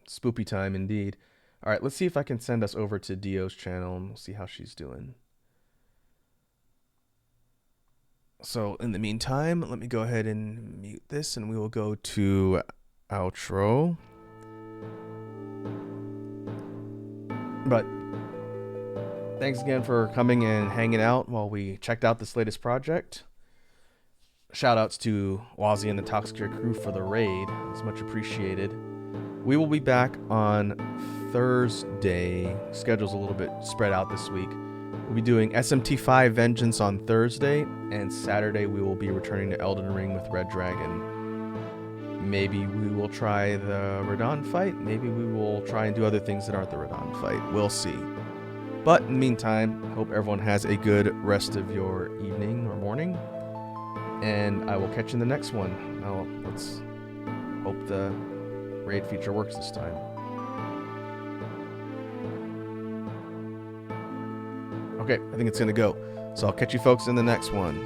Spoopy time indeed. All right, let's see if I can send us over to Dio's channel and we'll see how she's doing. So in the meantime, let me go ahead and mute this and we will go to outro. But thanks again for coming and hanging out while we checked out this latest project. Shoutouts to Wazzy and the Toxic crew for the raid. It's much appreciated. We will be back on Thursday. Schedule's a little bit spread out this week. We'll be doing SMT5 Vengeance on Thursday, and Saturday we will be returning to Elden Ring with Red Dragon. Maybe we will try the Radon fight. Maybe we will try and do other things that aren't the Radon fight. We'll see. But in the meantime, I hope everyone has a good rest of your evening or morning. And I will catch you in the next one. Now, let's hope the raid feature works this time. Okay, I think it's going to go. So I'll catch you folks in the next one.